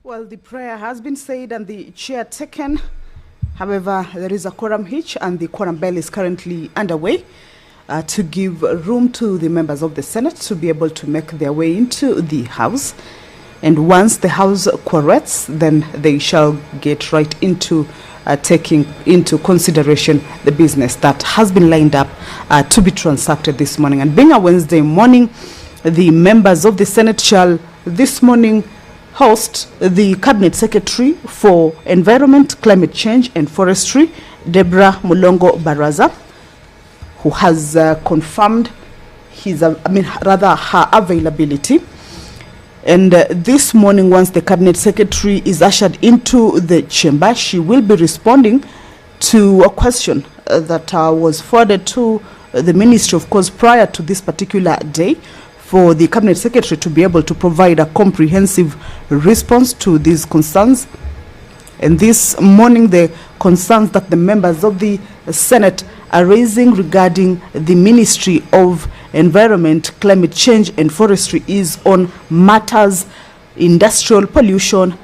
Well, the prayer has been said and the chair taken. However, there is a quorum hitch and the quorum bell is currently underway to give room to the members of the Senate to be able to make their way into the House. And once the House quorates, then they shall get right into taking into consideration the business that has been lined up to be transacted this morning. And being a Wednesday morning, the members of the Senate shall this morning host the Cabinet Secretary for Environment, Climate Change and Forestry, Deborah Mulongo Baraza, who has confirmed her availability. And this morning, once the Cabinet Secretary is ushered into the chamber, she will be responding to a question that was forwarded to the Ministry, of course, prior to this particular day, for the Cabinet Secretary to be able to provide a comprehensive response to these concerns. And this morning, the concerns that the members of the Senate are raising regarding the Ministry of Environment, Climate Change and Forestry is on matters industrial pollution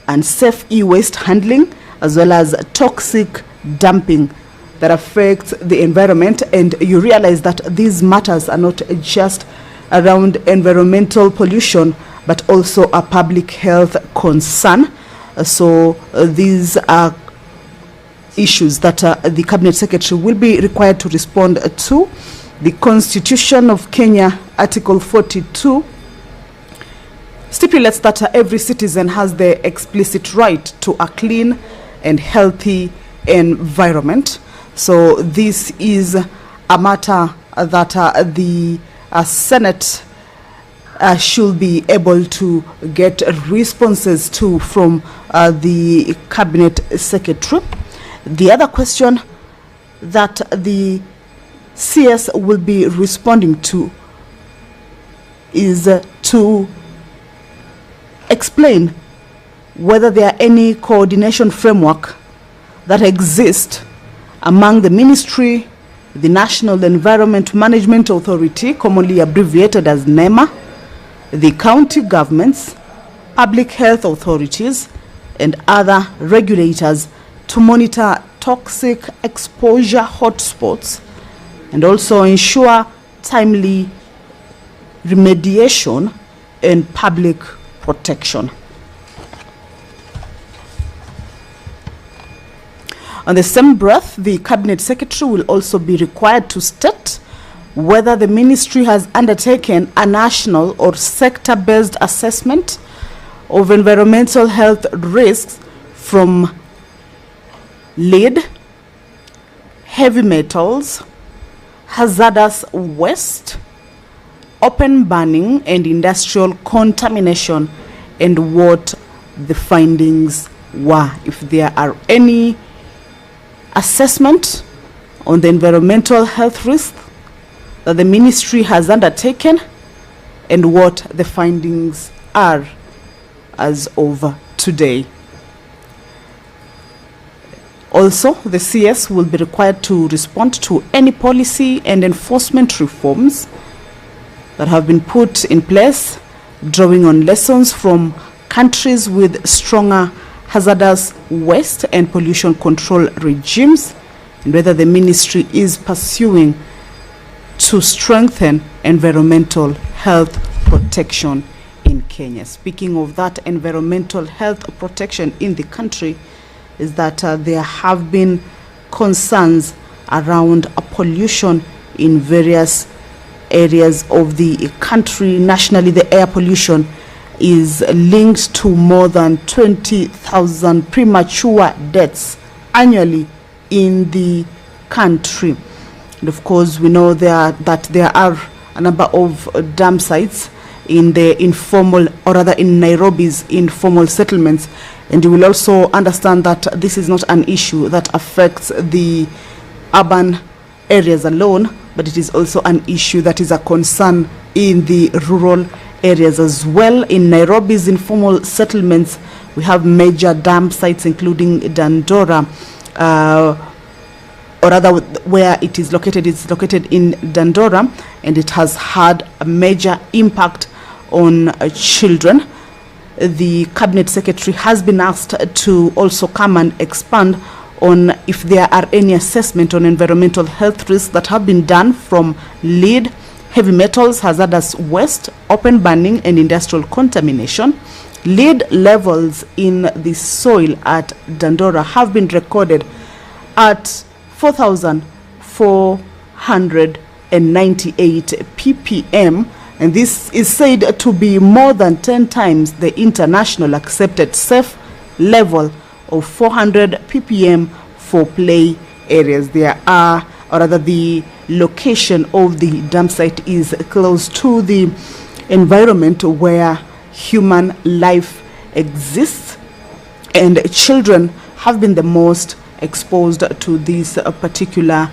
and safe e-waste handling, as well as toxic dumping that affects the environment. And you realize that these matters are not just around environmental pollution, but also a public health concern. So these are issues that the Cabinet Secretary will be required to respond to. The Constitution of Kenya, Article 42, stipulates that every citizen has the explicit right to a clean and healthy environment. So this is a matter that the Senate should be able to get responses to from the Cabinet Secretary. The other question that the CS will be responding to is to explain whether there are any coordination framework that exist among the ministry, the National Environment Management Authority, commonly abbreviated as NEMA, the county governments, public health authorities, and other regulators to monitor toxic exposure hotspots and also ensure timely remediation and public protection. On the same breath, the Cabinet Secretary will also be required to state whether the ministry has undertaken a national or sector-based assessment of environmental health risks from lead, heavy metals, hazardous waste, open burning and industrial contamination, and what the findings were. If there are any assessment on the environmental health risk that the ministry has undertaken and what the findings are as of today. Also, the CS will be required to respond to any policy and enforcement reforms that have been put in place, drawing on lessons from countries with stronger hazardous waste and pollution control regimes, and whether the ministry is pursuing to strengthen environmental health protection in Kenya. Speaking of that environmental health protection in the country, is that there have been concerns around pollution in various areas of the country. Nationally, the air pollution is linked to more than 20,000 premature deaths annually in the country. And of course, we know that there are a number of dam sites in the informal, or rather in Nairobi's informal settlements. And you will also understand that this is not an issue that affects the urban areas alone, but it is also an issue that is a concern in the rural areas as well. In Nairobi's informal settlements, we have major dam sites, including Dandora, or rather where it is located. It's located in Dandora, and it has had a major impact on children. the Cabinet Secretary has been asked to also come and expand on if there are any assessment on environmental health risks that have been done from lead, heavy metals, hazardous waste, open burning, and industrial contamination. Lead levels in the soil at Dandora have been recorded at 4,498 ppm, and this is said to be more than 10 times the international accepted safe level of 400 ppm for play areas. There are, or rather, the location of the dump site is close to the environment where human life exists, and children have been the most exposed to this particular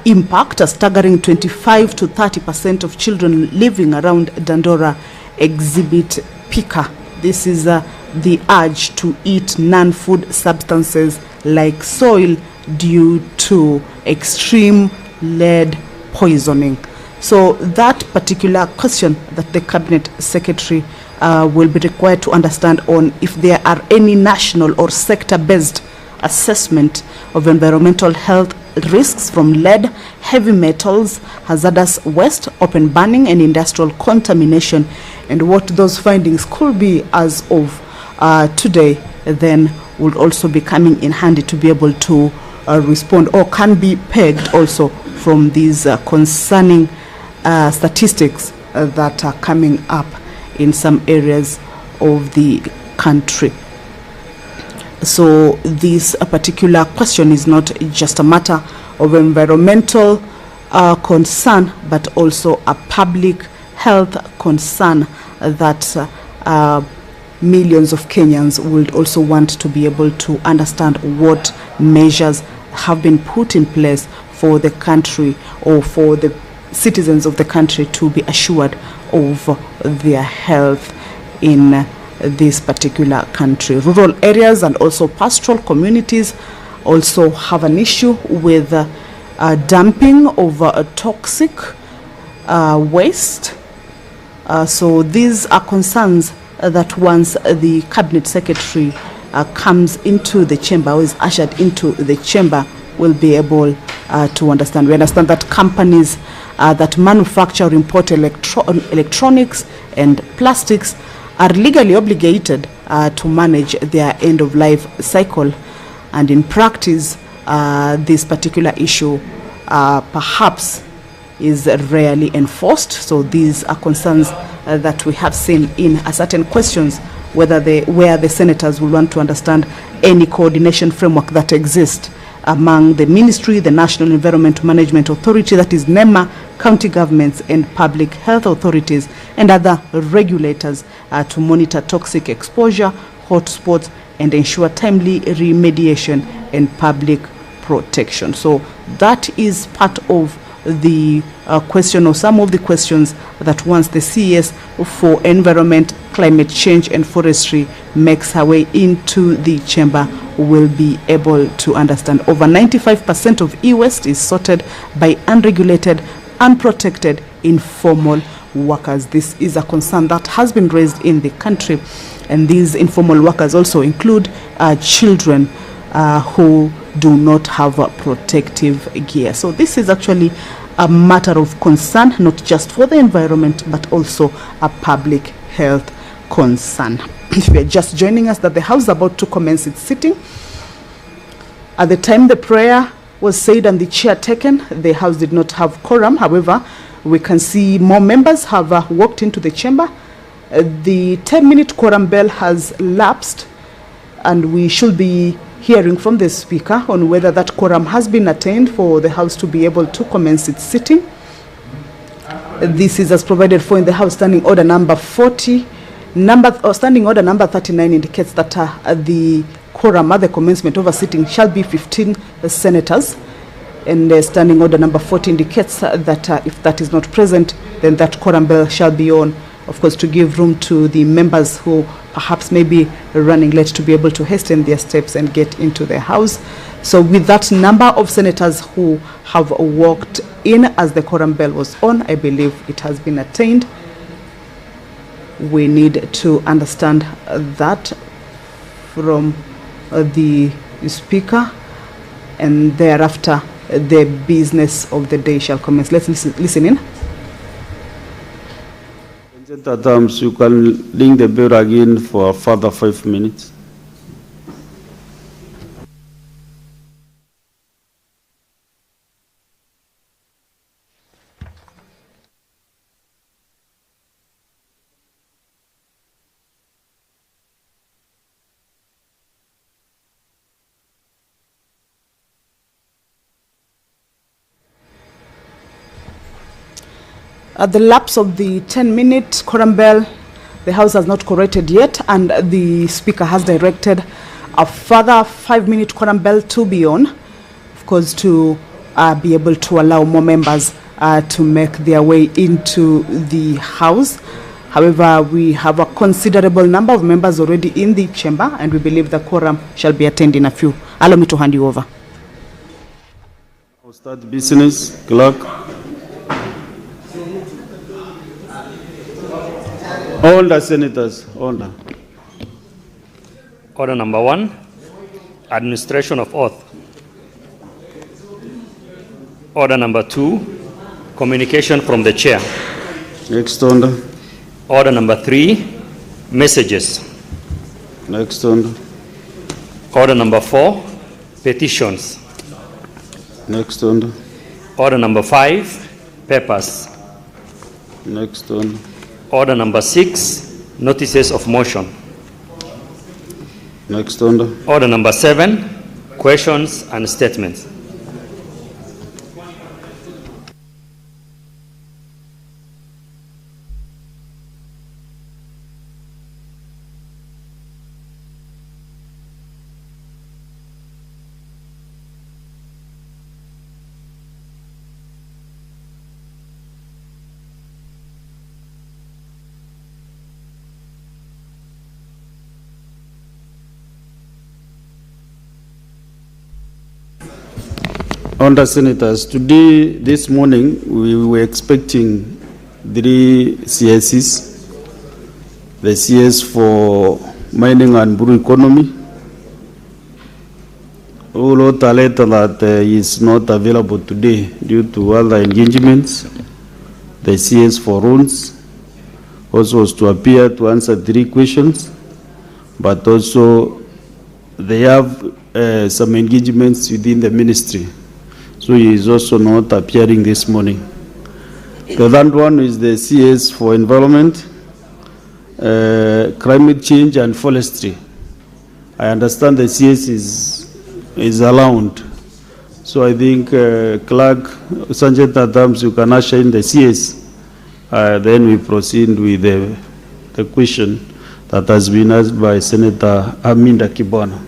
impact. A staggering 25 to 30% of children living around Dandora exhibit pica. This is the urge to eat non-food substances like soil due to extreme lead poisoning. So that particular question that the Cabinet Secretary will be required to understand on if there are any national or sector-based assessment of environmental health risks from lead, heavy metals, hazardous waste, open burning, and industrial contamination, and what those findings could be as of today, then will also be coming in handy to be able to respond, or can be pegged also from these concerning statistics that are coming up in some areas of the country. So this particular question is not just a matter of environmental concern, but also a public health concern that millions of Kenyans would also want to be able to understand what measures have been put in place for the country, or for the citizens of the country, to be assured of their health in this particular country. Rural areas and also pastoral communities also have an issue with dumping of toxic waste. So these are concerns that once the Cabinet Secretary comes into the chamber, or is ushered into the chamber, will be able to understand. We understand that companies that manufacture or import electronics and plastics are legally obligated to manage their end-of-life cycle, and in practice this particular issue perhaps is rarely enforced. So these are concerns that we have seen in certain questions, where the senators will want to understand any coordination framework that exists among the ministry, the National Environment Management Authority, that is NEMA, county governments and public health authorities, and other regulators to monitor toxic exposure, hotspots, and ensure timely remediation and public protection. So that is part of the question, or some of the questions that once the CES for Environment, Climate Change and Forestry makes her way into the chamber, will be able to understand. Over 95% of e-waste is sorted by unregulated, unprotected, informal workers. This is a concern that has been raised in the country, and these informal workers also include children who do not have protective gear. So this is actually a matter of concern, not just for the environment, but also a public health concern. If you are just joining us, that the House is about to commence its sitting. At the time the prayer was said and the chair taken, the House did not have quorum. However, we can see more members have walked into the chamber. The 10-minute quorum bell has lapsed, and we should be hearing from the Speaker on whether that quorum has been attained for the House to be able to commence its sitting. This is as provided for in the House Standing Order number 40. Standing Order number 39 indicates that the quorum at the commencement of a sitting shall be 15 senators, and Standing Order number 40 indicates that if that is not present, then that quorum bell shall be on, of course, to give room to the members who perhaps may be running late to be able to hasten their steps and get into the House. So with that number of senators who have walked in as the quorum bell was on, I believe it has been attained. we need to understand that from the speaker, and thereafter the business of the day shall commence. Let's listen in. Adams, you can ring the bell again for a further 5 minutes. At the lapse of the 10-minute quorum bell, the House has not corrected yet, and the Speaker has directed a further 5-minute quorum bell to be on, of course, to be able to allow more members to make their way into the House. However, we have a considerable number of members already in the chamber, and we believe the quorum shall be attained in a few. Allow me to hand you over. I'll start business, clerk. Order, senators, order. Order number 1, administration of oath. Order number 2, communication from the chair. Next order. Order number 3, messages. Next order. Order number 4, petitions. Next order. Order number 5, papers. Next order. Order number 6, notices of motion. Next order. Order number 7, questions and statements. Under senators, today, this morning, we were expecting 3 CSs. The CS for mining and brew economy. All letter that is not available today due to other engagements. The CS for roads also was to appear to answer 3 questions, but also they have some engagements within the ministry. So he is also not appearing this morning. The third one is the CS for environment, climate change and forestry. I understand the CS is allowed. So I think Clerk Sanjay Adams, you can usher in the CS. Then we proceed with the question that has been asked by Senator Aminda Kibwana.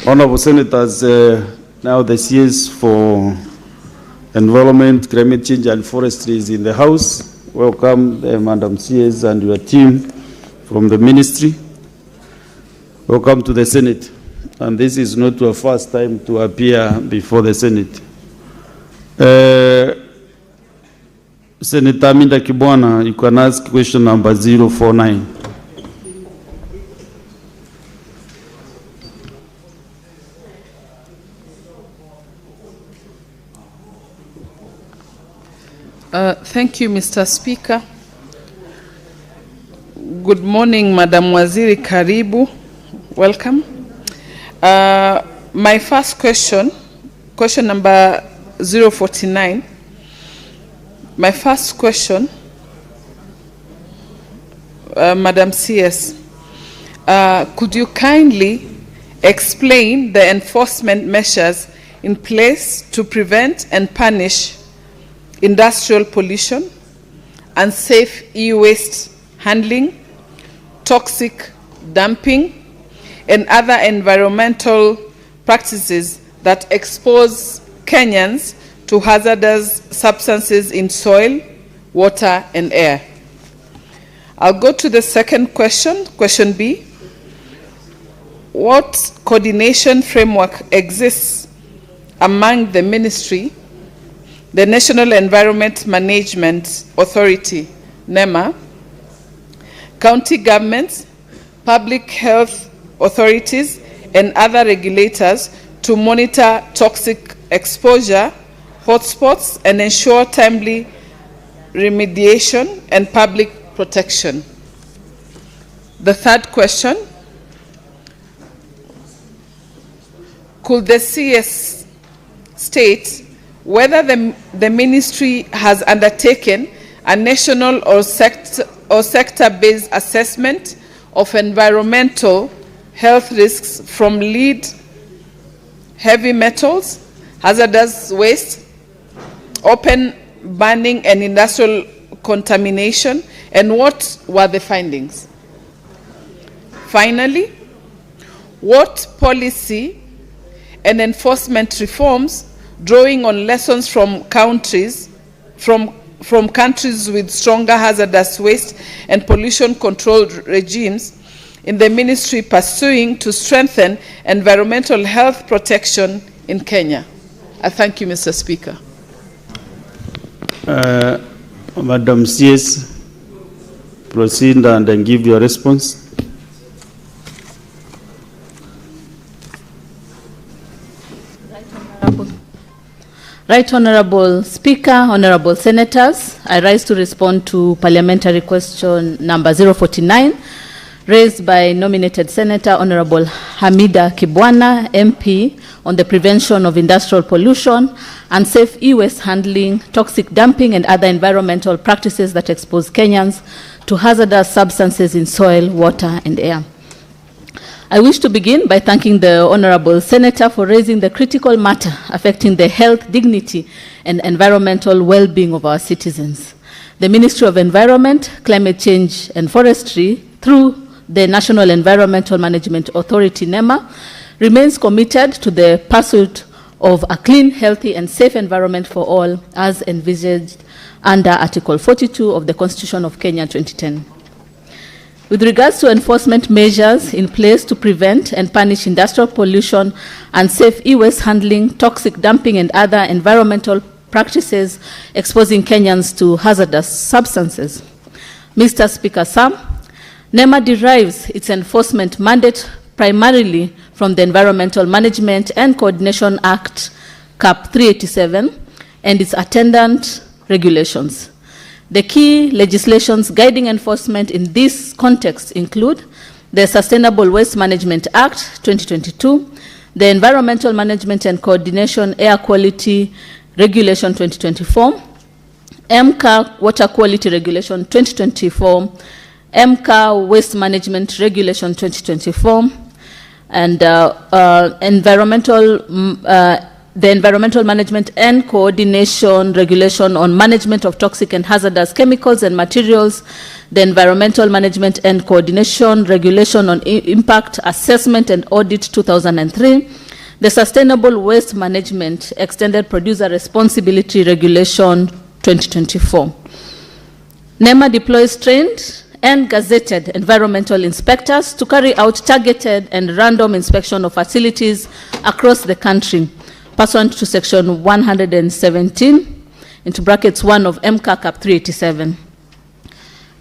Honorable Senators, now the CS for Environment, Climate Change and Forestry is in the House. Welcome, Madam CS and your team from the Ministry. Welcome to the Senate. And this is not your first time to appear before the Senate. Senator Aminda Kibwana, you can ask question number 049. Thank you, Mr. Speaker. Good morning, Madam Waziri Karibu. Welcome. My first question number 049. My first question, Madam CS, could you kindly explain the enforcement measures in place to prevent and punish industrial pollution, unsafe e-waste handling, toxic dumping, and other environmental practices that expose Kenyans to hazardous substances in soil, water, and air? I'll go to the second question, question B. What coordination framework exists among the ministry, the National Environment Management Authority, NEMA, county governments, public health authorities, and other regulators to monitor toxic exposure, hotspots, and ensure timely remediation and public protection? The third question, could the CS state whether the ministry has undertaken a national or sector-based assessment of environmental health risks from lead, heavy metals, hazardous waste, open burning, and industrial contamination, and what were the findings? Finally, what policy and enforcement reforms, drawing on lessons from countries with stronger hazardous waste and pollution control regimes, in the ministry pursuing to strengthen environmental health protection in Kenya? I thank you, Mr. Speaker. Madam CS, proceed and then give your response. Right, Honorable Speaker, Honorable Senators, I rise to respond to parliamentary question number 049, raised by nominated Senator Honorable Hamida Kibwana, MP, on the prevention of industrial pollution, unsafe e-waste handling, toxic dumping, and other environmental practices that expose Kenyans to hazardous substances in soil, water, and air. I wish to begin by thanking the Honorable Senator for raising the critical matter affecting the health, dignity, and environmental well-being of our citizens. The Ministry of Environment, Climate Change, and Forestry, through the National Environmental Management Authority, NEMA, remains committed to the pursuit of a clean, healthy, and safe environment for all, as envisaged under Article 42 of the Constitution of Kenya 2010. With regards to enforcement measures in place to prevent and punish industrial pollution, unsafe e-waste handling, toxic dumping, and other environmental practices exposing Kenyans to hazardous substances, Mr. Speaker, sir, NEMA derives its enforcement mandate primarily from the Environmental Management and Coordination Act, CAP 387, and its attendant regulations. The key legislations guiding enforcement in this context include the Sustainable Waste Management Act 2022, the Environmental Management and Coordination Air Quality Regulation 2024, MCA Water Quality Regulation 2024, MCA Waste Management Regulation 2024, and Environmental the Environmental Management and Coordination Regulation on Management of Toxic and Hazardous Chemicals and Materials, the Environmental Management and Coordination Regulation on Impact Assessment and Audit 2003, the Sustainable Waste Management Extended Producer Responsibility Regulation 2024. NEMA deploys trained and gazetted environmental inspectors to carry out targeted and random inspection of facilities across the country, pursuant to Section 117, into brackets 1 of MCA Cap 387.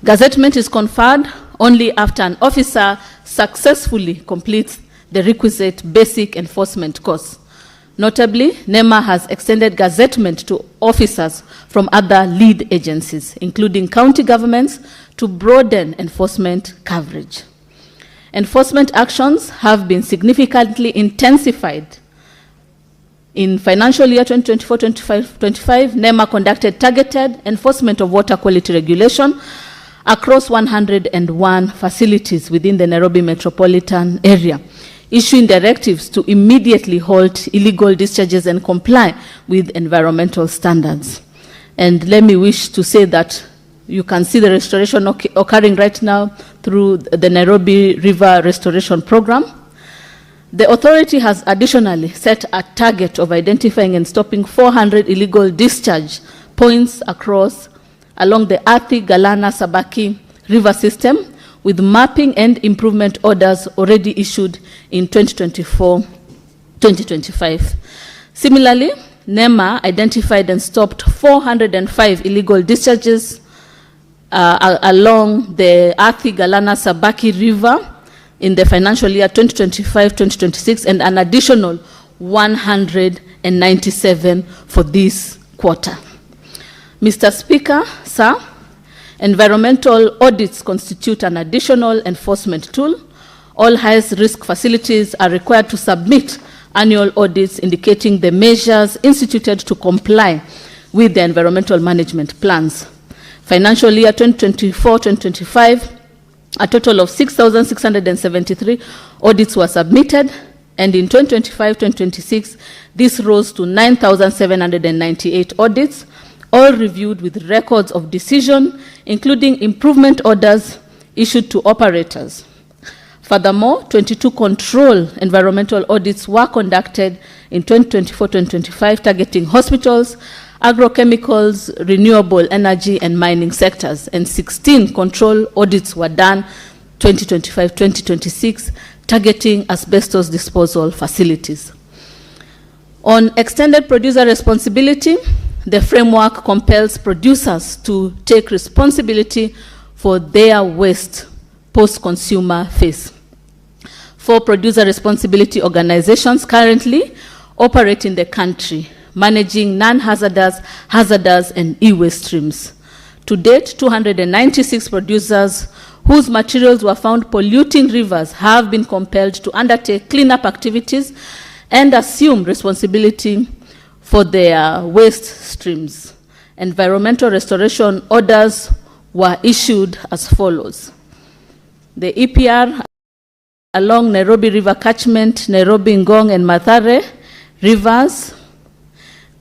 Gazettement is conferred only after an officer successfully completes the requisite basic enforcement course. Notably, NEMA has extended gazettement to officers from other lead agencies, including county governments, to broaden enforcement coverage. Enforcement actions have been significantly intensified. In financial year 2024-25, NEMA conducted targeted enforcement of water quality regulation across 101 facilities within the Nairobi metropolitan area, issuing directives to immediately halt illegal discharges and comply with environmental standards. And let me wish to say that you can see the restoration occurring right now through the Nairobi River Restoration Program. The authority has additionally set a target of identifying and stopping 400 illegal discharge points along the Athi, Galana, Sabaki river system, with mapping and improvement orders already issued in 2024-2025. Similarly, NEMA identified and stopped 405 illegal discharges along the Athi, Galana, Sabaki river in the financial year 2025-2026, and an additional 197 for this quarter. Mr. Speaker, sir, environmental audits constitute an additional enforcement tool. All highest-risk facilities are required to submit annual audits indicating the measures instituted to comply with the environmental management plans. Financial year 2024-2025, a total of 6,673 audits were submitted, and in 2025-2026, this rose to 9,798 audits, all reviewed with records of decision, including improvement orders issued to operators. Furthermore, 22 control environmental audits were conducted in 2024-2025, targeting hospitals, agrochemicals, renewable energy, and mining sectors, and 16 control audits were done 2025-2026, targeting asbestos disposal facilities. On extended producer responsibility, the framework compels producers to take responsibility for their waste post-consumer phase. 4 producer responsibility organizations currently operate in the country, managing non-hazardous, hazardous, and e-waste streams. To date, 296 producers whose materials were found polluting rivers have been compelled to undertake cleanup activities and assume responsibility for their waste streams. Environmental restoration orders were issued as follows. The EPR along Nairobi River catchment, Nairobi, Ngong, and Mathare rivers.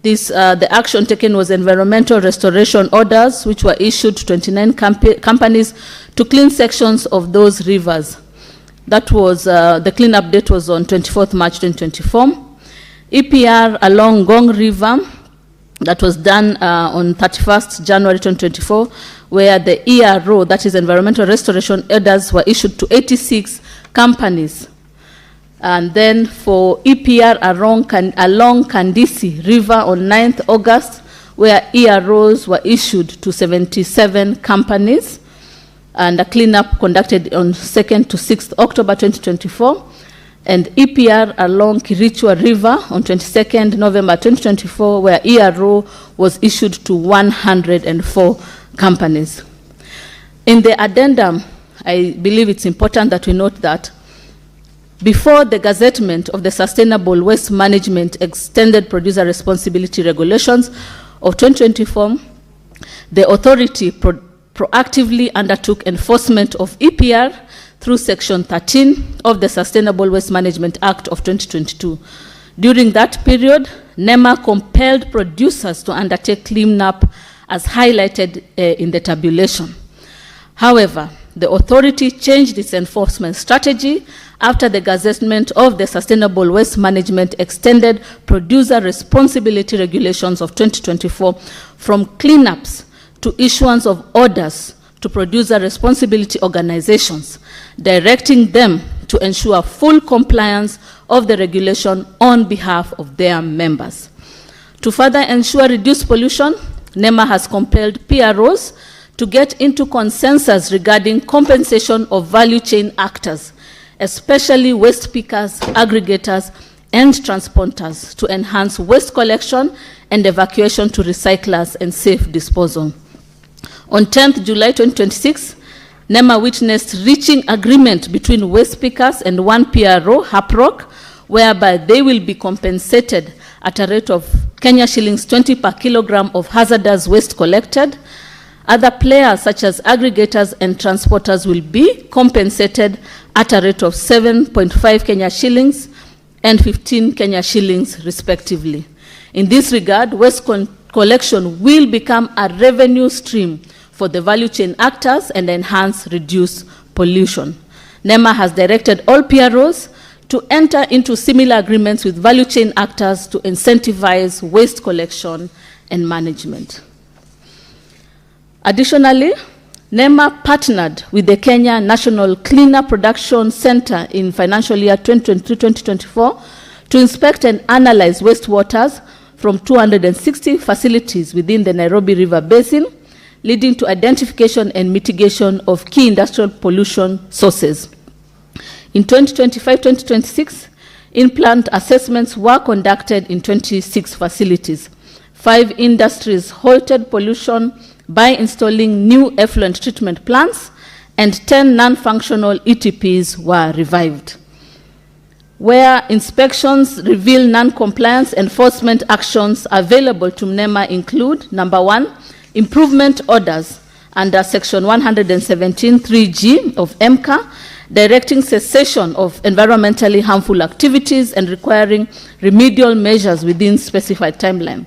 The action taken was environmental restoration orders, which were issued to 29 companies to clean sections of those rivers. That was, the cleanup date was on 24th March 2024. EPR along Ngong River, that was done on 31st January 2024, where the ERO, that is environmental restoration orders, were issued to 86 companies. And then for EPR along Kandisi River on 9th August, where EROs were issued to 77 companies, and a cleanup conducted on 2nd to 6th October 2024. And EPR along Kirichwa River on 22nd November 2024, where ERO was issued to 104 companies. In the addendum, I believe it's important that we note that before the gazettement of the Sustainable Waste Management Extended Producer Responsibility Regulations of 2024, the authority proactively undertook enforcement of EPR through Section 13 of the Sustainable Waste Management Act of 2022. During that period, NEMA compelled producers to undertake cleanup as highlighted in the tabulation. However, the authority changed its enforcement strategy after the gazettement of the Sustainable Waste Management Extended Producer Responsibility Regulations of 2024 from cleanups to issuance of orders to producer responsibility organizations, directing them to ensure full compliance of the regulation on behalf of their members. To further ensure reduced pollution, NEMA has compelled PROs to get into consensus regarding compensation of value chain actors, especially waste pickers, aggregators, and transporters, to enhance waste collection and evacuation to recyclers and safe disposal. On 10th July 2026, NEMA witnessed reaching agreement between waste pickers and one PRO, HAPROC, whereby they will be compensated at a rate of Kenya shillings 20 per kilogram of hazardous waste collected. Other players such as aggregators and transporters will be compensated at a rate of 7.5 Kenya shillings and 15 Kenya shillings respectively. In this regard, waste collection will become a revenue stream for the value chain actors and enhance reduced pollution. NEMA has directed all PROs to enter into similar agreements with value chain actors to incentivize waste collection and management. Additionally, NEMA partnered with the Kenya National Cleaner Production Center in financial year 2023-2024 to inspect and analyze wastewaters from 260 facilities within the Nairobi River Basin, leading to identification and mitigation of key industrial pollution sources. In 2025-2026, in-plant assessments were conducted in 26 facilities. 5 industries halted pollution by installing new effluent treatment plants, and 10 non-functional ETPs were revived. Where inspections reveal non-compliance, enforcement actions available to NEMA include: number 1, improvement orders under Section 117(3)(g) of MCA, directing cessation of environmentally harmful activities and requiring remedial measures within specified timeline.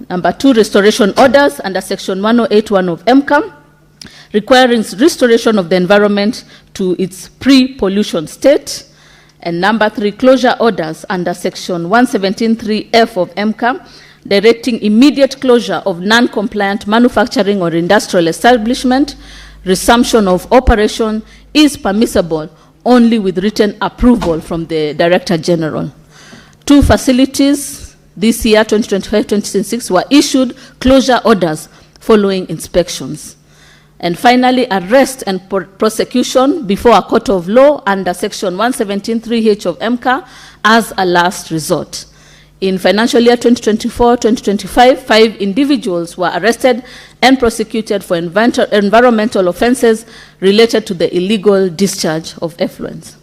Number 2, restoration orders under Section 108(1) of MCA, requiring restoration of the environment to its pre-pollution state. And number 3, closure orders under Section 117(3)(f) of MCA, directing immediate closure of non-compliant manufacturing or industrial establishment. Resumption of operation is permissible only with written approval from the Director General. 2 facilities this year, 2025-2026, were issued closure orders following inspections. And finally, arrest and prosecution before a court of law under Section 117(3)(h) of MCA as a last resort. In financial year 2024-2025, 5 individuals were arrested and prosecuted for environmental offenses related to the illegal discharge of effluents.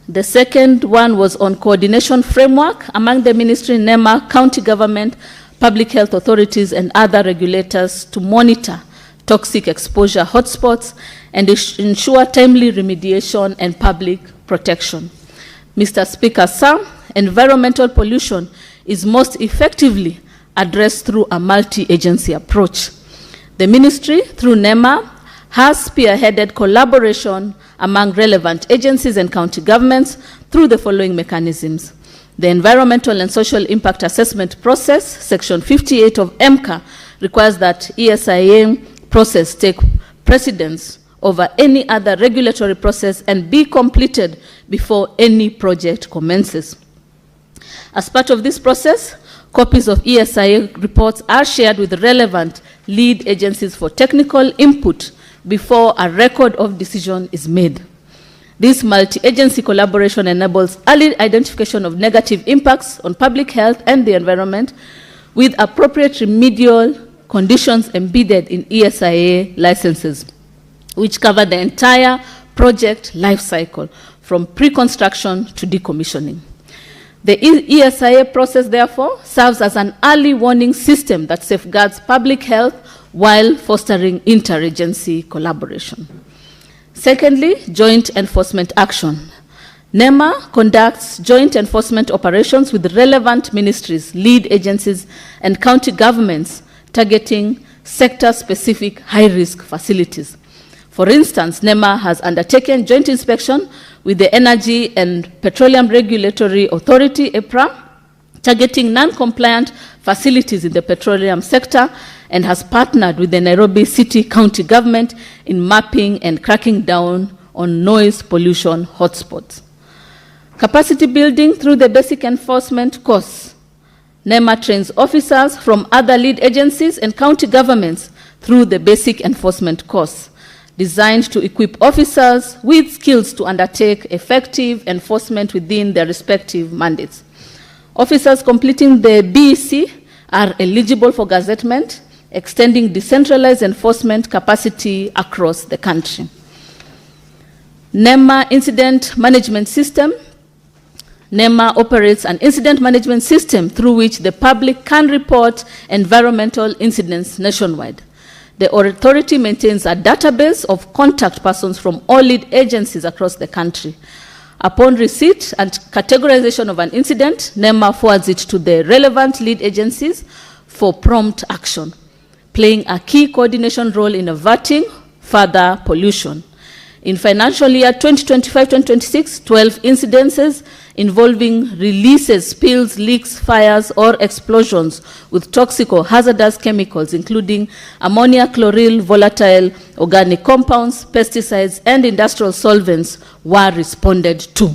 The second one was on coordination framework among the ministry, NEMA, county government, public health authorities, and other regulators to monitor toxic exposure hotspots and ensure timely remediation and public protection. Mr. Speaker, sir, environmental pollution is most effectively addressed through a multi-agency approach. The ministry, through NEMA, has spearheaded collaboration among relevant agencies and county governments through the following mechanisms. The environmental and social impact assessment process, Section 58 of MCA, requires that ESIA process take precedence over any other regulatory process and be completed before any project commences. As part of this process, copies of ESIA reports are shared with relevant lead agencies for technical input before a record of decision is made. This multi-agency collaboration enables early identification of negative impacts on public health and the environment, with appropriate remedial conditions embedded in ESIA licenses, which cover the entire project life cycle, from pre-construction to decommissioning. The ESIA process, therefore, serves as an early warning system that safeguards public health while fostering interagency collaboration. Secondly, joint enforcement action. NEMA conducts joint enforcement operations with relevant ministries, lead agencies, and county governments targeting sector-specific high-risk facilities. For instance, NEMA has undertaken joint inspection with the Energy and Petroleum Regulatory Authority, EPRA, targeting non-compliant facilities in the petroleum sector, and has partnered with the Nairobi City County Government in mapping and cracking down on noise pollution hotspots. Capacity building through the basic enforcement course. NEMA trains officers from other lead agencies and county governments through the basic enforcement course, designed to equip officers with skills to undertake effective enforcement within their respective mandates. Officers completing the BEC are eligible for gazettement, extending decentralized enforcement capacity across the country. NEMA Incident Management System. NEMA operates an incident management system through which the public can report environmental incidents nationwide. The authority maintains a database of contact persons from all lead agencies across the country. Upon receipt and categorization of an incident, NEMA forwards it to the relevant lead agencies for prompt action, playing a key coordination role in averting further pollution. In financial year 2025-2026, 12 incidences involving releases, spills, leaks, fires, or explosions with toxic or hazardous chemicals, including ammonia, chloryl, volatile organic compounds, pesticides, and industrial solvents, were responded to.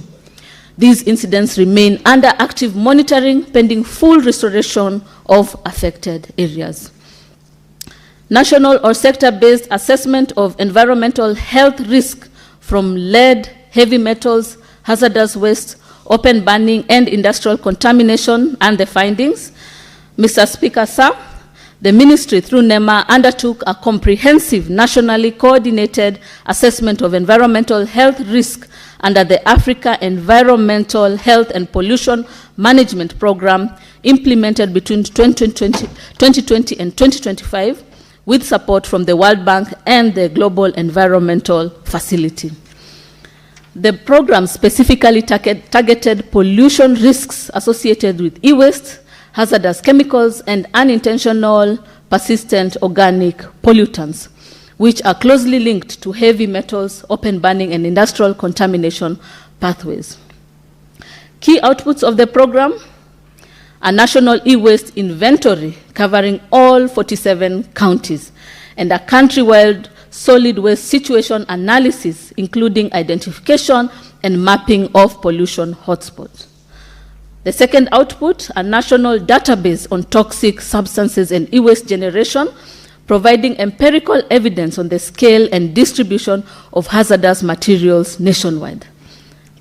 These incidents remain under active monitoring pending full restoration of affected areas. National or sector-based assessment of environmental health risk from lead, heavy metals, hazardous waste, open burning, and industrial contamination, and the findings. Mr. Speaker, sir, the ministry through NEMA undertook a comprehensive nationally coordinated assessment of environmental health risk under the Africa Environmental Health and Pollution Management Program implemented between 2020 and 2025, with support from the World Bank and the Global Environmental Facility. The program specifically targeted pollution risks associated with e-waste, hazardous chemicals, and unintentional persistent organic pollutants, which are closely linked to heavy metals, open burning, and industrial contamination pathways. Key outputs of the program: a national e-waste inventory covering all 47 counties, and a countrywide solid waste situation analysis, including identification and mapping of pollution hotspots. The second output, a national database on toxic substances and e-waste generation, providing empirical evidence on the scale and distribution of hazardous materials nationwide.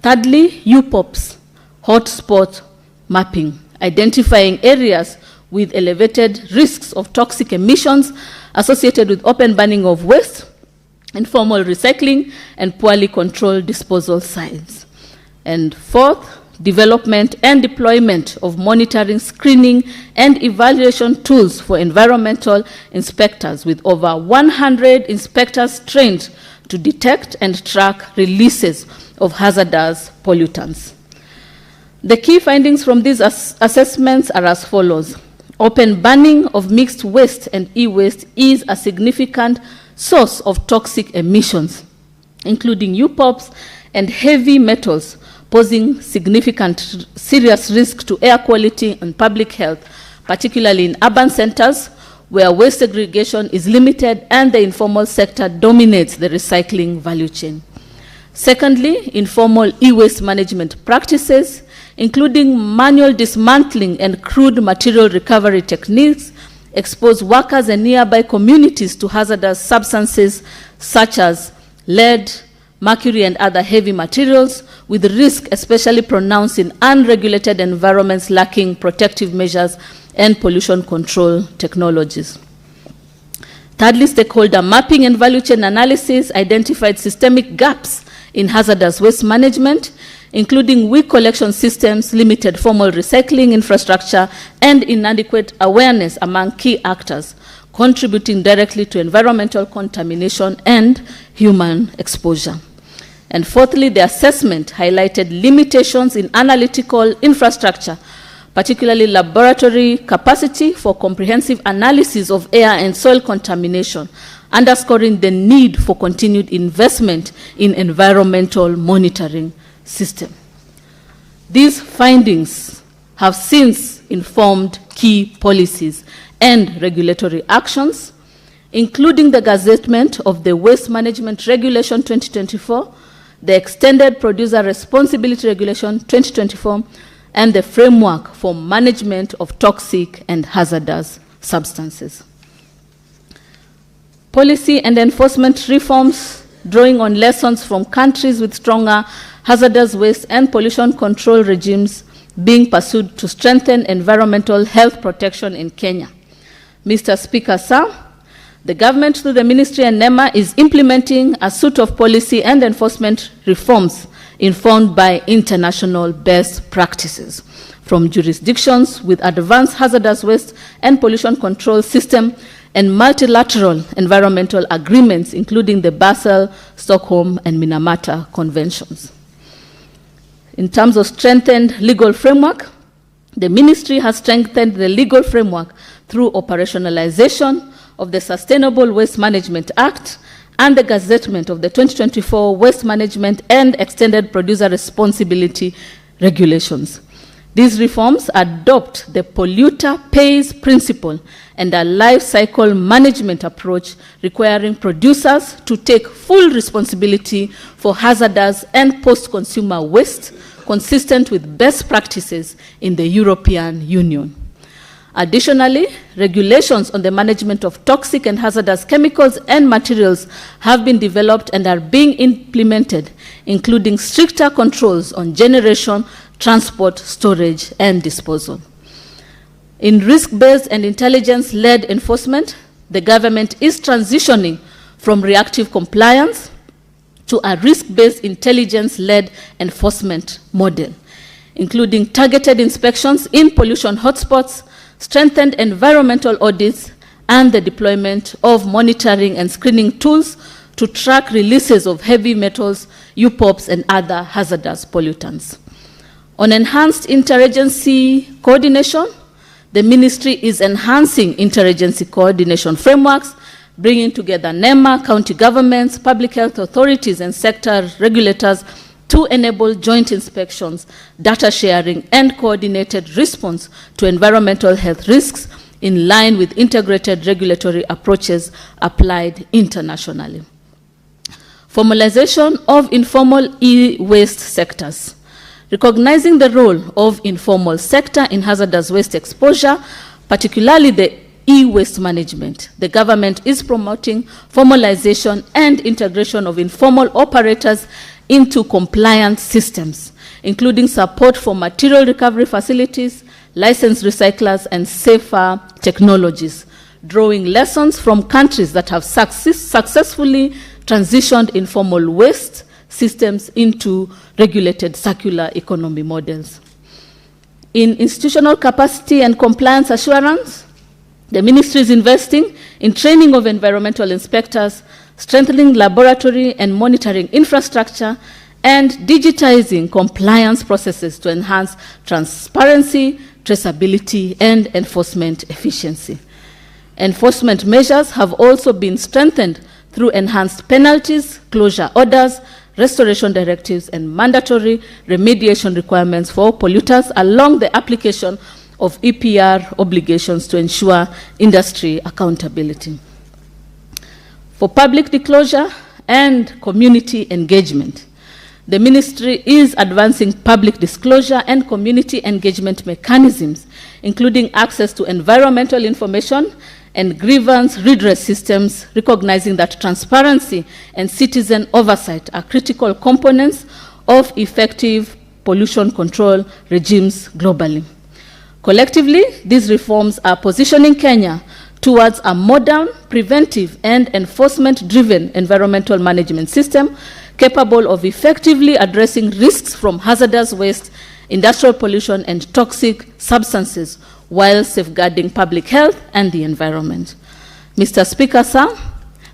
Thirdly, UPOPs, hotspot mapping, identifying areas with elevated risks of toxic emissions associated with open burning of waste, informal recycling, and poorly controlled disposal sites. And fourth, development and deployment of monitoring, screening, and evaluation tools for environmental inspectors, with over 100 inspectors trained to detect and track releases of hazardous pollutants. The key findings from these assessments are as follows. Open burning of mixed waste and e-waste is a significant source of toxic emissions, including UPOPs and heavy metals, posing significant serious risk to air quality and public health, particularly in urban centers where waste segregation is limited and the informal sector dominates the recycling value chain. Secondly, informal e-waste management practices, including manual dismantling and crude material recovery techniques, expose workers and nearby communities to hazardous substances such as lead, mercury, and other heavy materials, with risk especially pronounced in unregulated environments lacking protective measures and pollution control technologies. Thirdly, stakeholder mapping and value chain analysis identified systemic gaps in hazardous waste management, including weak collection systems, limited formal recycling infrastructure, and inadequate awareness among key actors, contributing directly to environmental contamination and human exposure. And fourthly, the assessment highlighted limitations in analytical infrastructure, particularly laboratory capacity for comprehensive analysis of air and soil contamination, underscoring the need for continued investment in environmental monitoring system. These findings have since informed key policies and regulatory actions, including the gazettement of the Waste Management Regulation 2024, the Extended Producer Responsibility Regulation 2024, and the Framework for Management of Toxic and Hazardous Substances. Policy and enforcement reforms drawing on lessons from countries with stronger hazardous waste and pollution control regimes being pursued to strengthen environmental health protection in Kenya. Mr. Speaker, sir, the government through the ministry and NEMA is implementing a suite of policy and enforcement reforms informed by international best practices from jurisdictions with advanced hazardous waste and pollution control system and multilateral environmental agreements, including the Basel, Stockholm, and Minamata conventions. In terms of strengthened legal framework, the ministry has strengthened the legal framework through operationalization of the Sustainable Waste Management Act and the gazettement of the 2024 Waste Management and Extended Producer Responsibility Regulations. These reforms adopt the polluter pays principle and a life cycle management approach requiring producers to take full responsibility for hazardous and post-consumer waste consistent with best practices in the European Union. Additionally, regulations on the management of toxic and hazardous chemicals and materials have been developed and are being implemented, including stricter controls on generation, transport, storage, and disposal. In risk-based and intelligence-led enforcement, the government is transitioning from reactive compliance to a risk-based intelligence-led enforcement model, including targeted inspections in pollution hotspots, strengthened environmental audits, and the deployment of monitoring and screening tools to track releases of heavy metals, UPOPs, and other hazardous pollutants. On enhanced interagency coordination, the ministry is enhancing interagency coordination frameworks, bringing together NEMA, county governments, public health authorities, and sector regulators to enable joint inspections, data sharing, and coordinated response to environmental health risks in line with integrated regulatory approaches applied internationally. Formalization of informal e-waste sectors. Recognizing the role of informal sector in hazardous waste exposure, particularly the e-waste management, the government is promoting formalization and integration of informal operators into compliance systems, including support for material recovery facilities, licensed recyclers, and safer technologies, drawing lessons from countries that have successfully transitioned informal waste systems into regulated circular economy models. In institutional capacity and compliance assurance, the ministry is investing in training of environmental inspectors, strengthening laboratory and monitoring infrastructure, and digitizing compliance processes to enhance transparency, traceability, and enforcement efficiency. Enforcement measures have also been strengthened through enhanced penalties, closure orders, restoration directives, and mandatory remediation requirements for polluters along the application of EPR obligations to ensure industry accountability. For public disclosure and community engagement, the ministry is advancing public disclosure and community engagement mechanisms, including access to environmental information and grievance redress systems, recognizing that transparency and citizen oversight are critical components of effective pollution control regimes globally. Collectively, these reforms are positioning Kenya towards a modern, preventive, and enforcement-driven environmental management system capable of effectively addressing risks from hazardous waste, industrial pollution, and toxic substances while safeguarding public health and the environment. Mr. Speaker, sir,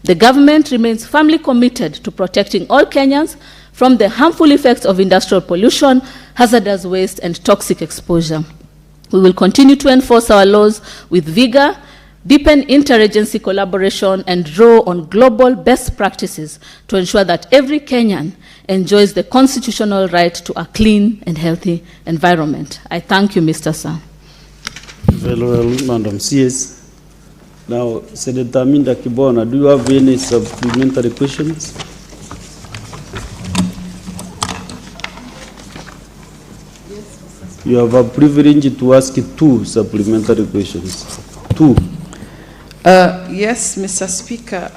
the government remains firmly committed to protecting all Kenyans from the harmful effects of industrial pollution, hazardous waste, and toxic exposure. We will continue to enforce our laws with vigor, deepen interagency collaboration, and draw on global best practices to ensure that every Kenyan enjoys the constitutional right to a clean and healthy environment. I thank you, Mr. Sir. Very well, Madam CS. Now, Senator Aminda Kibona, do you have any supplementary questions? You have a privilege to ask 2 supplementary questions. 2. Yes, Mr. Speaker.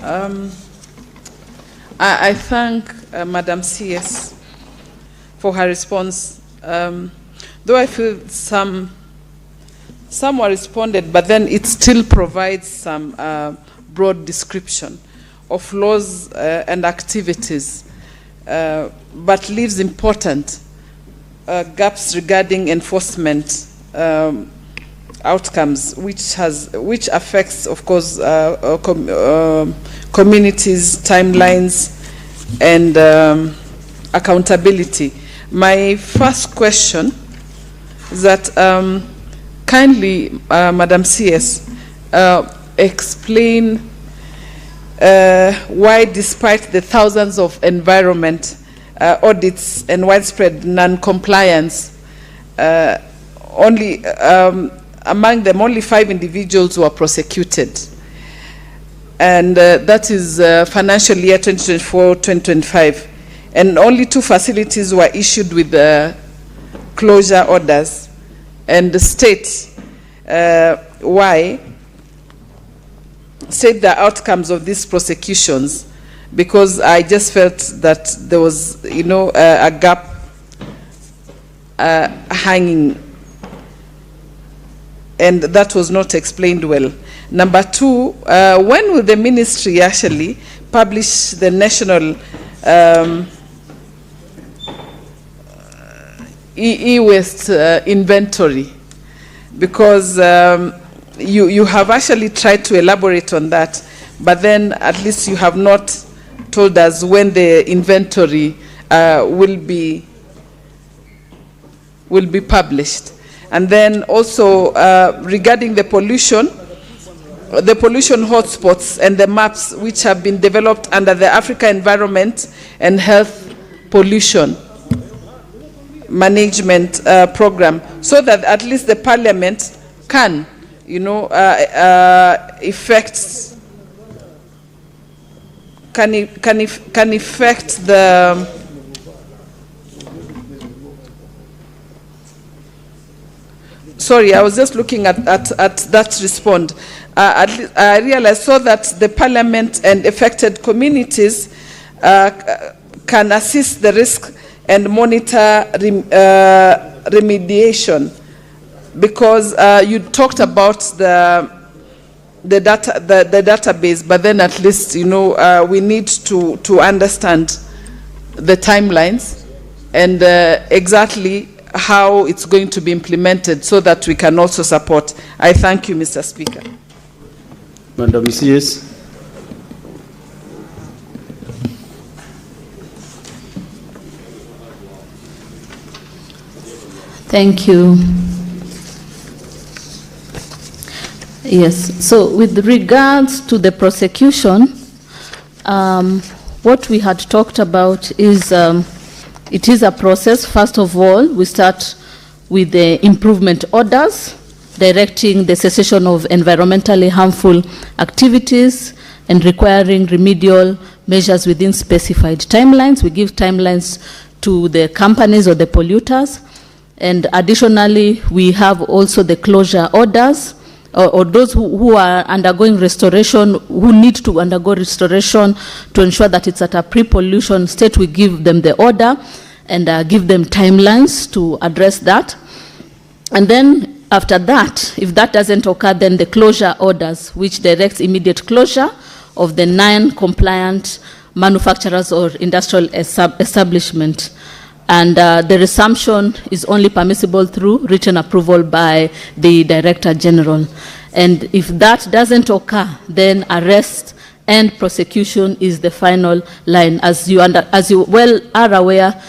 I thank Madam CS for her response. Though I feel some were responded, but then it still provides some broad description of laws and activities, but leaves important gaps regarding enforcement outcomes, which affects, of course, communities, timelines, and accountability. My first question is that kindly, Madam CS, explain why, despite the thousands of environment audits and widespread non-compliance, among them, only 5 individuals were prosecuted. And that is financial year 2024-2025. And only 2 facilities were issued with closure orders. And the state, why? State the outcomes of these prosecutions, because I just felt that there was, a gap hanging, and that was not explained well. Number 2, when will the ministry actually publish the national e-waste inventory? Because you have actually tried to elaborate on that, but then at least you have not told us when the inventory will be published. And then also regarding the pollution hotspots and the maps which have been developed under the Africa Environment and Health Pollution Management Program, so that at least the Parliament can, can affect the sorry, I was just looking at that respond. I realized so that the Parliament and affected communities can assist the risk and monitor remediation, because you talked about the database, but then at least we need to understand the timelines and exactly how it's going to be implemented, so that we can also support. I thank you, Mr. Speaker. Madam CS. Thank you. Yes, so with regards to the prosecution, what we had talked about is it is a process. First of all, we start with the improvement orders, directing the cessation of environmentally harmful activities and requiring remedial measures within specified timelines. We give timelines to the companies or the polluters. And additionally, we have also the closure orders, or those who are undergoing restoration, who need to undergo restoration to ensure that it's at a pre-pollution state. We give them the order and give them timelines to address that. And then after that, if that doesn't occur, then the closure orders, which directs immediate closure of the non-compliant manufacturers or industrial establishment. And the resumption is only permissible through written approval by the Director General. And if that doesn't occur, then arrest and prosecution is the final line. As you well are aware,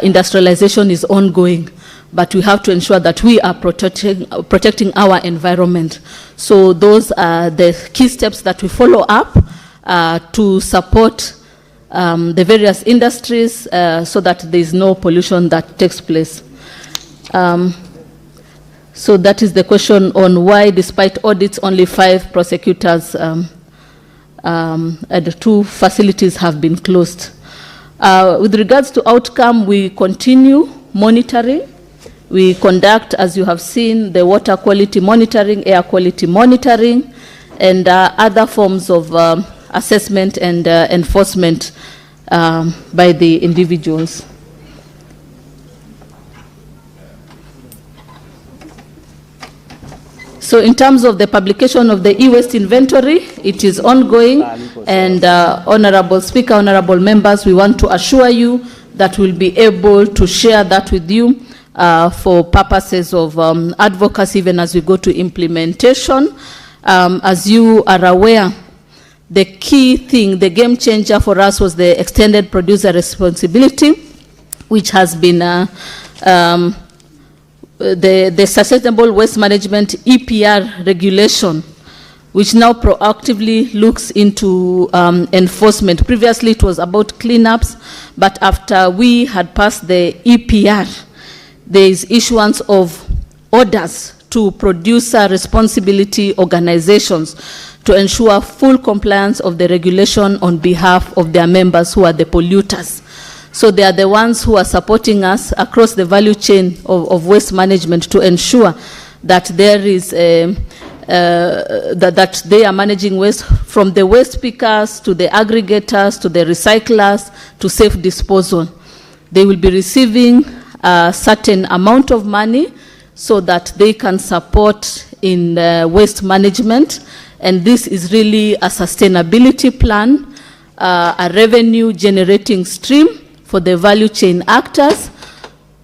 industrialization is ongoing, but we have to ensure that we are protecting our environment. So those are the key steps that we follow up to support the various industries so that there is no pollution that takes place. So that is the question on why, despite audits, only 5 prosecutors and 2 facilities have been closed. With regards to outcome, we continue monitoring. We conduct, as you have seen, the water quality monitoring, air quality monitoring, and other forms of assessment and enforcement by the individuals. So in terms of the publication of the e-waste inventory, it is ongoing, and Honorable Speaker, honorable members, we want to assure you that we'll be able to share that with you for purposes of advocacy, even as we go to implementation. As you are aware, the key thing, the game changer for us was the extended producer responsibility, which has been the Sustainable Waste Management EPR regulation, which now proactively looks into enforcement. Previously, it was about cleanups, but after we had passed the EPR, there is issuance of orders to producer responsibility organizations to ensure full compliance of the regulation on behalf of their members who are the polluters. So they are the ones who are supporting us across the value chain of waste management to ensure that there is that they are managing waste, from the waste pickers to the aggregators to the recyclers to safe disposal. They will be receiving a certain amount of money so that they can support in waste management, and this is really a sustainability plan, a revenue generating stream for the value chain actors,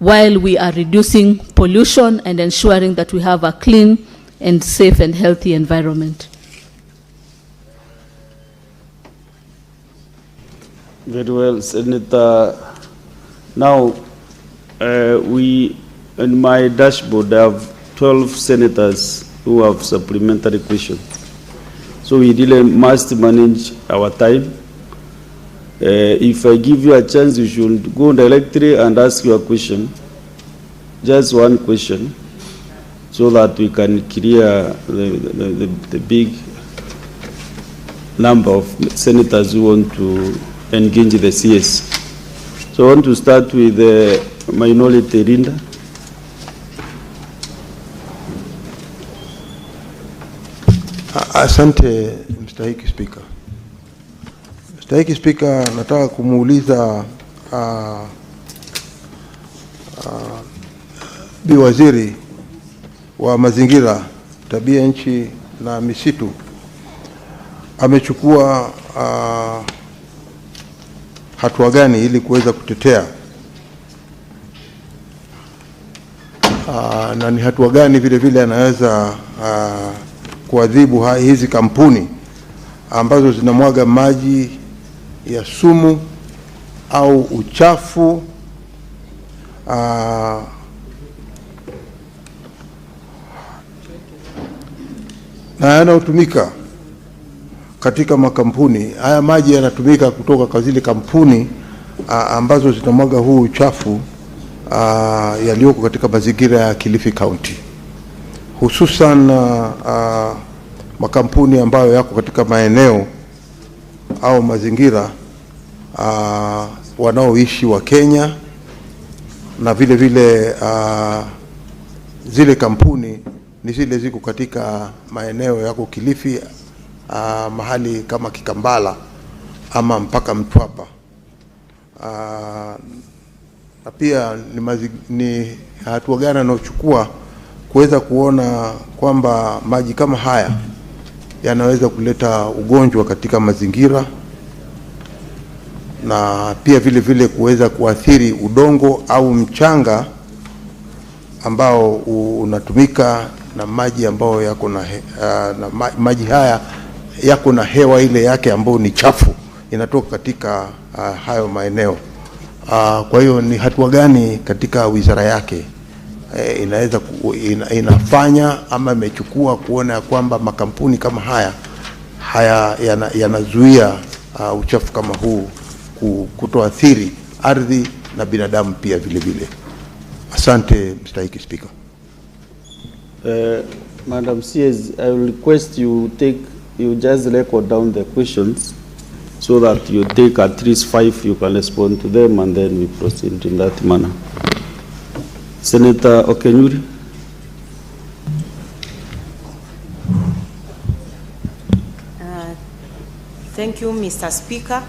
while we are reducing pollution and ensuring that we have a clean and safe and healthy environment. Very well, Senator. Now, in my dashboard, I have 12 senators who have supplementary questions. So we really must manage our time. If I give you a chance, you should go directly and ask your question. Just one question, so that we can clear the big number of senators who want to engage the CS. So I want to start with the minority Linda. Asante Mstahiki Speaker. Mstahiki Speaker, nataka kumuuliza Bi Waziri wa Mazingira, Tabia Nchi na Misitu amechukua hatua gani ili kuweza kutetea na ni hatua gani vile vile anaweza kuadhibu hizi kampuni ambazo zinamwaga maji ya sumu au uchafu na yanayotumika katika makampuni. Haya maji yanatumika kutoka kwa zile kampuni ambazo zinamwaga huu uchafu yaliyoko katika mazingira ya Kilifi County, hususan makampuni ambayo yako katika maeneo au mazingira wanaoishi wa Kenya, na vile vile zile kampuni ni zile ziko katika maeneo yako Kilifi, mahali kama Kikambala ama mpaka Mtwapa. Na pia ni hatua gani anaochukua kuweza kuona kwamba maji kama haya yanaweza kuleta ugonjwa katika mazingira, na pia vile vile kuweza kuathiri udongo au mchanga ambao unatumika na maji ambao yako na maji haya yako na hewa ile yake ambayo ni chafu inatoka katika hayo maeneo. Kwa hiyo ni hatua gani katika wizara yake inaweza inafanya ama imechukua kuona kwamba makampuni kama haya yanazuia uchafu kama huu kutoathiri ardhi na binadamu pia vile vile? Asante Mr. Speaker. Madam CS, I will request you just record down the questions so that you take at least 5, you can respond to them, and then we proceed in that manner. Senator Okenyuri. Thank you, Mr. Speaker.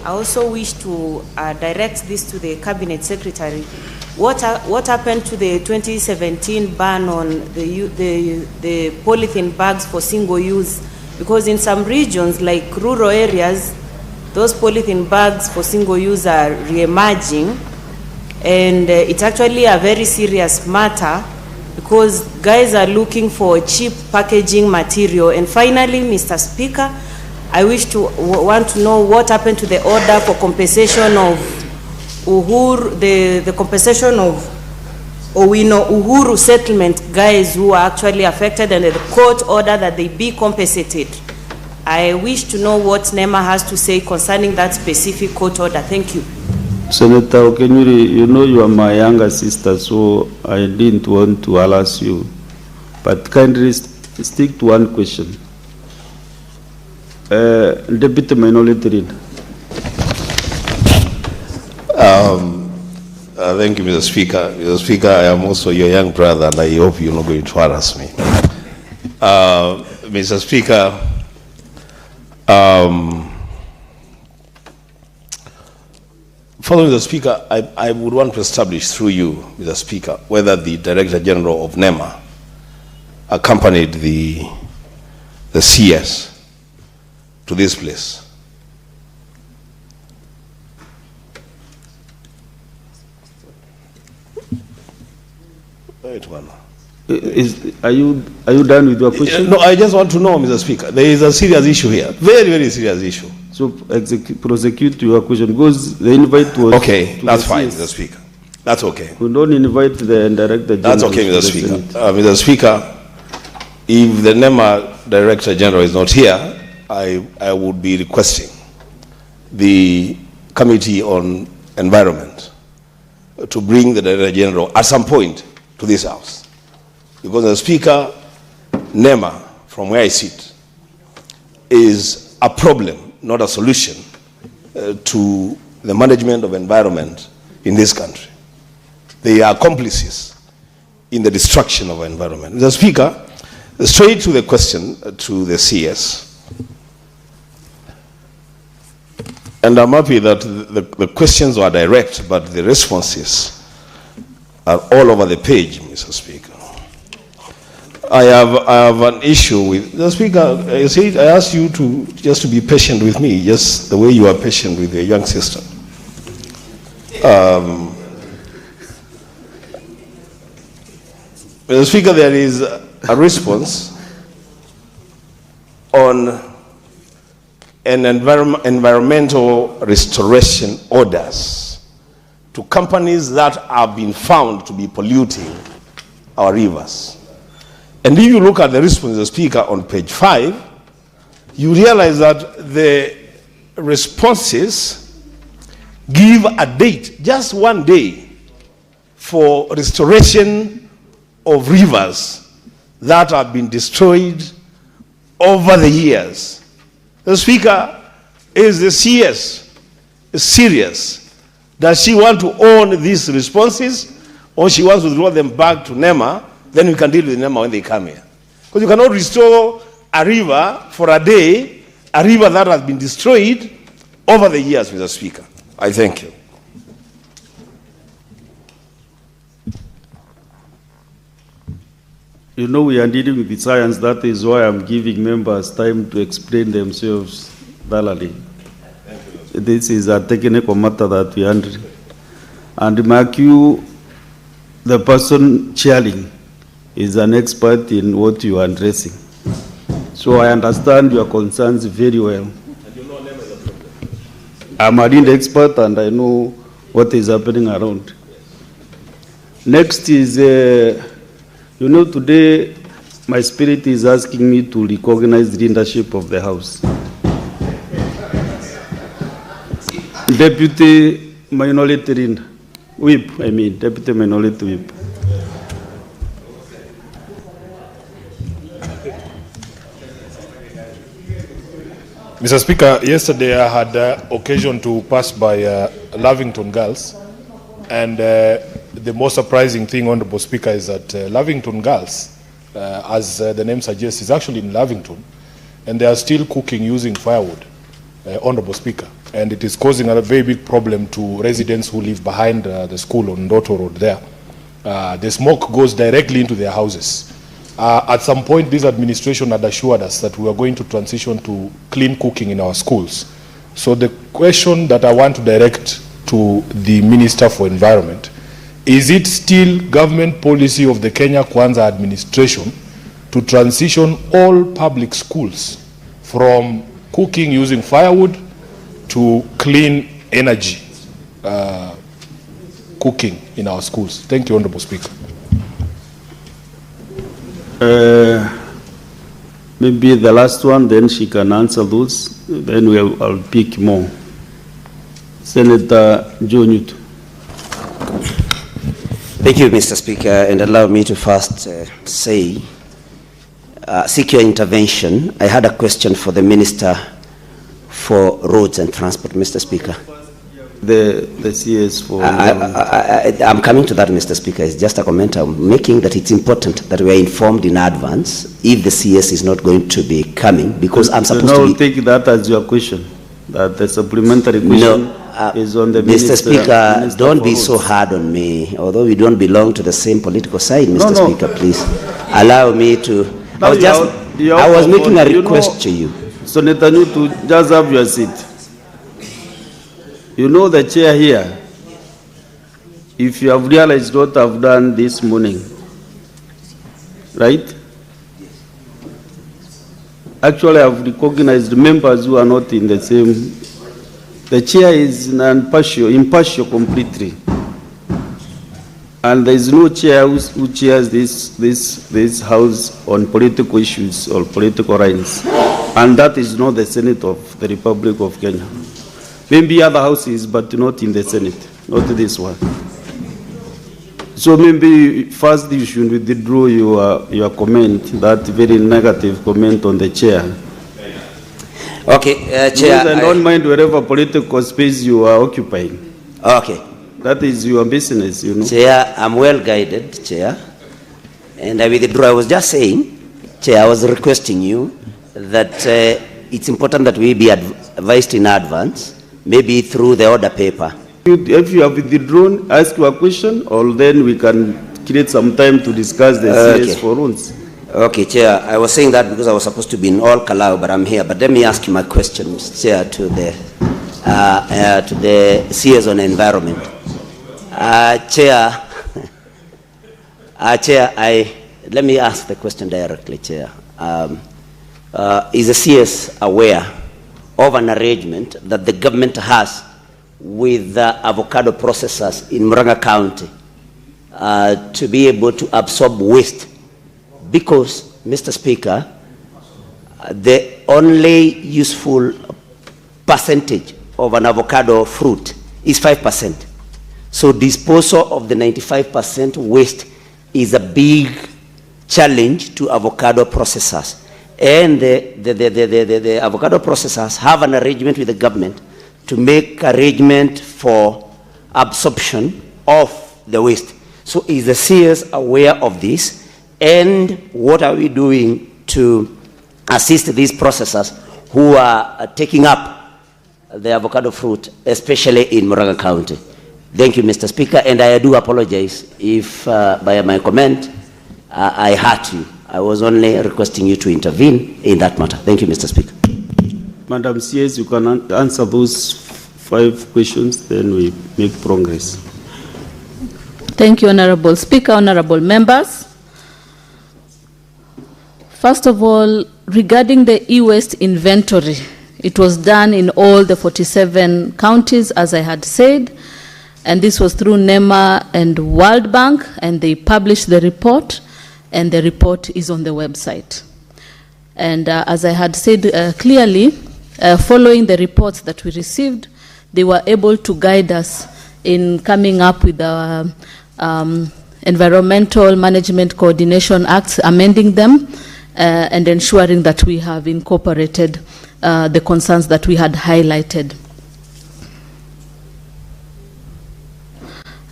I also wish to direct this to the Cabinet Secretary. What happened to the 2017 ban on the polythene bags for single use? Because in some regions, like rural areas, those polythene bags for single use are re-emerging, and it's actually a very serious matter because guys are looking for cheap packaging material. And finally, Mr. Speaker, I want to know what happened to the order for compensation of Uhuru, the compensation of Uhuru settlement guys who are actually affected, and the court order that they be compensated. I wish to know what NEMA has to say concerning that specific court order. Thank you. Senator Okenyuri, you know you are my younger sister, so I didn't want to harass you. But kindly stick to one question. Deputy Minority Leader. Thank you, Mr. Speaker. Mr. Speaker, I am also your young brother, and I hope you're not going to harass me. Mr. Speaker, following the Speaker, I would want to establish through you, Mr. Speaker, whether the Director General of NEMA accompanied the CS to this place. Wait one. Are you done with your question? No, I just want to know, Mr. Speaker. There is a serious issue here, very, very serious issue. So prosecute your question because the invite was. Okay, that's fine, Mr. Speaker. That's okay. We don't invite the Director General. That's okay, Mr. Speaker. Mr. Speaker, if the NEMA Director General is not here, I would be requesting the Committee on Environment to bring the Director General at some point to this House. Because the Speaker, NEMA, from where I sit, is a problem, not a solution to the management of environment in this country. They are accomplices in the destruction of our environment. The Speaker, straight to the question to the CS. And I'm happy that the questions are direct, but the responses are all over the page, Mr. Speaker. I have an issue with the Speaker. I said I asked you to just be patient with me, just the way you are patient with your young sister. Mr. Speaker, there is a response on an environmental restoration orders to companies that have been found to be polluting our rivers. And if you look at the response, the Speaker, on page 5, you realize that the responses give a date, just one day, for restoration of rivers that have been destroyed over the years. The Speaker, is the CS serious? Does she want to own these responses, or she wants to draw them back to NEMA? Then we can deal with NEMA when they come here. Because you cannot restore a river for a day, a river that has been destroyed over the years, Mr. Speaker. I thank you. You know, we are dealing with the science. That is why I'm giving members time to explain themselves thoroughly. This is a technical matter that we handle. And mark you, the person chairing is an expert in what you are addressing. So I understand your concerns very well. I'm a lead expert and I know what is happening around. Next is, you know, today my spirit is asking me to recognize the leadership of the House. Deputy Minority Whip, Deputy Minority Whip. Mr. Speaker, yesterday I had occasion to pass by Lavington Girls, and the most surprising thing, Honorable Speaker, is that Lavington Girls, as the name suggests, is actually in Lavington, and they are still cooking using firewood, Honorable Speaker, and it is causing a very big problem to residents who live behind the school on Ndoto Road there. The smoke goes directly into their houses. At some point, this administration had assured us that we are going to transition to clean cooking in our schools. So the question that I want to direct to the Minister for Environment, is it still government policy of the Kenya Kwanza administration to transition all public schools from cooking using firewood to clean energy cooking in our schools? Thank you, Honorable Speaker. Maybe the last one, then she can answer those. Then I'll pick more. Senator Joe Newton. Thank you, Mr. Speaker, and allow me to first seek your intervention. I had a question for the Minister for Roads and Transport, Mr. Speaker. The CS for... I'm coming to that, Mr. Speaker. It's just a comment I'm making that it's important that we are informed in advance if the CS is not going to be coming, because I'm supposed to be... take that as your question, that the supplementary question is on the Mr. Speaker, don't be so hard on me, although we don't belong to the same political side, Mr. Speaker, please. Allow me to... I was making a request to you. Senator Newton, just have your seat. You know the chair here, if you have realized what I've done this morning, right? Actually, I've recognized members who are not in the same. The chair is impartial completely. And there is no chair who chairs this house on political issues or political lines. And that is not the Senate of the Republic of Kenya. Maybe other houses, but not in the Senate, not this one. So maybe first you should withdraw your comment, that very negative comment on the chair. Okay, Chair. And don't mind wherever political space you are occupying. Okay. That is your business, you know. Chair, I'm well guided, Chair. And I withdraw. I was just saying, Chair, I was requesting you that it's important that we be advised in advance, maybe through the order paper. If you have withdrawn, ask your question, or then we can create some time to discuss the CS for once. Okay, Chair. I was saying that because I was supposed to be in all Kalau, but I'm here. But let me ask you my question, Chair, to the CS on environment. Chair, let me ask the question directly, Chair. Is the CS aware of an arrangement that the government has with the avocado processors in Murang'a County to be able to absorb waste? Because, Mr. Speaker, the only useful percentage of an avocado fruit is 5%. So disposal of the 95% waste is a big challenge to avocado processors. And the avocado processors have an arrangement with the government to make arrangement for absorption of the waste. So is the CS aware of this? And what are we doing to assist these processors who are taking up the avocado fruit, especially in Murang'a County? Thank you, Mr. Speaker, and I do apologize if by my comment I hurt you. I was only requesting you to intervene in that matter. Thank you, Mr. Speaker. Madam CS, you can answer those 5 questions, then we make progress. Thank you, Honorable Speaker, honorable members. First of all, regarding the e-waste inventory, it was done in all the 47 counties, as I had said, and this was through NEMA and World Bank, and they published the report, and the report is on the website. And as I had said clearly, following the reports that we received, they were able to guide us in coming up with the Environmental Management Coordination Acts, amending them, and ensuring that we have incorporated the concerns that we had highlighted.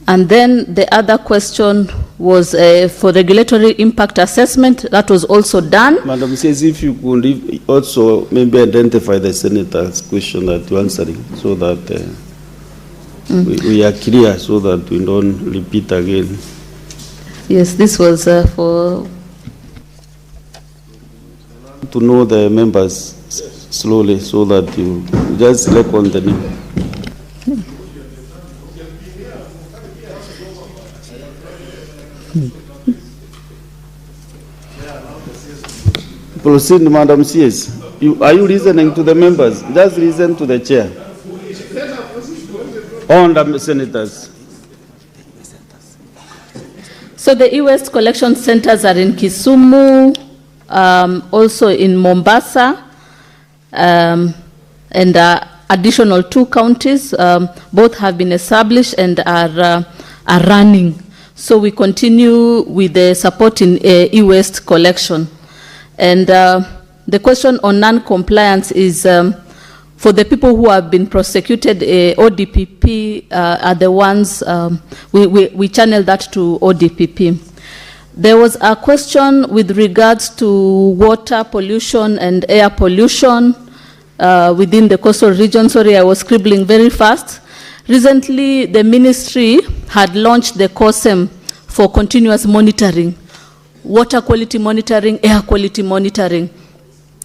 And then the other question was for regulatory impact assessment. That was also done. Madam says if you could also maybe identify the senator's question that you're answering, so that we are clear, so that we don't repeat again. Yes, this was for... To know the members slowly, so that you just select on the name. Proceed, Madam CS. Are you listening to the members? Just listen to the chair. On the senators. So the e-waste collection centers are in Kisumu, also in Mombasa, and additional 2 counties. Both have been established and are running. So we continue with the support in e-waste collection. And the question on non-compliance is for the people who have been prosecuted, ODPP are the ones, we channel that to ODPP. There was a question with regards to water pollution and air pollution within the coastal region. Sorry, I was scribbling very fast. Recently, the ministry had launched the COSEM for continuous monitoring, water quality monitoring, air quality monitoring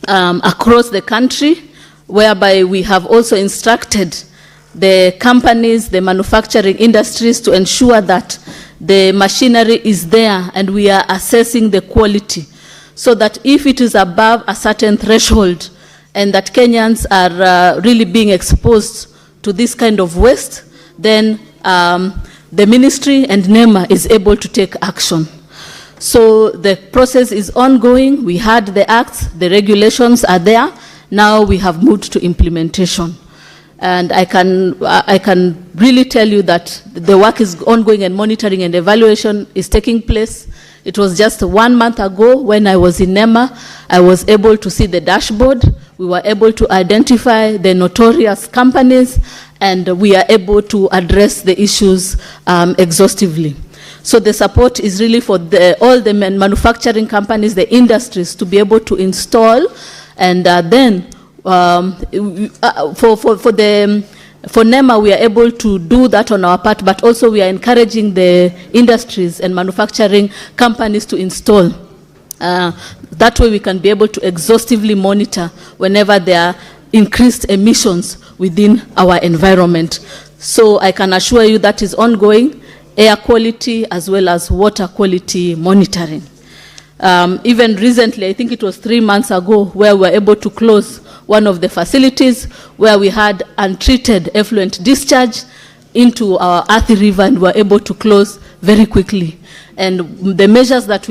across the country, whereby we have also instructed the companies, the manufacturing industries to ensure that the machinery is there and we are assessing the quality, so that if it is above a certain threshold and that Kenyans are really being exposed to this kind of waste, then the ministry and NEMA is able to take action. So the process is ongoing. We had the acts, the regulations are there. Now we have moved to implementation. And I can really tell you that the work is ongoing and monitoring and evaluation is taking place. It was just 1 month ago when I was in NEMA, I was able to see the dashboard. We were able to identify the notorious companies, and we are able to address the issues exhaustively. So the support is really for all the manufacturing companies, the industries, to be able to install, and then for NEMA, we are able to do that on our part, but also we are encouraging the industries and manufacturing companies to install. That way we can be able to exhaustively monitor whenever there are increased emissions within our environment. So I can assure you that is ongoing, air quality as well as water quality monitoring. Even recently, I think it was 3 months ago, where we were able to close one of the facilities where we had untreated effluent discharge into our Athi River, and were able to close very quickly. And the measures that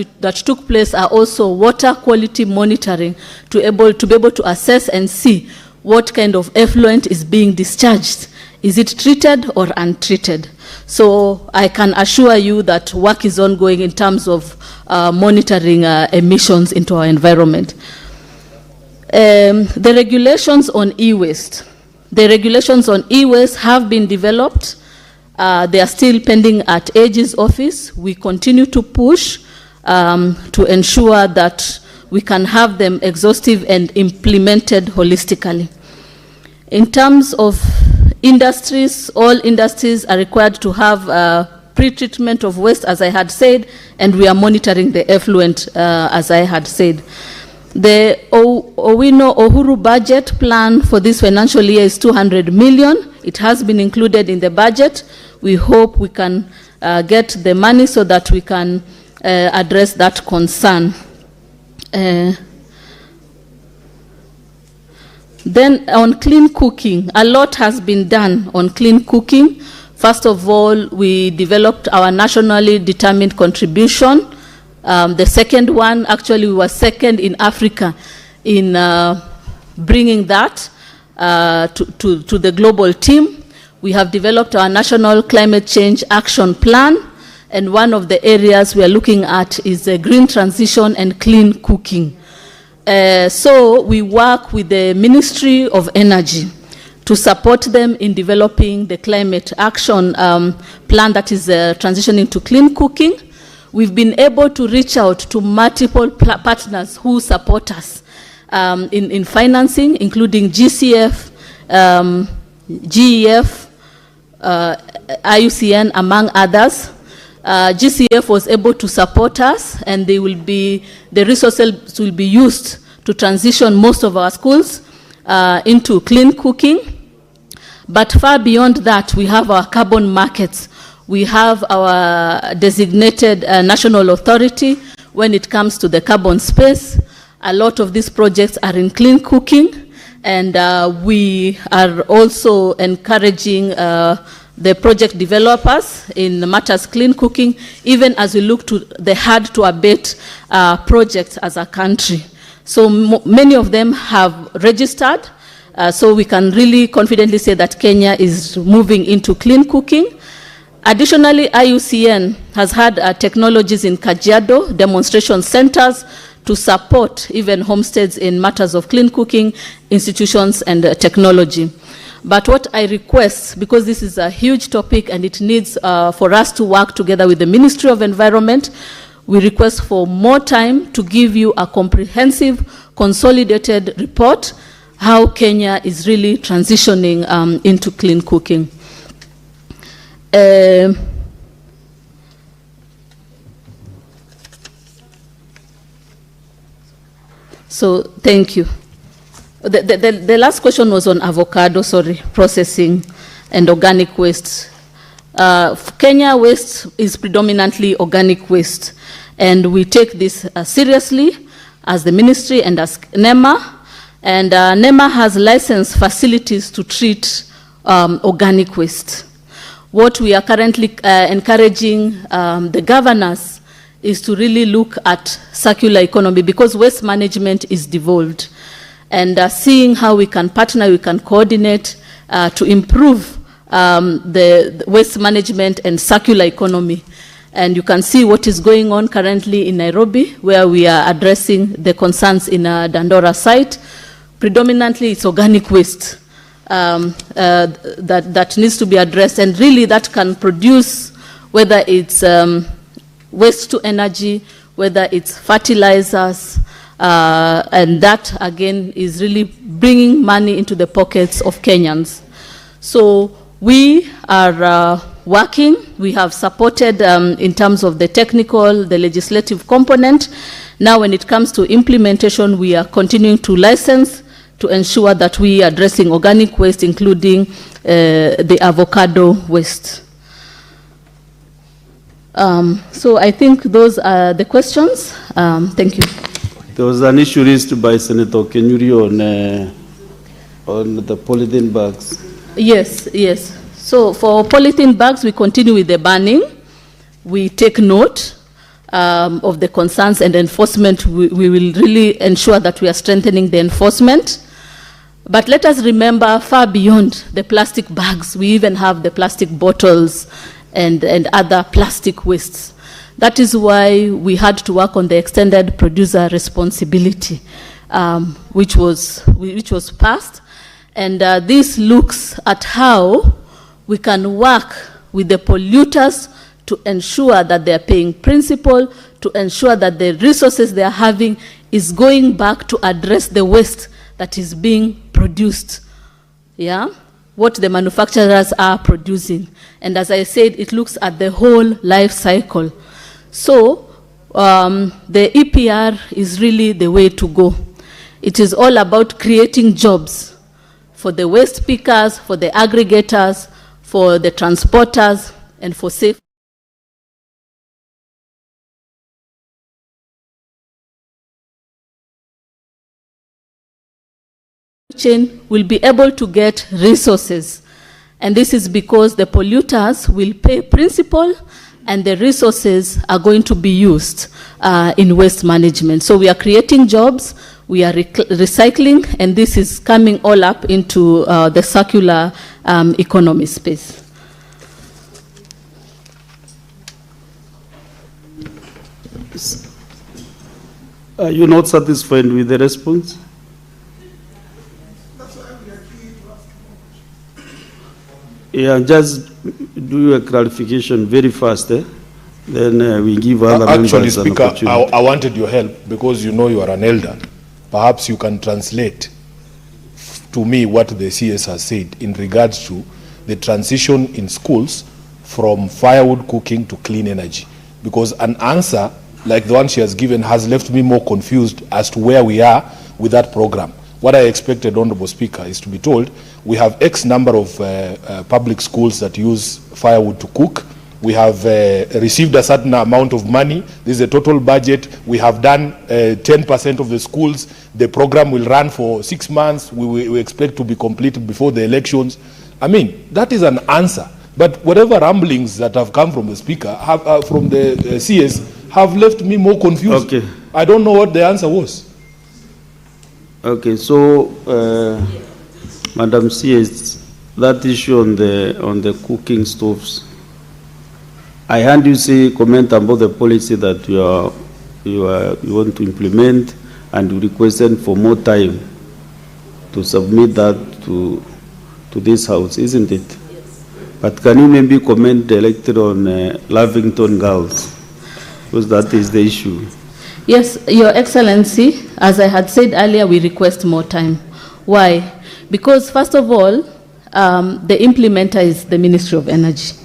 took place are also water quality monitoring, to be able to assess and see what kind of effluent is being discharged. Is it treated or untreated? So I can assure you that work is ongoing in terms of monitoring emissions into our environment. The regulations on e-waste. The regulations on e-waste have been developed. They are still pending at AG's office. We continue to push to ensure that we can have them exhaustive and implemented holistically. In terms of industries, all industries are required to have pre-treatment of waste, as I had said, and we are monitoring the effluent, as I had said. The Owino Uhuru budget plan for this financial year is 200 million. It has been included in the budget. We hope we can get the money so that we can address that concern. Then on clean cooking, a lot has been done on clean cooking. First of all, we developed our nationally determined contribution. The second one, actually, we were second in Africa in bringing that to the global team. We have developed our national climate change action plan, and one of the areas we are looking at is the green transition and clean cooking. So we work with the Ministry of Energy to support them in developing the climate action plan that is transitioning to clean cooking. We've been able to reach out to multiple partners who support us in financing, including GCF, GEF, IUCN, among others. GCF was able to support us, and the resources will be used to transition most of our schools into clean cooking. But far beyond that, we have our carbon markets. We have our designated national authority when it comes to the carbon space. A lot of these projects are in clean cooking, and we are also encouraging the project developers in matters clean cooking, even as we look to the hard to abate projects as a country. So many of them have registered, so we can really confidently say that Kenya is moving into clean cooking. Additionally, IUCN has had technologies in Kajiado, demonstration centers, to support even homesteads in matters of clean cooking, institutions, and technology. But what I request, because this is a huge topic and it needs for us to work together with the Ministry of Environment, we request for more time to give you a comprehensive, consolidated report how Kenya is really transitioning into clean cooking. So thank you. The last question was on avocado, processing and organic waste. Kenya waste is predominantly organic waste, and we take this seriously as the ministry and as NEMA. And NEMA has licensed facilities to treat organic waste. What we are currently encouraging the governors is to really look at circular economy, because waste management is devolved. And seeing how we can partner, we can coordinate to improve the waste management and circular economy. And you can see what is going on currently in Nairobi, where we are addressing the concerns in a Dandora site. Predominantly, it's organic waste that needs to be addressed, and really that can produce, whether it's waste to energy, whether it's fertilizers, and that again is really bringing money into the pockets of Kenyans. So we are working. We have supported in terms of the technical, the legislative component. Now when it comes to implementation, we are continuing to license to ensure that we are addressing organic waste, including the avocado waste. So I think those are the questions. Thank you. There was an issue raised by Senator Kenyuri on the polythene bags. Yes, yes. So for polythene bags, we continue with the banning. We take note of the concerns and enforcement. We will really ensure that we are strengthening the enforcement. But let us remember, far beyond the plastic bags, we even have the plastic bottles and other plastic wastes. That is why we had to work on the extended producer responsibility, which was passed. And this looks at how we can work with the polluters to ensure that they are paying principal, to ensure that the resources they are having is going back to address the waste that is being produced. Yeah? What the manufacturers are producing. And as I said, it looks at the whole life cycle. So the EPR is really the way to go. It is all about creating jobs for the waste pickers, for the aggregators, for the transporters, and for safe. chain will be able to get resources. And this is because the polluters will pay principal and the resources are going to be used in waste management. So we are creating jobs, we are recycling, and this is coming all up into the circular economy space. Are you not satisfied with the response? Yeah, just do a clarification very fast, then we give other Actually, members an Speaker, opportunity. I wanted your help because you know you are an elder. Perhaps you can translate to me what the CS has said in regards to the transition in schools from firewood cooking to clean energy. Because an answer like the one she has given has left me more confused as to where we are with that program. What I expected, Honorable Speaker, is to be told we have X number of public schools that use firewood to cook. We have received a certain amount of money. This is a total budget. We have done 10% of the schools. The program will run for 6 months. We expect to be completed before the elections. I mean, that is an answer. But whatever rumblings that have come from the Speaker, from the CS, have left me more confused. Okay. I don't know what the answer was. Okay, so, Madam CS, that issue on the cooking stoves, I heard you say comment about the policy that you want to implement, and you requested for more time to submit that to this House, isn't it? Yes. But can you maybe comment directly on Lavington girls, because that is the issue. Yes, Your Excellency, as I had said earlier, we request more time. Why? Because first of all, the implementer is the Ministry of Energy.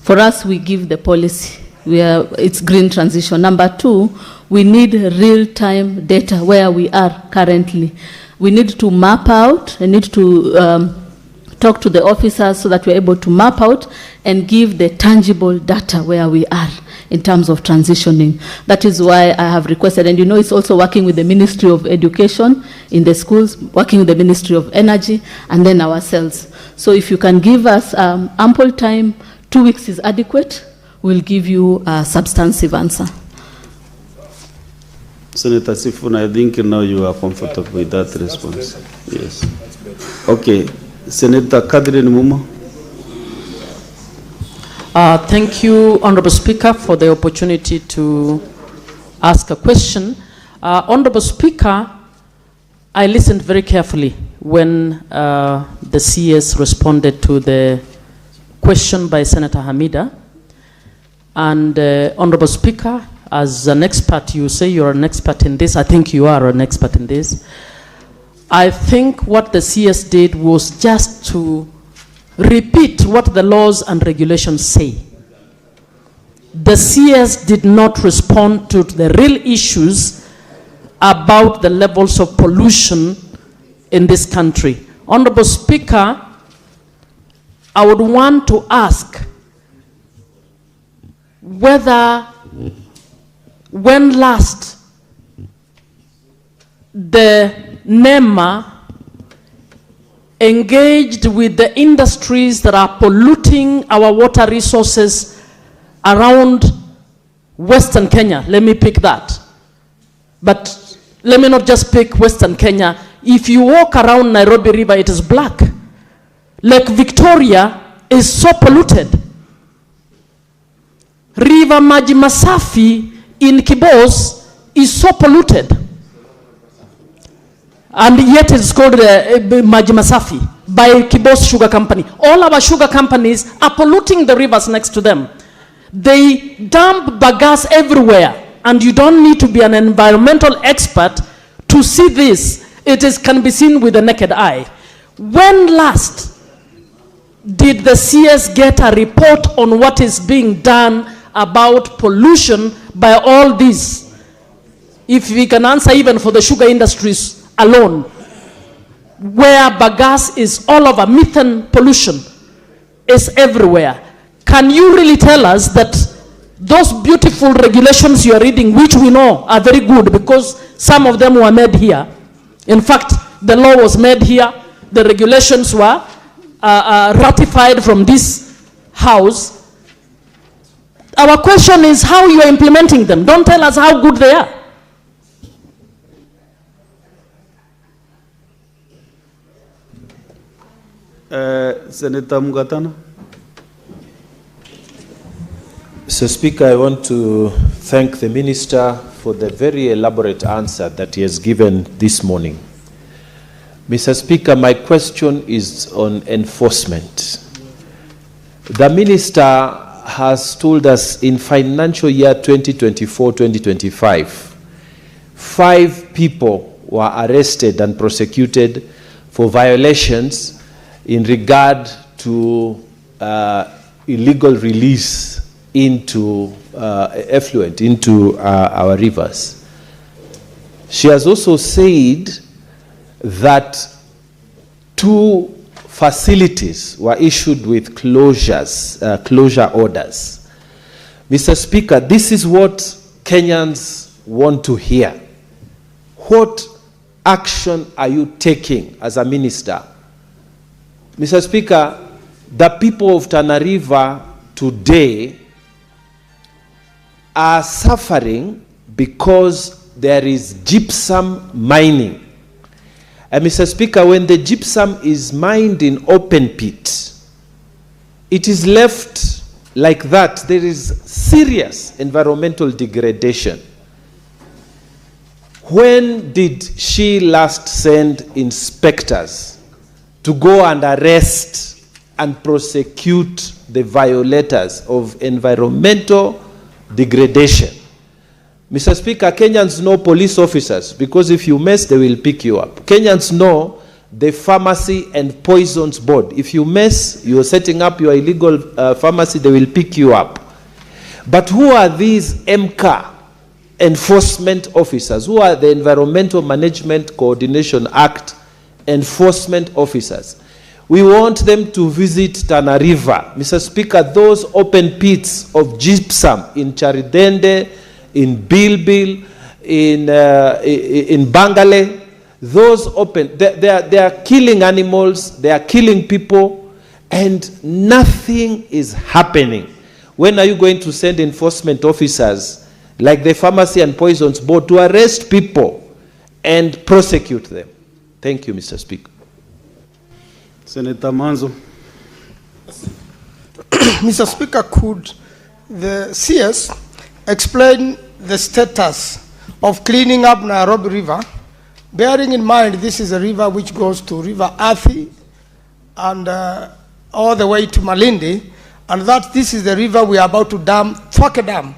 For us, we give the policy. It's green transition. Number two, we need real-time data where we are currently. We need to map out, we need to talk to the officers so that we're able to map out and give the tangible data where we are in terms of transitioning. That is why I have requested, and you know it's also working with the Ministry of Education in the schools, working with the Ministry of Energy, and then ourselves. So if you can give us ample time, 2 weeks is adequate, we'll give you a substantive answer. Senator Sifuna, I think now you are comfortable with that response. Yes. Okay. Senator Catherine Muma. Thank you, Honorable Speaker, for the opportunity to ask a question. Honorable Speaker, I listened very carefully when the CS responded to the question by Senator Hamida. And Honorable Speaker, as an expert, you say you're an expert in this. I think you are an expert in this. I think what the CS did was just to repeat what the laws and regulations say. The CS did not respond to the real issues about the levels of pollution in this country. Honorable Speaker, I would want to ask whether when last the NEMA engaged with the industries that are polluting our water resources around Western Kenya. Let me pick that. But let me not just pick Western Kenya. If you walk around Nairobi River, it is black. Lake Victoria is so polluted. River Maji Masafi in Kibos is so polluted. And yet it's called Maji Masafi by Kibos Sugar Company. All our sugar companies are polluting the rivers next to them. They dump bagasse everywhere. And you don't need to be an environmental expert to see this. It can be seen with the naked eye. When last did the CS get a report on what is being done about pollution by all these? If we can answer even for the sugar industries alone, where bagasse is all over, methane pollution is everywhere. Can you really tell us that those beautiful regulations you are reading, which we know are very good because some of them were made here. In fact, the law was made here, the regulations were ratified from this house. Our question is how you are implementing them. Don't tell us how good they are. Senator Mugatana. Mr. Speaker, I want to thank the Minister for the very elaborate answer that he has given this morning. Mr. Speaker, my question is on enforcement. The Minister has told us in financial year 2024-2025, 5 people were arrested and prosecuted for violations in regard to illegal release into effluent, into our rivers. She has also said that 2 facilities were issued with closure orders. Mr. Speaker, this is what Kenyans want to hear. What action are you taking as a minister? Mr. Speaker, the people of Tana River today are suffering because there is gypsum mining. And Mr. Speaker, when the gypsum is mined in open pit, it is left like that. There is serious environmental degradation. When did she last send inspectors to go and arrest and prosecute the violators of environmental degradation? Mr. Speaker, Kenyans know police officers because if you mess, they will pick you up. Kenyans know the Pharmacy and Poisons Board. If you mess, you're setting up your illegal pharmacy, they will pick you up. But who are these MCA enforcement officers? Who are the Environmental Management Coordination Act enforcement officers? We want them to visit Tana River. Mr. Speaker, those open pits of gypsum in Charidende, in Bilbil, in Bangale, those open, they are killing animals, they are killing people, and nothing is happening. When are you going to send enforcement officers like the Pharmacy and Poisons Board to arrest people and prosecute them? Thank you, Mr. Speaker. Senator Manzo. Mr. Speaker, could the CS explain the status of cleaning up Nairobi River, bearing in mind this is a river which goes to River Athi and all the way to Malindi, and that this is the river we are about to dam, Thwake Dam,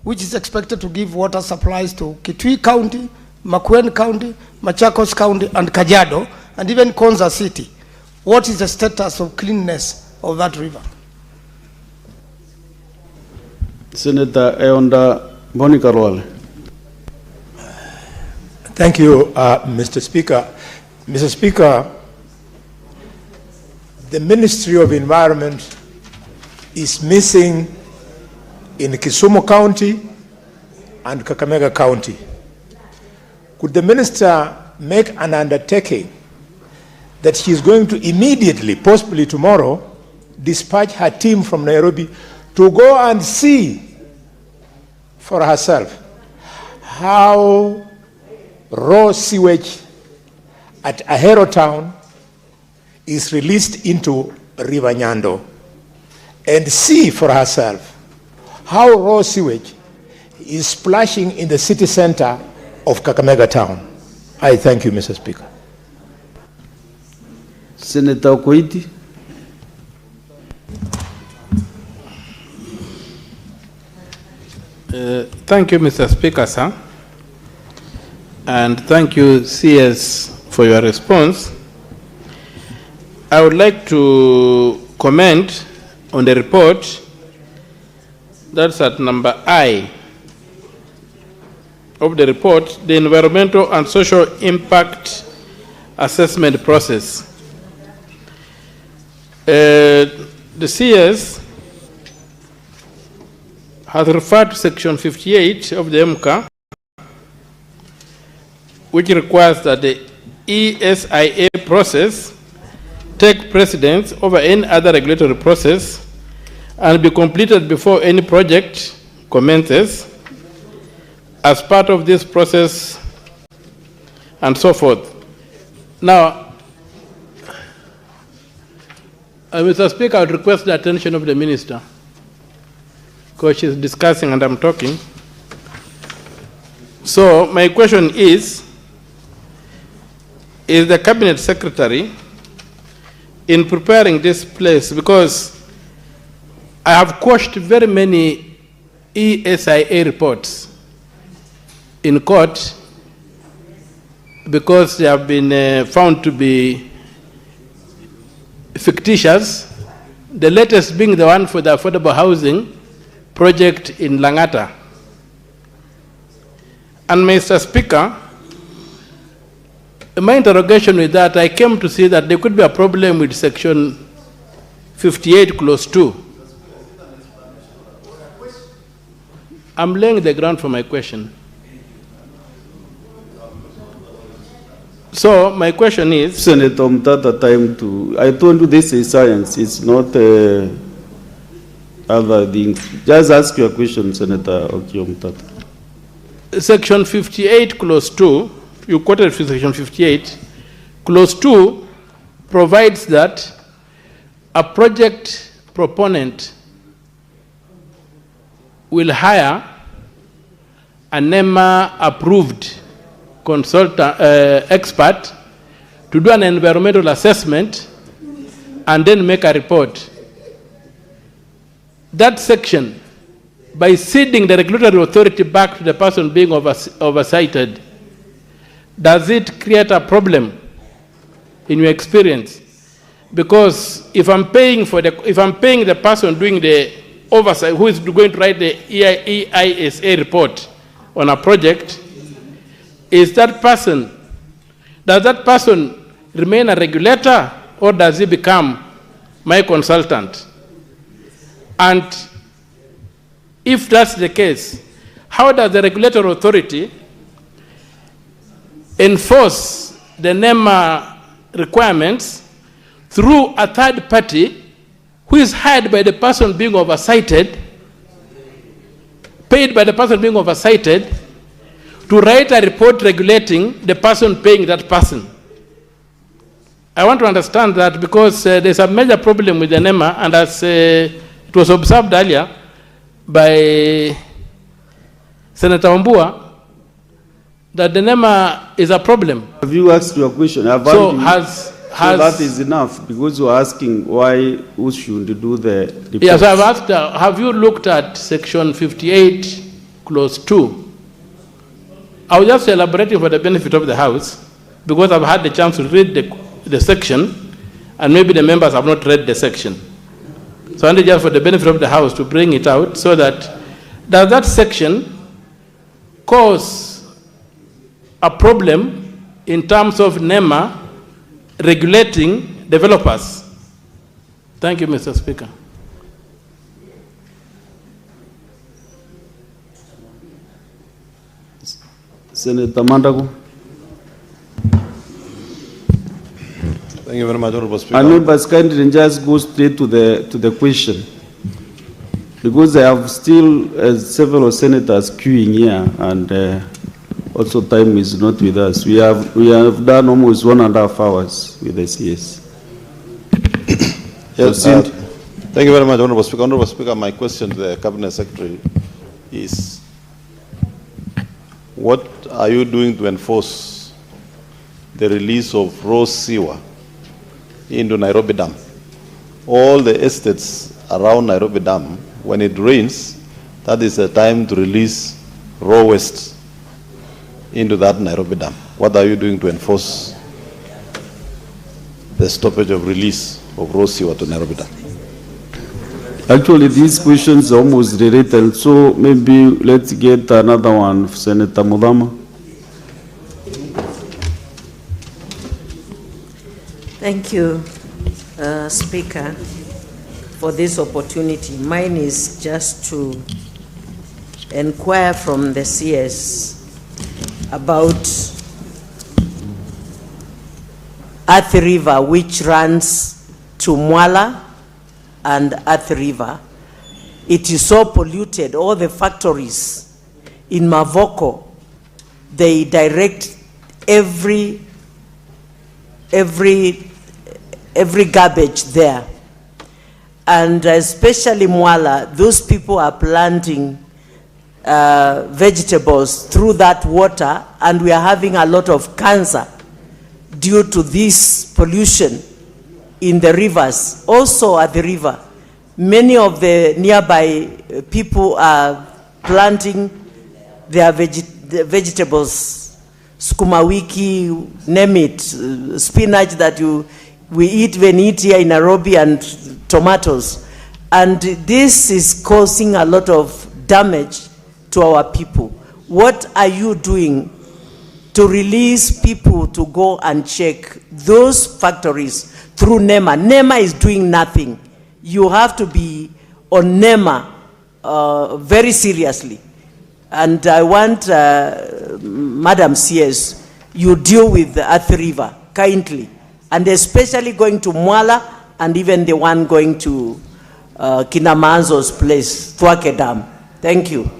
which is expected to give water supplies to Kitui County, Makueni County, Machakos County, and Kajiado, and even Konza City. What is the status of cleanness of that river? Senator Eonda Bonikarwale. Thank you, Mr. Speaker. Mr. Speaker, the Ministry of Environment is missing in Kisumu County and Kakamega County. Could the minister make an undertaking that she is going to immediately, possibly tomorrow, dispatch her team from Nairobi to go and see for herself how raw sewage at Ahero town is released into River Nyando, and see for herself how raw sewage is splashing in the city center of Kakamega town. I thank you, Mr. Speaker. Senator Okoiti. Thank you, Mr. Speaker, sir. And thank you, CS, for your response. I would like to comment on the report that's at number I of the report, the environmental and social impact assessment process. The CS has referred to section 58 of the MCA, which requires that the ESIA process take precedence over any other regulatory process and be completed before any project commences as part of this process and so forth. Now, Mr. Speaker, I would request the attention of the Minister because she's discussing and I'm talking. So my question is the Cabinet Secretary in preparing this place, because I have quashed very many ESIA reports in court because they have been found to be fictitious, the latest being the one for the affordable housing project in Langata. And Mr. Speaker, in my interrogation with that, I came to see that there could be a problem with section 58 clause 2. I'm laying the ground for my question. So my question is, Senator Mtata, I told you this is science, it's not other things. Just ask your question, Senator Okio Mtata. Section 58 clause 2, you quoted section 58, clause 2 provides that a project proponent will hire a NEMA approved consultant, expert to do an environmental assessment and then make a report. That section, by ceding the regulatory authority back to the person being oversighted, does it create a problem in your experience? Because if I'm paying the person doing the oversight, who is going to write the EISA report on a project, does that person remain a regulator or does he become my consultant? And if that's the case, how does the regulatory authority enforce the NEMA requirements through a third party who is hired by the person being oversighted, paid by the person being oversighted, to write a report regulating the person paying that person? I want to understand that because there's a major problem with the NEMA, and as it was observed earlier by Senator Wambua, that the NEMA is a problem. Have you asked your question? So that is enough, because you're asking who should do the report. Yes, I've asked, have you looked at section 58 clause 2? I was just elaborating for the benefit of the House, because I've had the chance to read the section, and maybe the members have not read the section. So I need just for the benefit of the House to bring it out, so that does that section cause a problem in terms of NEMA regulating developers? Thank you, Mr. Speaker. Senator Mandago. Thank you very much, Honorable Speaker. And members, kindly just go straight to the question, because I have still several senators queuing here, and also time is not with us. We have done almost 1.5 hours with the CS. Yes, thank you very much, Honorable Speaker. Honorable Speaker, my question to the Cabinet Secretary is, what are you doing to enforce the release of raw sewer into Nairobi Dam? All the estates around Nairobi Dam, when it rains, that is the time to release raw waste into that Nairobi Dam. What are you doing to enforce the stoppage of release of raw sewer to Nairobi Dam? Actually, these questions are almost related, so maybe let's get another one, Senator Mudama. Thank you, Speaker, for this opportunity. Mine is just to inquire from the CS about Athi River, which runs to Mwala and Athi River. It is so polluted. All the factories in Mavoko, they direct every garbage there. And especially Mwala, those people are planting vegetables through that water, and we are having a lot of cancer due to this pollution in the rivers. Also at the river, many of the nearby people are planting their vegetables, sukuma wiki, name it, spinach that we eat when eat here in Nairobi, and tomatoes. And this is causing a lot of damage to our people. What are you doing to release people to go and check those factories through NEMA? NEMA is doing nothing. You have to be on NEMA very seriously. And I want, Madam CS, you deal with the Athi River kindly, and especially going to Mwala, and even the one going to Kinamanzo's place, Thwake Dam. Thank you.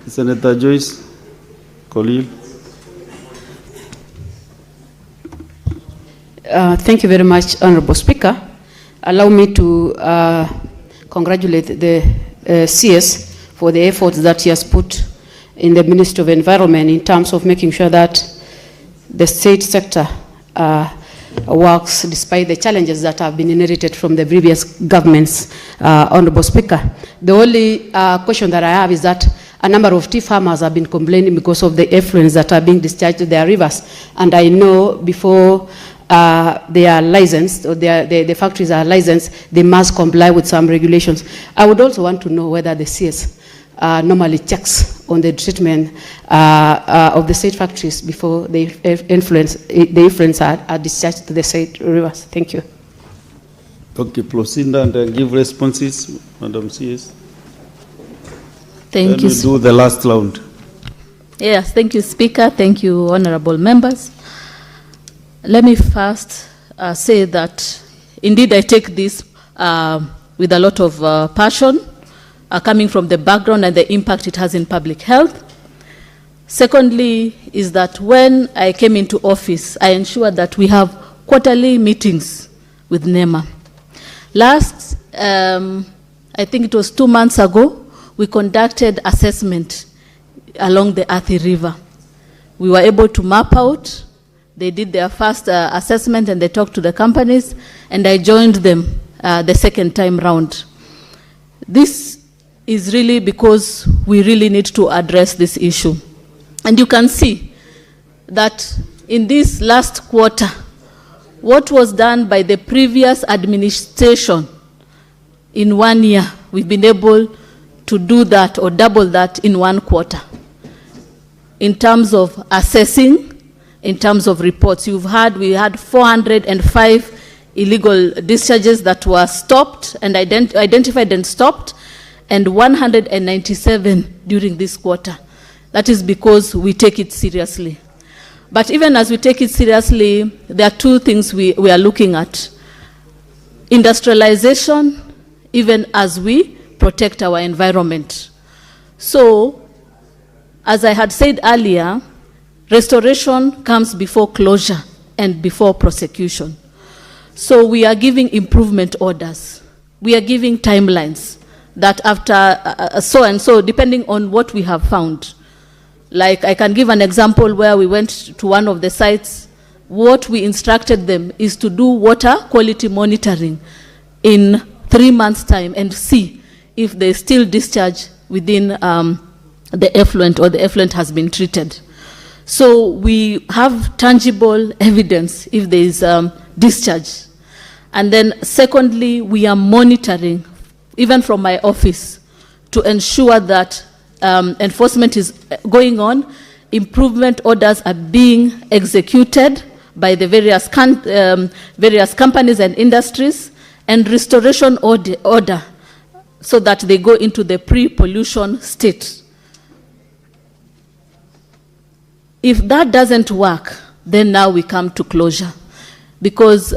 Senator Joyce Kolil. Thank you very much, Honorable Speaker. Allow me to congratulate the CS for the efforts that he has put in the Ministry of Environment in terms of making sure that the state sector works despite the challenges that have been inherited from the previous governments, Honorable Speaker. The only question that I have is that a number of tea farmers have been complaining because of the effluents that are being discharged to their rivers. And I know before they are licensed, or the factories are licensed, they must comply with some regulations. I would also want to know whether the CS normally checks on the treatment of the state factories before the effluents are discharged to the state rivers. Thank you. Okay, proceed and give responses, Madam CS. Thank you. Then we'll do the last round. Yes, thank you, Speaker. Thank you, honorable members. Let me first say that indeed I take this with a lot of passion, coming from the background and the impact it has in public health. Secondly, is that when I came into office, I ensured that we have quarterly meetings with NEMA. Last, I think it was 2 months ago, we conducted assessment along the Athi River. We were able to map out. They did their first assessment and they talked to the companies, and I joined them the second time round. This is really because we really need to address this issue. And you can see that in this last quarter, what was done by the previous administration in 1 year, we've been able to do that or double that in 1 quarter. In terms of assessing, in terms of reports, we had 405 illegal discharges that were stopped and identified and stopped, and 197 during this quarter. That is because we take it seriously. But even as we take it seriously, there are 2 things we are looking at. Industrialization, even as we protect our environment. So, as I had said earlier, restoration comes before closure and before prosecution. So we are giving improvement orders. We are giving timelines that after so and so, depending on what we have found. Like I can give an example where we went to one of the sites. What we instructed them is to do water quality monitoring in 3 months' time and see if they still discharge within the effluent, or the effluent has been treated. So we have tangible evidence if there is discharge. And then secondly, we are monitoring, even from my office, to ensure that enforcement is going on, improvement orders are being executed by the various companies and industries, and restoration order so that they go into the pre-pollution state. If that doesn't work, then now we come to closure. Because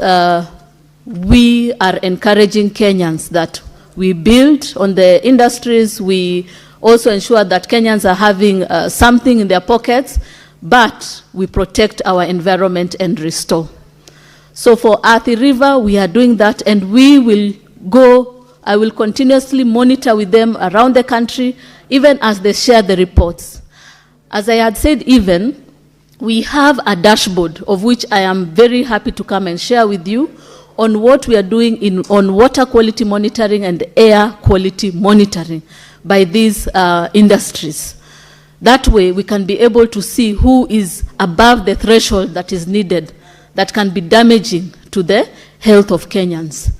we are encouraging Kenyans that we build on the industries, we also ensure that Kenyans are having something in their pockets, but we protect our environment and restore. So for Athi River, we are doing that, and we will go, I will continuously monitor with them around the country, even as they share the reports. As I had said, even, we have a dashboard of which I am very happy to come and share with you on what we are doing on water quality monitoring and air quality monitoring by these industries. That way we can be able to see who is above the threshold that is needed, that can be damaging to the health of Kenyans.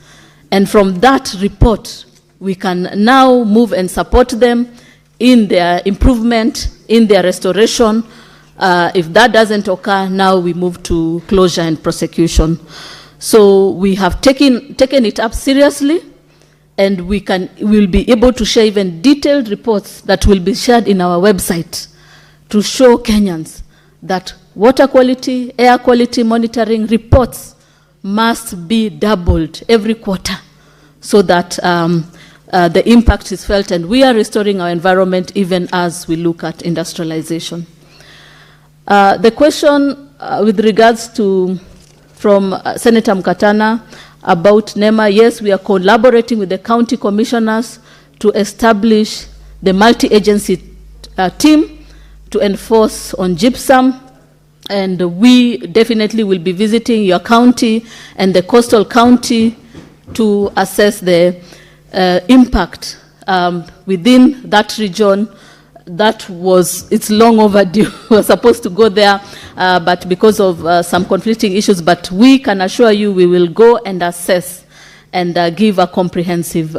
And from that report, we can now move and support them in their improvement, in their restoration. If that doesn't occur, now we move to closure and prosecution. So we have taken it up seriously, and we'll be able to share even detailed reports that will be shared in our website to show Kenyans that water quality, air quality monitoring reports must be doubled every quarter so that the impact is felt, and we are restoring our environment even as we look at industrialization. The question with regards to, from Senator Mkatana about NEMA, yes, we are collaborating with the county commissioners to establish the multi-agency team to enforce on gypsum, and we definitely will be visiting your county and the coastal county to assess the impact within that region. It's long overdue. We were supposed to go there, but because of some conflicting issues, but we can assure you we will go and assess and give a comprehensive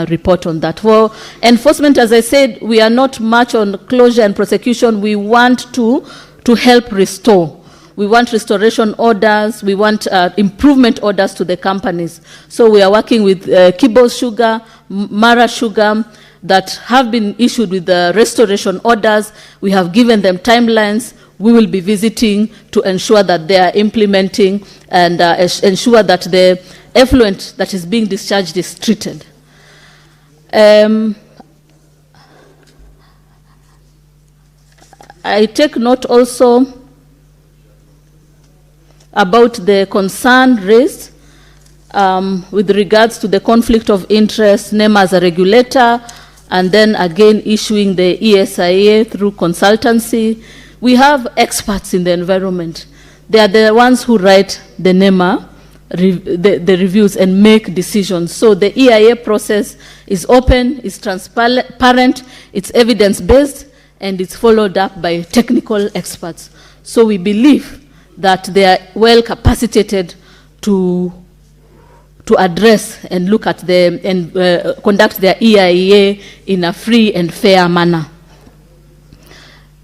report on that. For enforcement, as I said, we are not much on closure and prosecution. We want to help restore. We want restoration orders. We want improvement orders to the companies. So we are working with Kibos Sugar, Mara Sugar, that have been issued with the restoration orders. We have given them timelines. We will be visiting to ensure that they are implementing and ensure that the effluent that is being discharged is treated. I take note also about the concern raised with regards to the conflict of interest, NEMA as a regulator, and then again issuing the ESIA through consultancy. We have experts in the environment. They are the ones who write the NEMA, the reviews, and make decisions. So the EIA process is open, is transparent, it's evidence-based, and it's followed up by technical experts. So we believe that they are well capacitated to address and look at them and conduct their EIA in a free and fair manner.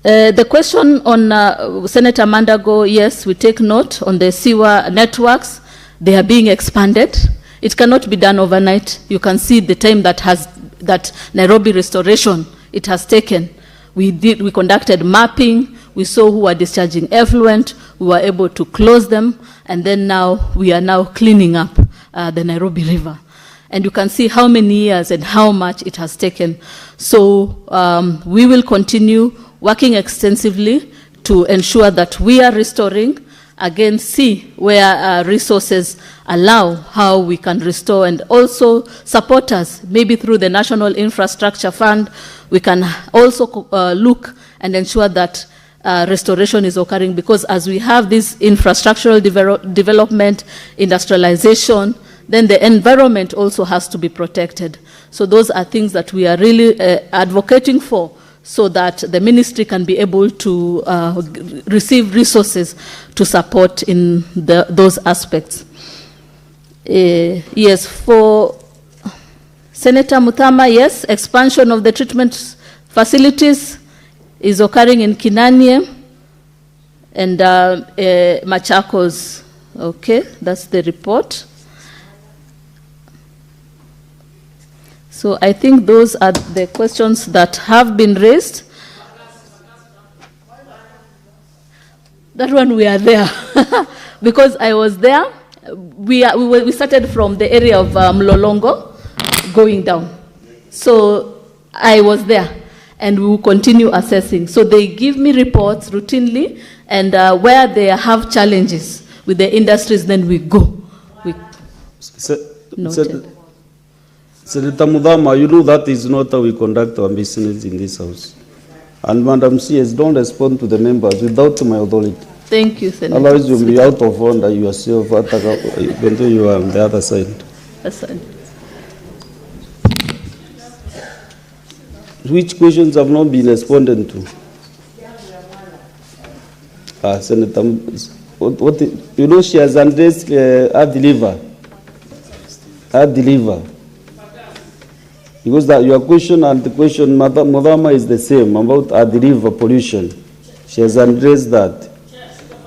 The question on Senator Mandago, yes, we take note on the sewer networks. They are being expanded. It cannot be done overnight. You can see the time that Nairobi restoration it has taken. We conducted mapping. We saw who are discharging effluent. We were able to close them, and then now we are now cleaning up the Nairobi River. And you can see how many years and how much it has taken. So we will continue working extensively to ensure that we are restoring, again, see where resources allow how we can restore, and also support us, maybe through the National Infrastructure Fund. We can also look and ensure that restoration is occurring, because as we have this infrastructural development, industrialization, then the environment also has to be protected. So those are things that we are really advocating for, so that the ministry can be able to receive resources to support in those aspects. Yes, for Senator Muthama, yes, expansion of the treatment facilities is occurring in Kinanie and Machakos. Okay, that's the report. So I think those are the questions that have been raised. That one we are there because I was there. We started from the area of Mlolongo going down. So I was there and we will continue assessing. So they give me reports routinely, and where they have challenges with the industries, then we go. Noted. Senator Mudhama, you know that is not how we conduct our business in this house. And Madam CS, don't respond to the members without my authority. Thank you, Senator. Otherwise you'll be out of order yourself, even though you are on the other side. Aside. Which questions have not been responded to? Senator, you know, she has addressed her deliver. Because that your question and the question Mudhama is the same about the river pollution. She has addressed that.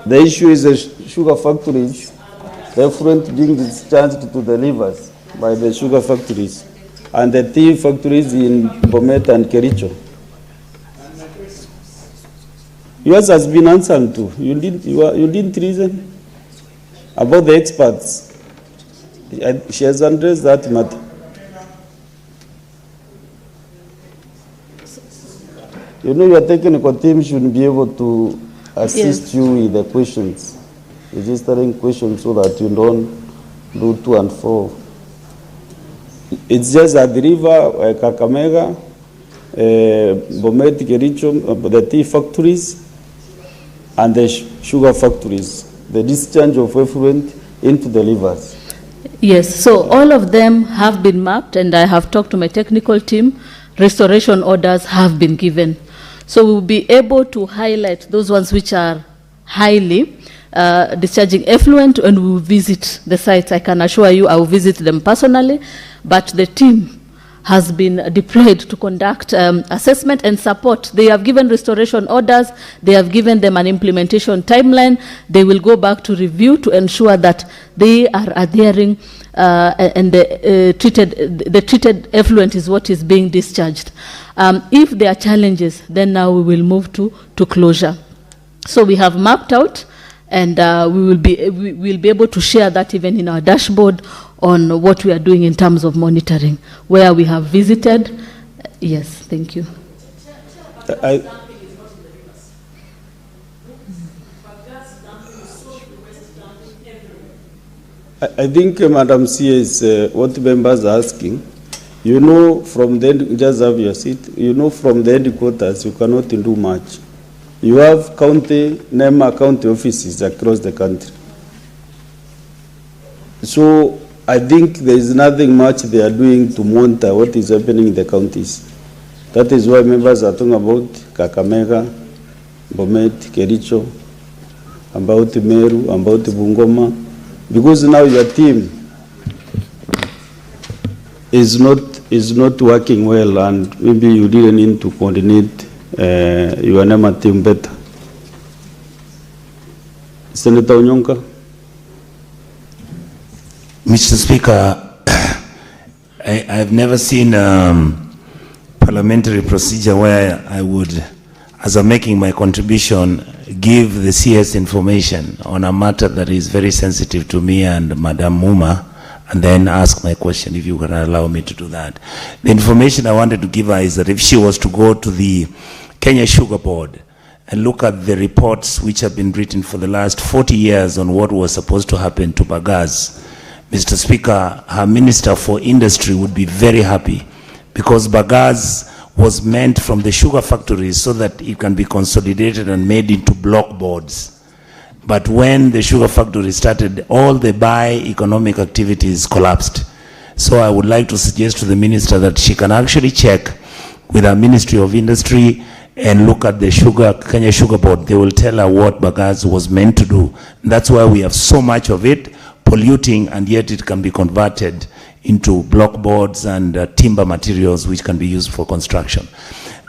The issue is the sugar factories, the effluent being discharged to the rivers by the sugar factories, and the tea factories in Bomet and Kericho. Yours has been answered too. You didn't reason about the experts. She has addressed that matter. You know, your technical team should be able to assist you with the questions, registering questions so that you don't do to and fro. It's just at the river, Kakamega, Bomet, Kericho, the tea factories, and the sugar factories, the discharge of effluent into the rivers. Yes, so all of them have been mapped, and I have talked to my technical team. Restoration orders have been given. So we'll be able to highlight those ones which are highly discharging effluent, and we will visit the sites. I can assure you I will visit them personally, but the team has been deployed to conduct assessment and support. They have given restoration orders. They have given them an implementation timeline. They will go back to review to ensure that they are adhering and the treated effluent is what is being discharged. If there are challenges, then now we will move to closure. So we have mapped out, and we will be able to share that even in our dashboard on what we are doing in terms of monitoring, where we have visited. Yes, thank you. I think, Madam CS, what members are asking, you know, from the, just have your seat, you know, from the headquarters, you cannot do much. You have county, NEMA county offices across the country. So I think there is nothing much they are doing to monitor what is happening in the counties. That is why members are talking about Kakamega, Bomet, Kericho, about Meru, about Bungoma, because now your team is not working well, and maybe you didn't need to coordinate your NEMA team better. Senator Onyonka. Mr. Speaker, I've never seen parliamentary procedure where I would, as I'm making my contribution, give the CS information on a matter that is very sensitive to me and Madam Muma, and then ask my question, if you can allow me to do that. The information I wanted to give her is that if she was to go to the Kenya Sugar Board and look at the reports which have been written for the last 40 years on what was supposed to happen to Bagasse, Mr. Speaker, her Minister for Industry would be very happy, because Bagasse was meant from the sugar factories so that it can be consolidated and made into block boards. But when the sugar factory started, all the economic activities collapsed. So I would like to suggest to the Minister that she can actually check with our Ministry of Industry and look at the Kenya Sugar Board. They will tell her what Bagasse was meant to do. And that's why we have so much of it polluting, and yet it can be converted into block boards and timber materials which can be used for construction.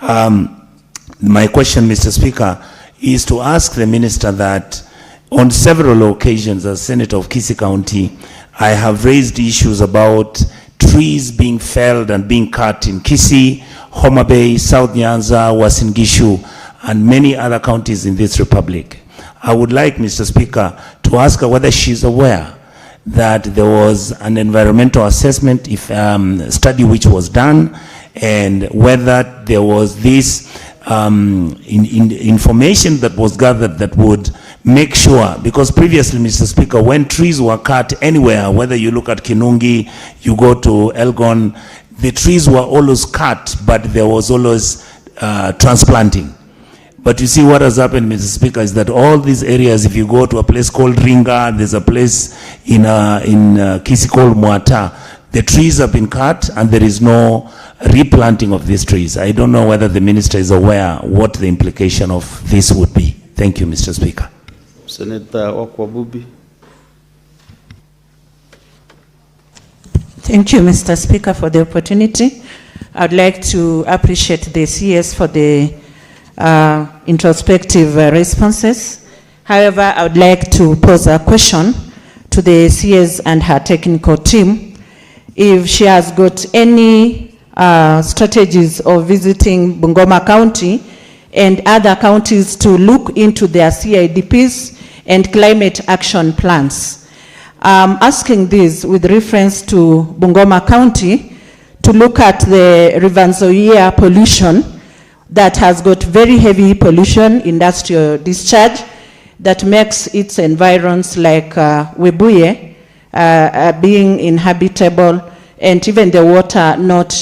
My question, Mr. Speaker, is to ask the Minister that on several occasions as Senator of Kisii County, I have raised issues about trees being felled and being cut in Kisii, Homa Bay, South Nyanza, Uasin Gishu, and many other counties in this republic. I would like, Mr. Speaker, to ask her whether she's aware that there was an environmental assessment study which was done, and whether there was this information that was gathered that would make sure, because previously, Mr. Speaker, when trees were cut anywhere, whether you look at Kinungi, you go to Elgon, the trees were always cut, but there was always transplanting. But you see what has happened, Mr. Speaker, is that all these areas, if you go to a place called Ringa, there's a place in Kisi called Muata, the trees have been cut and there is no replanting of these trees. I don't know whether the minister is aware what the implication of this would be. Thank you, Mr. Speaker. Senator Okwabubi. Thank you, Mr. Speaker, for the opportunity. I'd like to appreciate the CS for the introspective responses. However, I would like to pose a question to the CS and her technical team. If she has got any strategies of visiting Bungoma County and other counties to look into their CIDPs and climate action plans. Asking this with reference to Bungoma County to look at the River Nzoia pollution that has got very heavy pollution, industrial discharge, that makes its environs like Webuye being inhabitable, and even the water not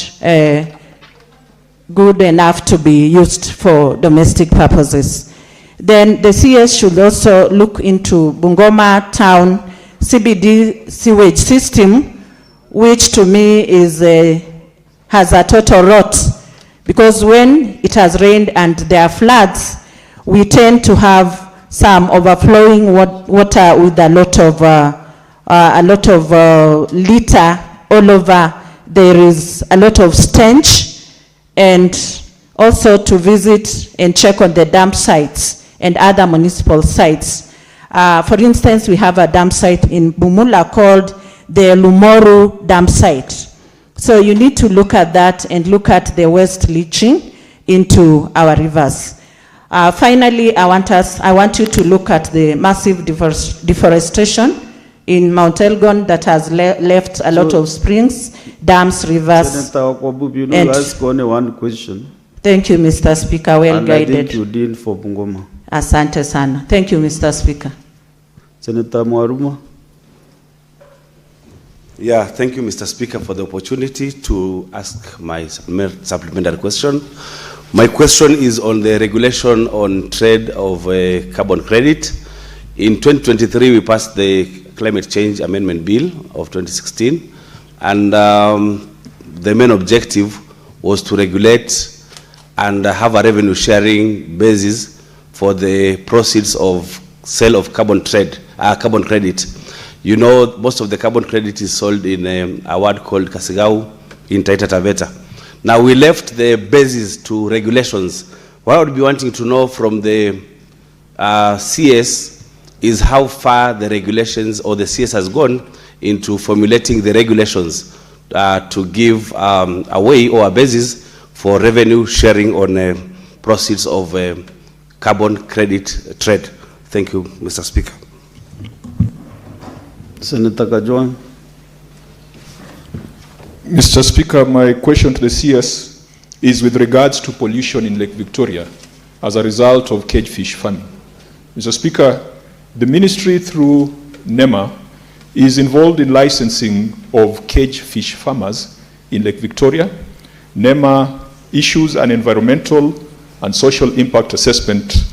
good enough to be used for domestic purposes. Then the CS should also look into Bungoma Town CBD sewage system, which to me is has a total rot, because when it has rained and there are floods, we tend to have some overflowing water with a lot of litter all over. There is a lot of stench, and also to visit and check on the dump sites and other municipal sites. For instance, we have a dump site in Bumula called the Lumoru dump site. So you need to look at that and look at the waste leaching into our rivers. Finally, I want you to look at the massive deforestation in Mount Elgon that has left a lot of springs, dams, rivers. Senator Okwabubi, you know, ask only one question. Thank you, Mr. Speaker. Well guided. And I think you did for Bungoma. Asante sana. Thank you, Mr. Speaker. Senator Mwaruma. Yeah, thank you, Mr. Speaker, for the opportunity to ask my supplementary question. My question is on the regulation on trade of carbon credit. In 2023, we passed the Climate Change Amendment Bill of 2016, and the main objective was to regulate and have a revenue sharing basis for the proceeds of sale of carbon credit. You know, most of the carbon credit is sold in a ward called Kasigau in Taita Taveta. Now we left the basis to regulations. What I would be wanting to know from the CS is how far the regulations or the CS has gone into formulating the regulations to give a way or a basis for revenue sharing on proceeds of carbon credit trade. Thank you, Mr. Speaker. Senator Kajwang. Mr. Speaker, my question to the CS is with regards to pollution in Lake Victoria as a result of cagefish farming. Mr. Speaker, the ministry through NEMA is involved in licensing of cagefish farmers in Lake Victoria. NEMA issues an environmental and social impact assessment,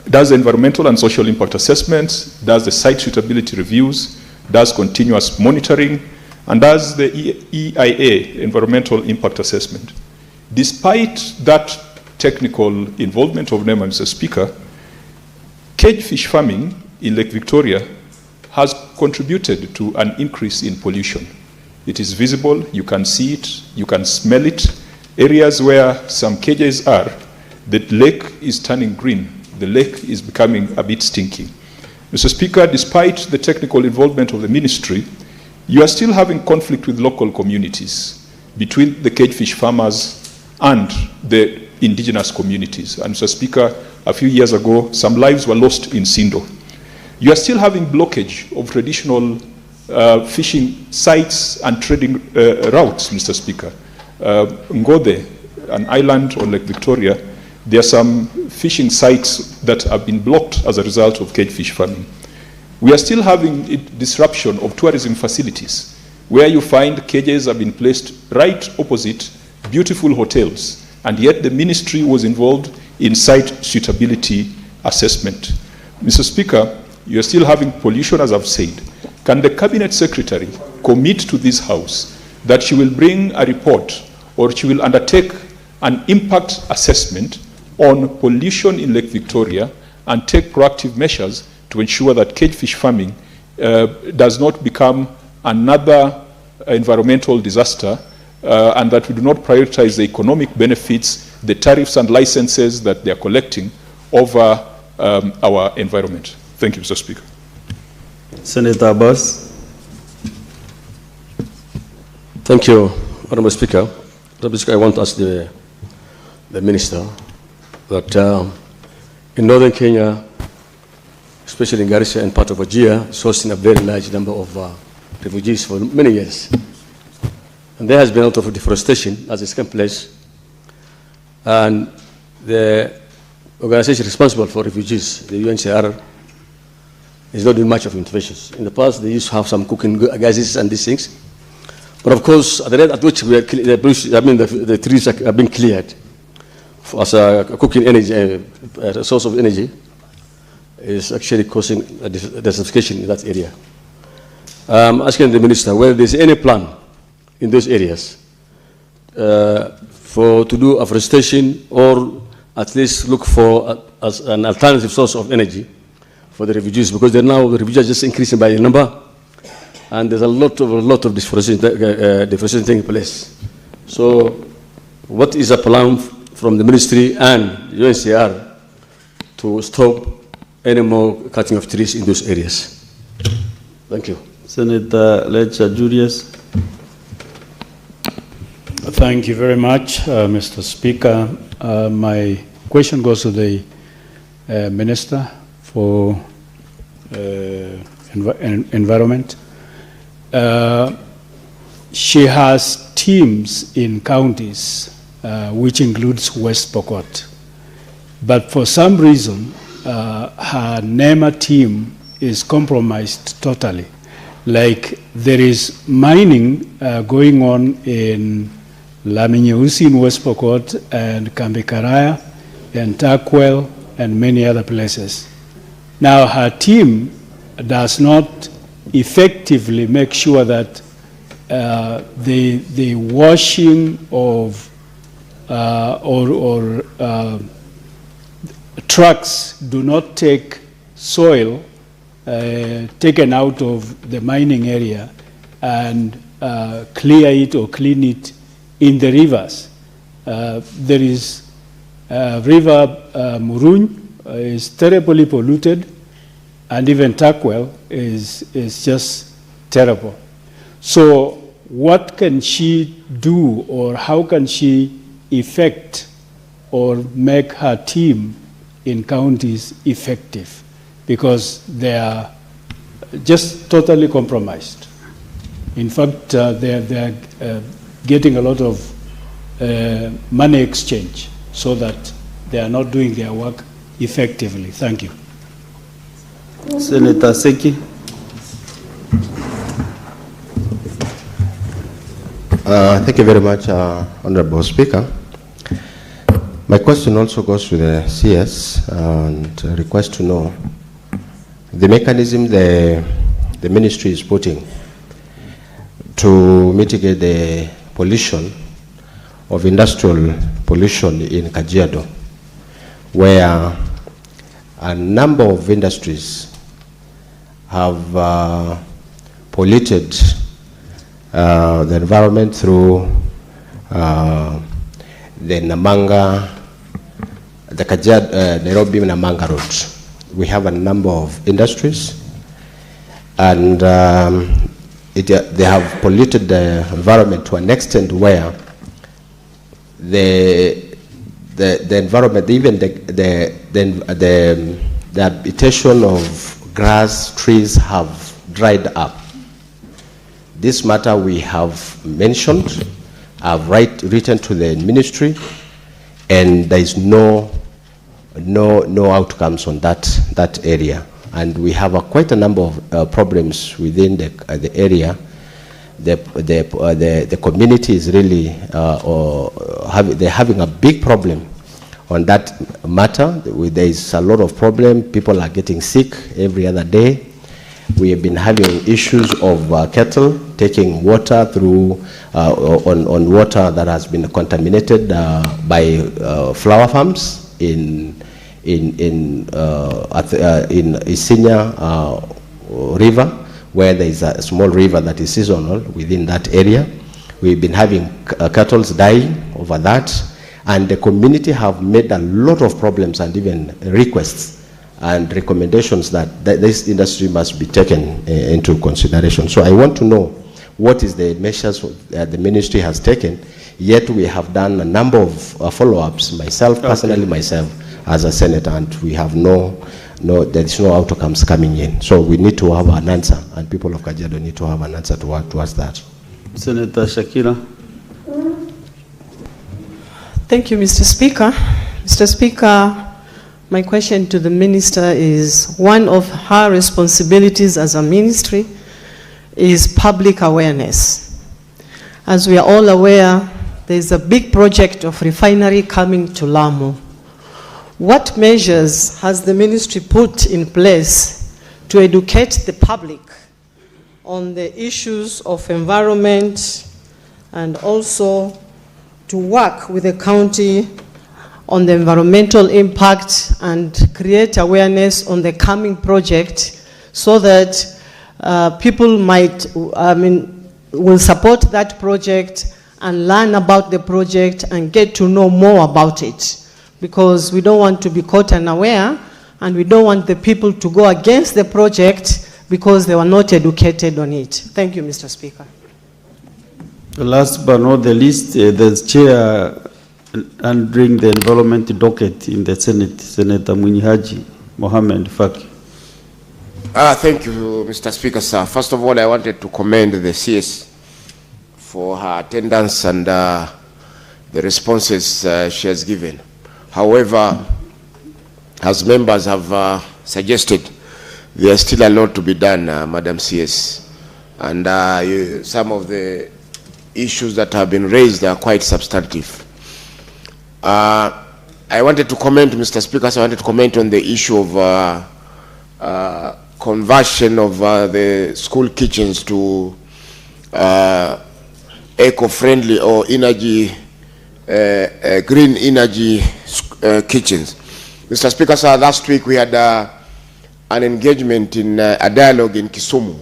does environmental and social impact assessments, does the site suitability reviews, does continuous monitoring, and does the EIA, environmental impact assessment. Despite that technical involvement of NEMA, Mr. Speaker, cagefish farming in Lake Victoria has contributed to an increase in pollution. It is visible, you can see it, you can smell it. Areas where some cages are, the lake is turning green. The lake is becoming a bit stinky. Mr. Speaker, despite the technical involvement of the ministry, you are still having conflict with local communities between the cagefish farmers and the indigenous communities. And Mr. Speaker, a few years ago, some lives were lost in Sindo. You are still having blockage of traditional fishing sites and trading routes, Mr. Speaker. Ngode, an island on Lake Victoria, there are some fishing sites that have been blocked as a result of cage fish farming. We are still having disruption of tourism facilities, where you find cages have been placed right opposite beautiful hotels, and yet the ministry was involved in site suitability assessment. Mr. Speaker, you are still having pollution, as I've said. Can the Cabinet Secretary commit to this House that she will bring a report or she will undertake an impact assessment on pollution in Lake Victoria and take proactive measures to ensure that cage fish farming does not become another environmental disaster and that we do not prioritize the economic benefits, the tariffs and licenses that they are collecting over our environment. Thank you, Mr. Speaker. Senator Abbas. Thank you, Honourable Speaker. Honourable Speaker, I want to ask the Minister that in northern Kenya, especially in Garissa and part of Wajir, is hosting a very large number of refugees for many years. And there has been a lot of deforestation as it's taken place. And the organization responsible for refugees, the UNHCR, is not doing much of interventions. In the past, they used to have some cooking gases and these things. But of course, at the rate at which we are the trees have been cleared as a cooking energy, a source of energy, is actually causing a desertification in that area. I'm asking the Minister whether there's any plan in those areas to do afforestation or at least look for as an alternative source of energy for the refugees, because the refugees are just increasing by the number, and there's a lot of deforestation taking place. So, what is a plan from the ministry and UNHCR to stop any more cutting of trees in those areas? Thank you. Senator Lecha Julius. Thank you very much, Mr. Speaker. My question goes to the Minister for Environment. She has teams in counties, which includes West Pokot. But for some reason, her NEMA team is compromised totally. Like there is mining going on in Laminyeusi in West Pokot and Kambikaraya and Takwel and many other places. Now her team does not effectively make sure that the washing of trucks do not take soil taken out of the mining area and clear it or clean it in the rivers. There is river Muruny is terribly polluted, and even Takwel is just terrible. So what can she do, or how can she effect or make her team in counties effective? Because they are just totally compromised. In fact, they are getting a lot of money exchange so that they are not doing their work effectively. Thank you. Senator Seki. Thank you very much, Honorable Speaker. My question also goes to the CS and request to know the mechanism the ministry is putting to mitigate the pollution of industrial pollution in Kajiado, where a number of industries have polluted the environment through the Namanga, the Kajiado, Nairobi Namanga roads. We have a number of industries, and they have polluted the environment to an extent where the the environment, even the habitation of grass, trees have dried up. This matter we have mentioned, I've written to the ministry, and there is no outcomes on that area. And we have quite a number of problems within the area. The community is really, they're having a big problem on that matter. There is a lot of problem. People are getting sick every other day. We have been having issues of cattle taking water through, on water that has been contaminated by flower farms in Isinya River, where there is a small river that is seasonal within that area. We've been having cattle dying over that, and the community have made a lot of problems and even requests and recommendations that this industry must be taken into consideration. So I want to know what is the measures the ministry has taken, yet we have done a number of follow-ups, personally myself, as a senator, and we have there's no outcomes coming in. So we need to have an answer, and people of Kajiado need to have an answer towards that. Senator Shakira. Thank you, Mr. Speaker. Mr. Speaker, my question to the minister is, one of her responsibilities as a ministry is public awareness. As we are all aware, there is a big project of refinery coming to Lamu. What measures has the ministry put in place to educate the public on the issues of environment, and also to work with the county on the environmental impact and create awareness on the coming project, so that people will support that project and learn about the project and get to know more about it? Because we don't want to be caught unaware, and we don't want the people to go against the project because they were not educated on it. Thank you, Mr. Speaker. Last but not the least, the chair handling the environment docket in the Senate, Senator Munyihaji Mohammed Faki. Thank you, Mr. Speaker, sir. First of all, I wanted to commend the CS for her attendance and the responses she has given. However, as members have suggested, there's still a lot to be done, Madam CS. And some of the issues that have been raised are quite substantive. I wanted to comment, Mr. Speaker, so I wanted to comment on the issue of conversion of the school kitchens to eco-friendly or energy, green energy kitchens. Mr. Speaker, sir, last week we had an engagement in a dialogue in Kisumu,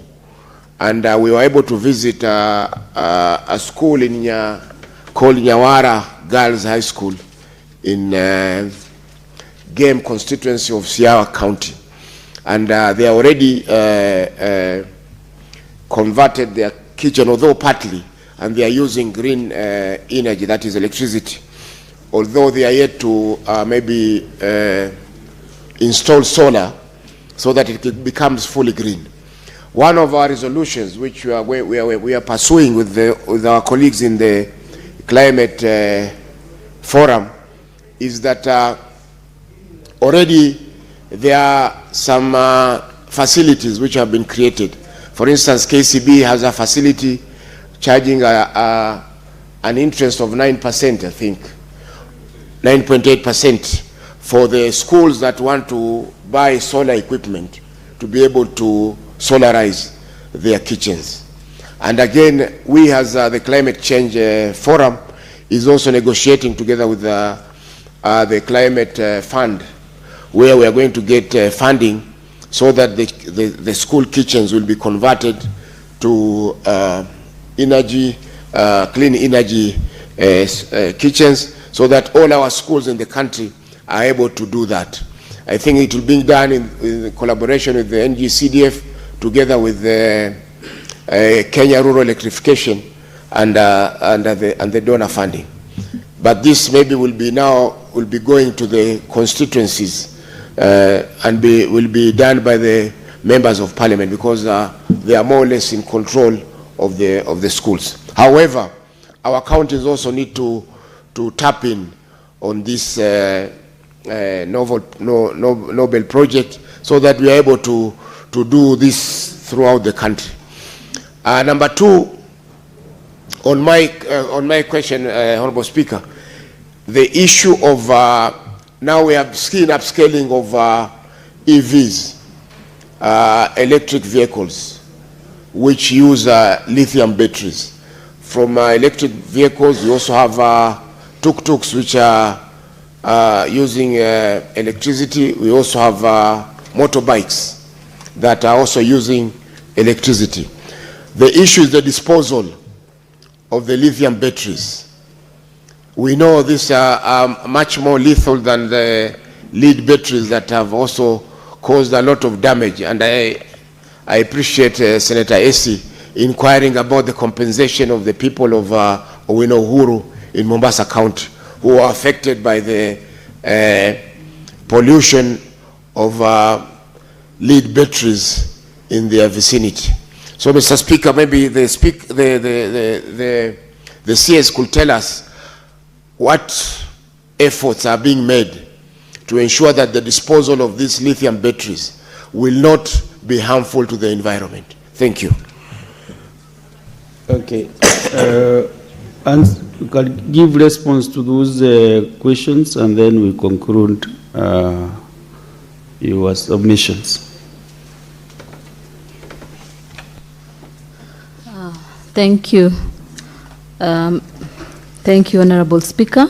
and we were able to visit a school called Nyawara Girls High School in Game constituency of Siaya County. And they already converted their kitchen, although partly, and they are using green energy, that is electricity. Although they are yet to maybe install solar so that it becomes fully green. One of our resolutions, which we are pursuing with our colleagues in the climate forum, is that already there are some facilities which have been created. For instance, KCB has a facility charging an interest of 9%, I think, 9.8% for the schools that want to buy solar equipment to be able to solarize their kitchens. And again, we as the Climate Change Forum is also negotiating together with the Climate Fund, where we are going to get funding so that the school kitchens will be converted to energy, clean energy kitchens, so that all our schools in the country are able to do that. I think it will be done in collaboration with the NGCDF together with the Kenya Rural Electrification and the donor funding. But this maybe will be now will be going to the constituencies and will be done by the members of parliament, because they are more or less in control of the schools. However, our counties also need to tap in on this Nobel project, so that we are able to do this throughout the country. Number two, on my question, Honorable Speaker, the issue of now we have seen upscaling of EVs, electric vehicles, which use lithium batteries. From electric vehicles, we also have tuk-tuks, which are using electricity. We also have motorbikes that are also using electricity. The issue is the disposal of the lithium batteries. We know these are much more lethal than the lead batteries that have also caused a lot of damage. And I appreciate Senator Esi inquiring about the compensation of the people of Owino-Uhuru in Mombasa County, who are affected by the pollution of lead batteries in their vicinity. So, Mr. Speaker, maybe the CS could tell us what efforts are being made to ensure that the disposal of these lithium batteries will not be harmful to the environment. Thank you. Okay. And we can give response to those questions, and then we conclude your submissions. Thank you. Thank you, Honorable Speaker.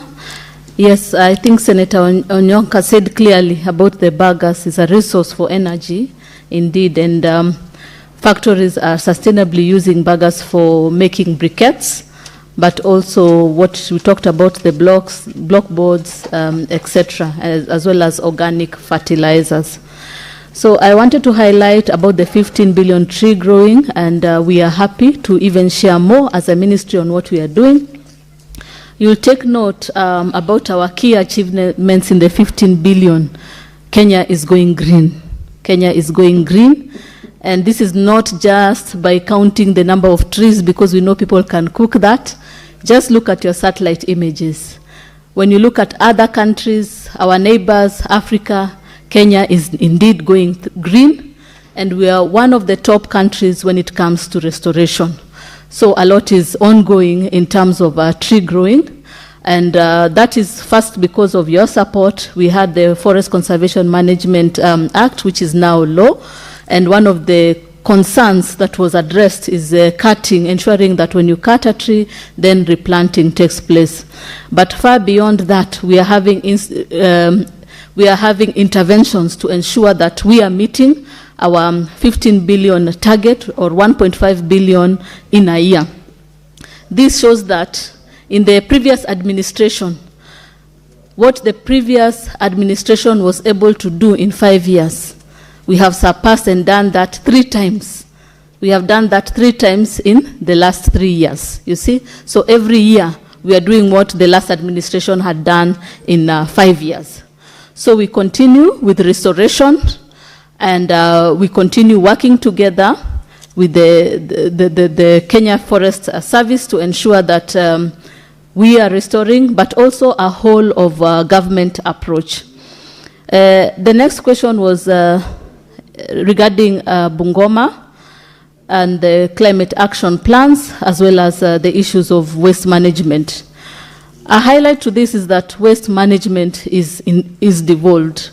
Yes, I think Senator Onyonka said clearly about the biogas is a resource for energy, indeed, and factories are sustainably using biogas for making briquettes, but also what we talked about, the blocks, block boards, etc., as well as organic fertilizers. So I wanted to highlight about the 15 billion tree growing, and we are happy to even share more as a ministry on what we are doing. You'll take note about our key achievements in the 15 billion. Kenya is going green. Kenya is going green. And this is not just by counting the number of trees, because we know people can cook that. Just look at your satellite images. When you look at other countries, our neighbors, Africa, Kenya is indeed going green, and we are one of the top countries when it comes to restoration. So a lot is ongoing in terms of tree growing, and that is first because of your support. We had the Forest Conservation Management Act, which is now law, and one of the concerns that was addressed is cutting, ensuring that when you cut a tree, then replanting takes place. But far beyond that, we are having interventions to ensure that we are meeting our 15 billion target, or 1.5 billion in a year. This shows that in the previous administration, what the previous administration was able to do in 5 years, we have surpassed and done that 3 times. We have done that 3 times in the last 3 years, you see? So every year, we are doing what the last administration had done in 5 years. So we continue with restoration, and we continue working together with the Kenya Forest Service to ensure that we are restoring, but also a whole of government approach. The next question was regarding Bungoma and the climate action plans, as well as the issues of waste management. A highlight to this is that waste management is devolved,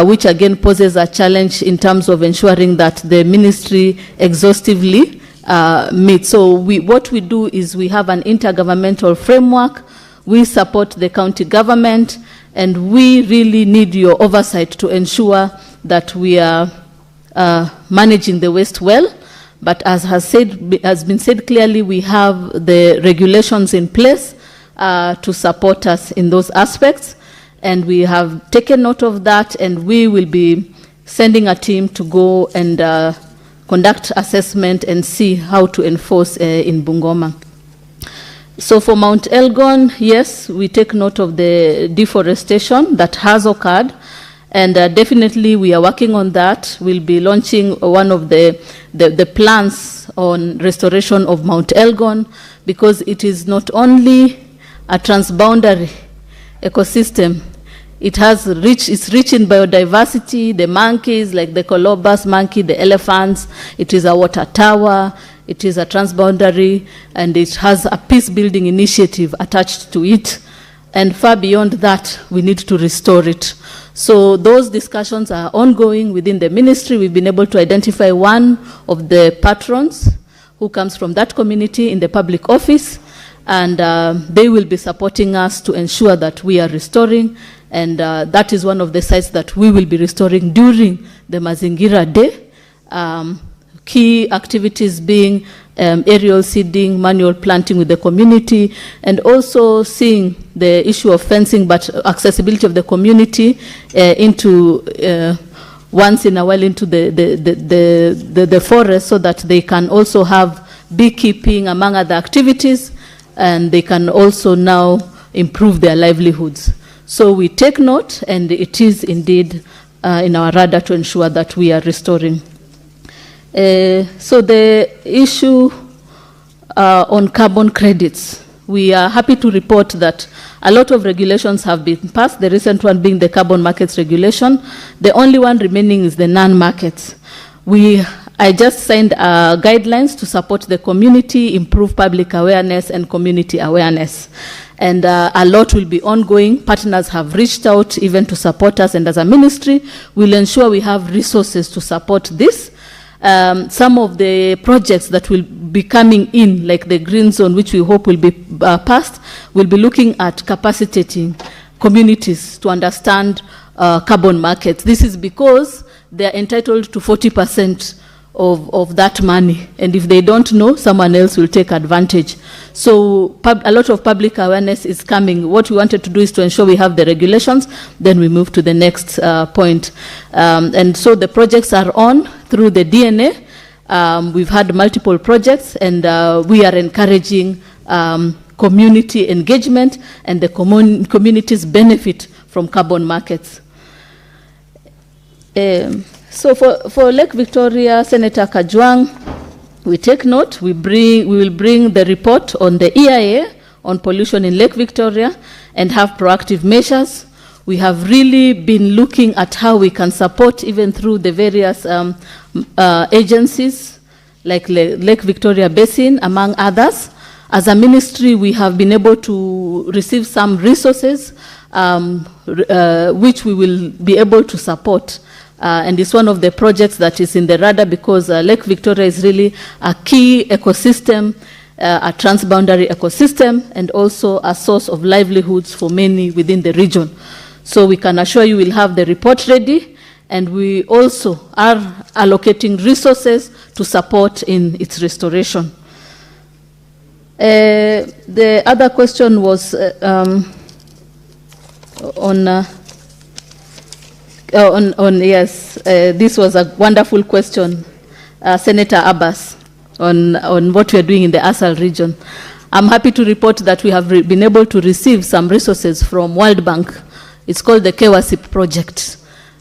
which again poses a challenge in terms of ensuring that the ministry exhaustively meets. So what we do is we have an intergovernmental framework, we support the county government, and we really need your oversight to ensure that we are managing the waste well. But as has been said clearly, we have the regulations in place to support us in those aspects, and we have taken note of that, and we will be sending a team to go and conduct assessment and see how to enforce in Bungoma. So for Mount Elgon, yes, we take note of the deforestation that has occurred, and definitely we are working on that. We'll be launching one of the plans on restoration of Mount Elgon, because it is not only a transboundary ecosystem. It's rich in biodiversity, the monkeys, like the colobus monkey, the elephants. It is a water tower. It is a transboundary, and it has a peace-building initiative attached to it. And far beyond that, we need to restore it. So those discussions are ongoing within the ministry. We've been able to identify one of the patrons who comes from that community in the public office, and they will be supporting us to ensure that we are restoring. And that is one of the sites that we will be restoring during the Mazingira Day. Key activities being aerial seeding, manual planting with the community, and also seeing the issue of fencing, but accessibility of the community into once in a while into the forest, so that they can also have beekeeping among other activities, and they can also now improve their livelihoods. So we take note, and it is indeed in our radar to ensure that we are restoring. So the issue on carbon credits, we are happy to report that a lot of regulations have been passed, the recent one being the carbon markets regulation. The only one remaining is the non-markets. I just signed guidelines to support the community, improve public awareness and community awareness. And a lot will be ongoing. Partners have reached out even to support us, and as a ministry, we'll ensure we have resources to support this. Some of the projects that will be coming in, like the green zone, which we hope will be passed, will be looking at capacitating communities to understand carbon markets. This is because they are entitled to 40% of that money, and if they don't know, someone else will take advantage. So a lot of public awareness is coming. What we wanted to do is to ensure we have the regulations, then we move to the next point. And so the projects are on through the DNA. We've had multiple projects, and we are encouraging community engagement, and the communities benefit from carbon markets. So for Lake Victoria, Senator Kajwang, we take note. We will bring the report on the EIA on pollution in Lake Victoria and have proactive measures. We have really been looking at how we can support, even through the various agencies like Lake Victoria Basin, among others. As a ministry, we have been able to receive some resources which we will be able to support. And it's one of the projects that is in the radar, because Lake Victoria is really a key ecosystem, a transboundary ecosystem, and also a source of livelihoods for many within the region. So we can assure you we'll have the report ready, and we also are allocating resources to support in its restoration. The other question was yes, this was a wonderful question, Senator Abbas, on what we are doing in the ASAL region. I'm happy to report that we have been able to receive some resources from World Bank. It's called the KWASIP project.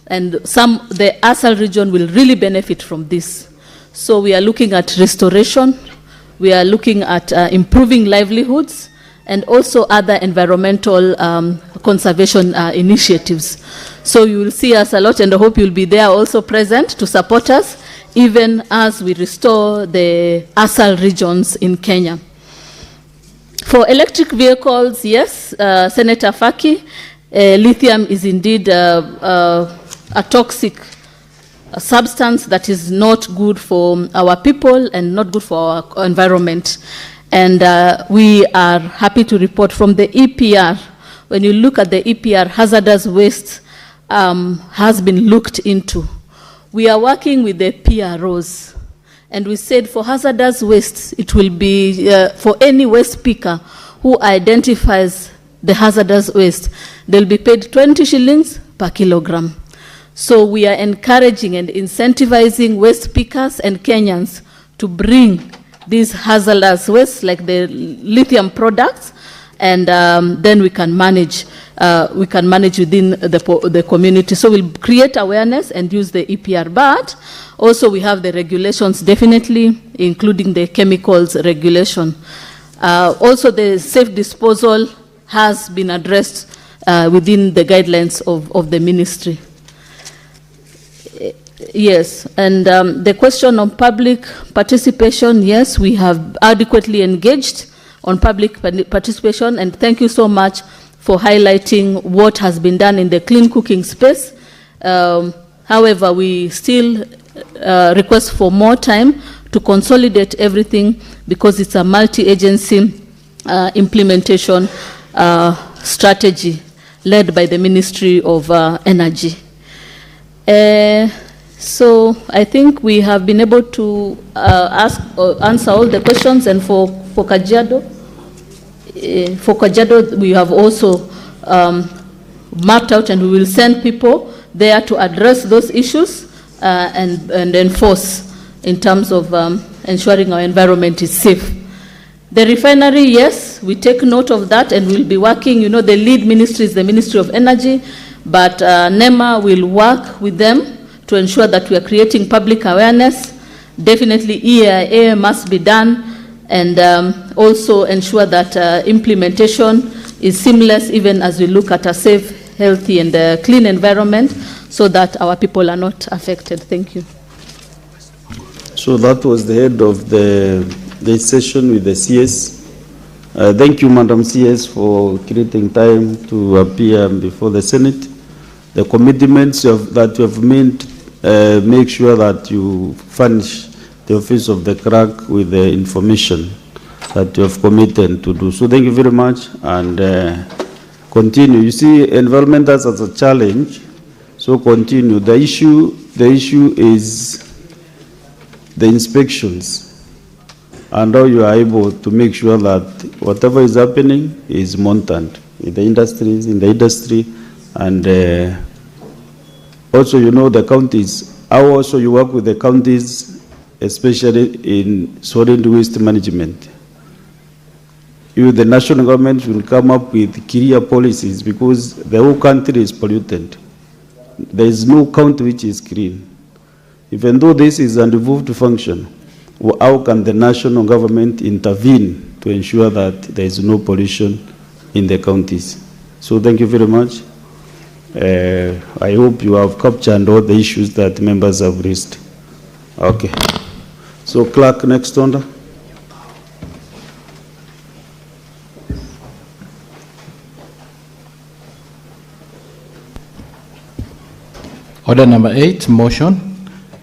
And the ASAL region will really benefit from this. So we are looking at restoration, we are looking at improving livelihoods, and also other environmental conservation initiatives. So you will see us a lot, and I hope you'll be there also present to support us, even as we restore the ASAL regions in Kenya. For electric vehicles, yes, Senator Faki, lithium is indeed a toxic substance that is not good for our people and not good for our environment. And we are happy to report from the EPR. When you look at the EPR, hazardous waste has been looked into. We are working with the PROs, and we said for hazardous waste, it will be for any waste picker who identifies the hazardous waste, they'll be paid 20 shillings per kilogram. So we are encouraging and incentivizing waste pickers and Kenyans to bring these hazardous waste like the lithium products, and then we can manage within the community. So we'll create awareness and use the EPR. But also we have the regulations, definitely, including the chemicals regulation. Also the safe disposal has been addressed within the guidelines of the ministry. Yes, and the question on public participation, yes, we have adequately engaged on public participation, and thank you so much for highlighting what has been done in the clean cooking space. However, we still request for more time to consolidate everything because it's a multi-agency implementation strategy led by the Ministry of Energy. So I think we have been able to answer all the questions, and for Kajiado, we have also mapped out, and we will send people there to address those issues and enforce in terms of ensuring our environment is safe. The refinery, yes, we take note of that, and we'll be working, the lead ministry is the Ministry of Energy, but NEMA will work with them to ensure that we are creating public awareness. Definitely EIA must be done, and also ensure that implementation is seamless, even as we look at a safe, healthy, and clean environment, so that our people are not affected. Thank you. So that was the head of the session with the CS. Thank you, Madam CS, for creating time to appear before the Senate. The commitments that you have made, make sure that you furnish the office of the clerk with the information that you have committed to do. So thank you very much, and continue. You see, environment as a challenge, so continue. The issue is the inspections and how you are able to make sure that whatever is happening is monitored in the industry, and also, the counties, how also you work with the counties, especially in solid waste management. The national government will come up with clear policies, because the whole country is polluted. There is no county which is clean. Even though this is a devolved function, how can the national government intervene to ensure that there is no pollution in the counties? So thank you very much. I hope you have captured all the issues that members have raised. Okay. So clerk, next order. Order number 8, motion,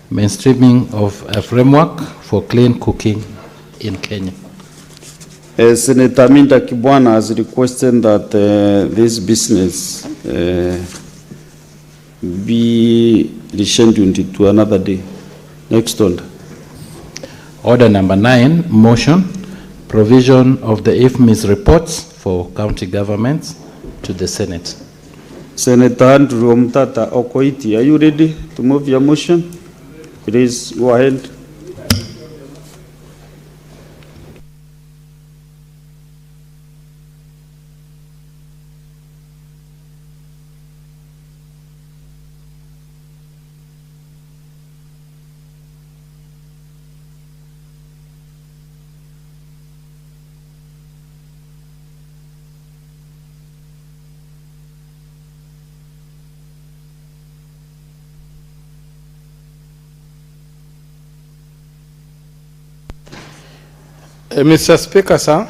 mainstreaming of a framework for clean cooking in Kenya. Senator Minda Kibwana has requested that this business be rescheduled to another day. Next order. Order number 9, motion, provision of the IFMIS reports for county governments to the Senate. Senator Andrew Omtata Okoiti, are you ready to move your motion? Please go ahead. Mr. Speaker, sir,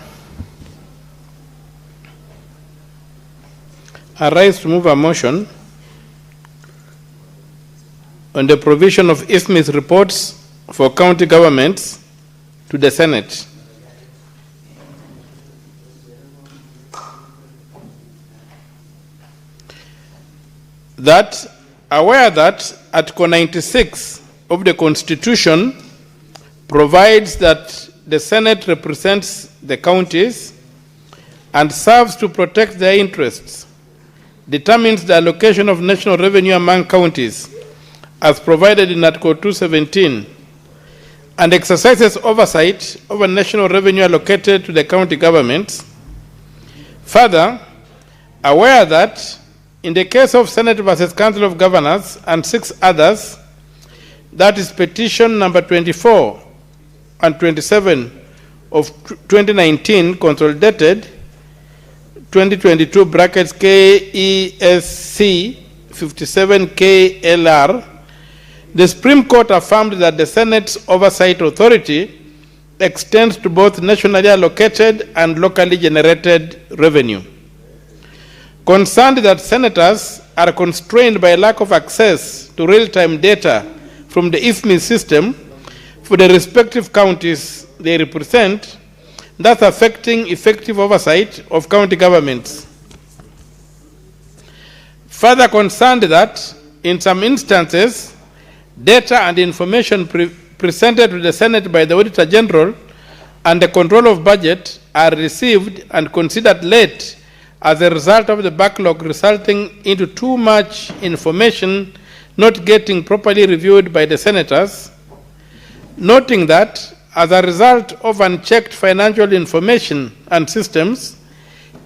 I rise to move a motion on the provision of IFMIS reports for county governments to the Senate. That, aware that Article 96 of the Constitution provides that the Senate represents the counties and serves to protect their interests, determines the allocation of national revenue among counties as provided in Article 217, and exercises oversight over national revenue allocated to the county governments. Further, aware that in the case of Senate versus Council of Governors and 6 others, that is petition number 24 and 27 of 2019 consolidated 2022 brackets KESC 57 KLR, the Supreme Court affirmed that the Senate's oversight authority extends to both nationally allocated and locally generated revenue. Concerned that senators are constrained by lack of access to real-time data from the IFMI system for the respective counties they represent, thus affecting effective oversight of county governments. Further concerned that, in some instances, data and information presented to the Senate by the Auditor General and the Control of Budget are received and considered late as a result of the backlog, resulting into too much information not getting properly reviewed by the senators, noting that as a result of unchecked financial information and systems,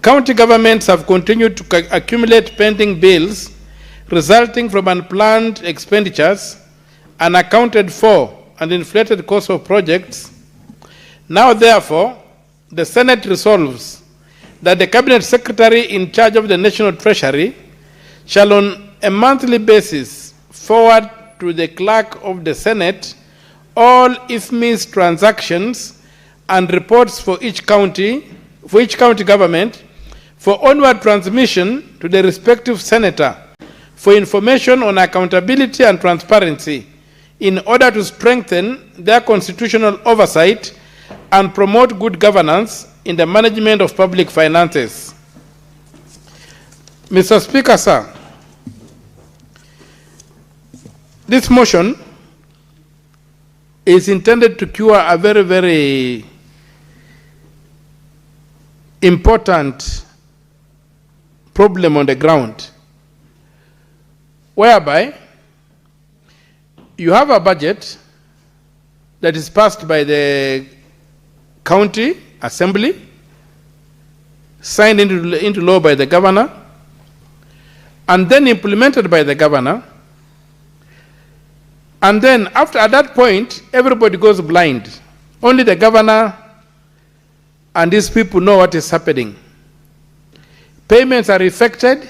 county governments have continued to accumulate pending bills resulting from unplanned expenditures, unaccounted for and inflated costs of projects. Now, therefore, the Senate resolves that the Cabinet Secretary in charge of the National Treasury shall on a monthly basis forward to the Clerk of the Senate all IFMI's transactions and reports for each county government for onward transmission to the respective senator for information on accountability and transparency in order to strengthen their constitutional oversight and promote good governance in the management of public finances. Mr. Speaker, sir, this motion is intended to cure a very, very important problem on the ground, whereby you have a budget that is passed by the county assembly, signed into law by the governor, and then implemented by the governor. And then at that point, everybody goes blind. Only the governor and these people know what is happening. Payments are effected,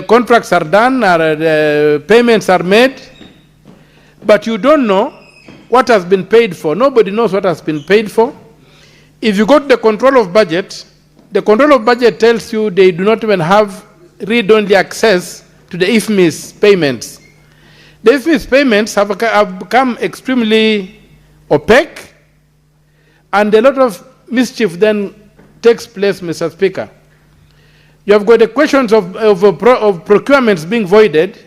contracts are done, payments are made, but you don't know what has been paid for. Nobody knows what has been paid for. If you go to the control of budget, the control of budget tells you they do not even have read-only access to the IFMI's payments. The IFMI's payments have become extremely opaque, and a lot of mischief then takes place, Mr. Speaker. You have got the questions of procurements being voided,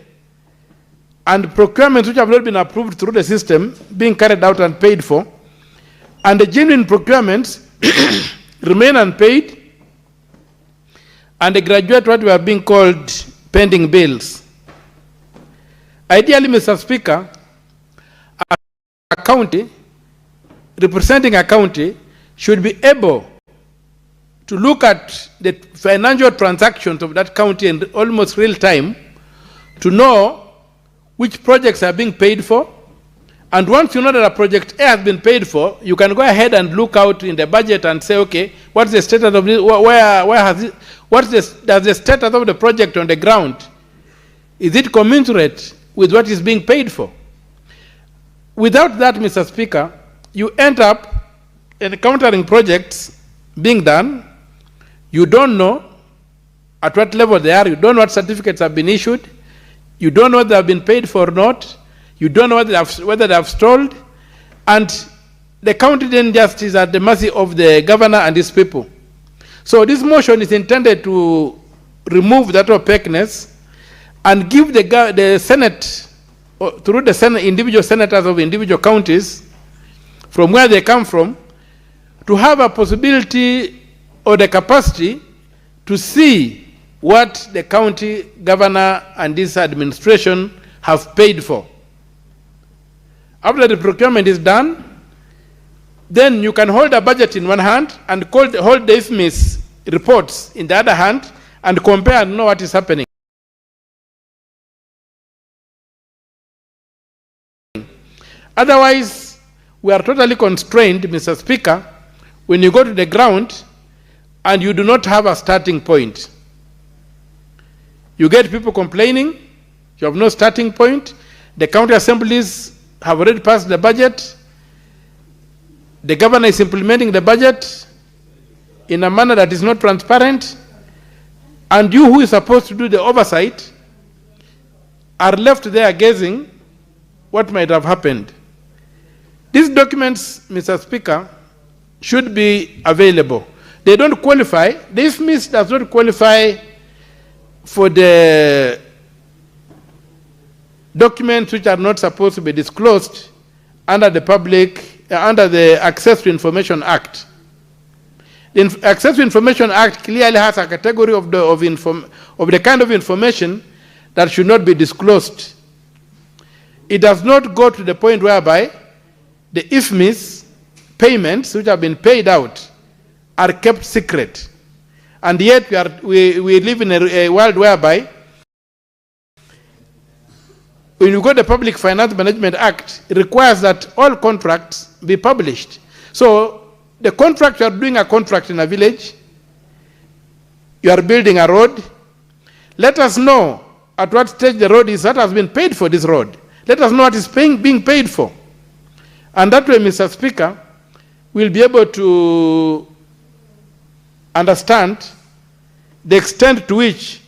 and procurements which have not been approved through the system being carried out and paid for, and the genuine procurements remain unpaid, and they graduate what we are being called pending bills. Ideally, Mr. Speaker, a county, representing a county, should be able to look at the financial transactions of that county in almost real time to know which projects are being paid for. And once you know that a project A has been paid for, you can go ahead and look out in the budget and say, okay, what's the status of this? Does the status of the project on the ground? Is it commensurate with what is being paid for? Without that, Mr. Speaker, you end up encountering projects being done. You don't know at what level they are. You don't know what certificates have been issued. You don't know whether they have been paid for or not. You don't know whether they have stalled. And the county then just is at the mercy of the governor and his people. So this motion is intended to remove that opaqueness and give the Senate, through the individual senators of individual counties, from where they come from, to have a possibility or the capacity to see what the county governor and this administration have paid for. After the procurement is done, then you can hold a budget in one hand and hold the IFMIS reports in the other hand and compare and know what is happening. Otherwise, we are totally constrained, Mr. Speaker, when you go to the ground and you do not have a starting point. You get people complaining, you have no starting point. The county assemblies have already passed the budget. The governor is implementing the budget in a manner that is not transparent. And you, who is supposed to do the oversight, are left there gazing what might have happened. These documents, Mr. Speaker, should be available. They don't qualify. The IFMIS does not qualify for the documents which are not supposed to be disclosed under the Access to Information Act. The Access to Information Act clearly has a category of the kind of information that should not be disclosed. It does not go to the point whereby the IFMIS payments which have been paid out are kept secret. And yet we live in a world whereby when you go to the Public Finance Management Act, it requires that all contracts be published. So the contract, you are doing a contract in a village, you are building a road, let us know at what stage the road is, that has been paid for this road. Let us know what is being paid for. And that way, Mr. Speaker, we'll be able to understand the extent to which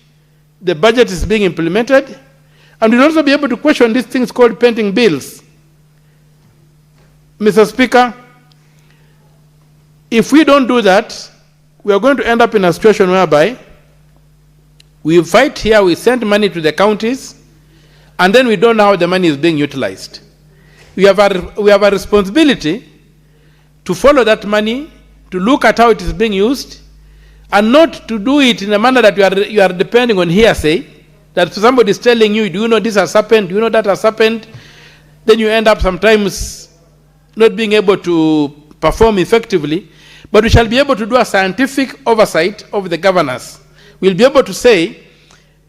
the budget is being implemented, and we'll also be able to question these things called pending bills. Mr. Speaker, if we don't do that, we are going to end up in a situation whereby we fight here, we send money to the counties, and then we don't know how the money is being utilized. We have a responsibility to follow that money, to look at how it is being used, and not to do it in a manner that you are depending on hearsay, that somebody is telling you, do you know this has happened, do you know that has happened? Then you end up sometimes not being able to perform effectively, but we shall be able to do a scientific oversight of the governors. We'll be able to say,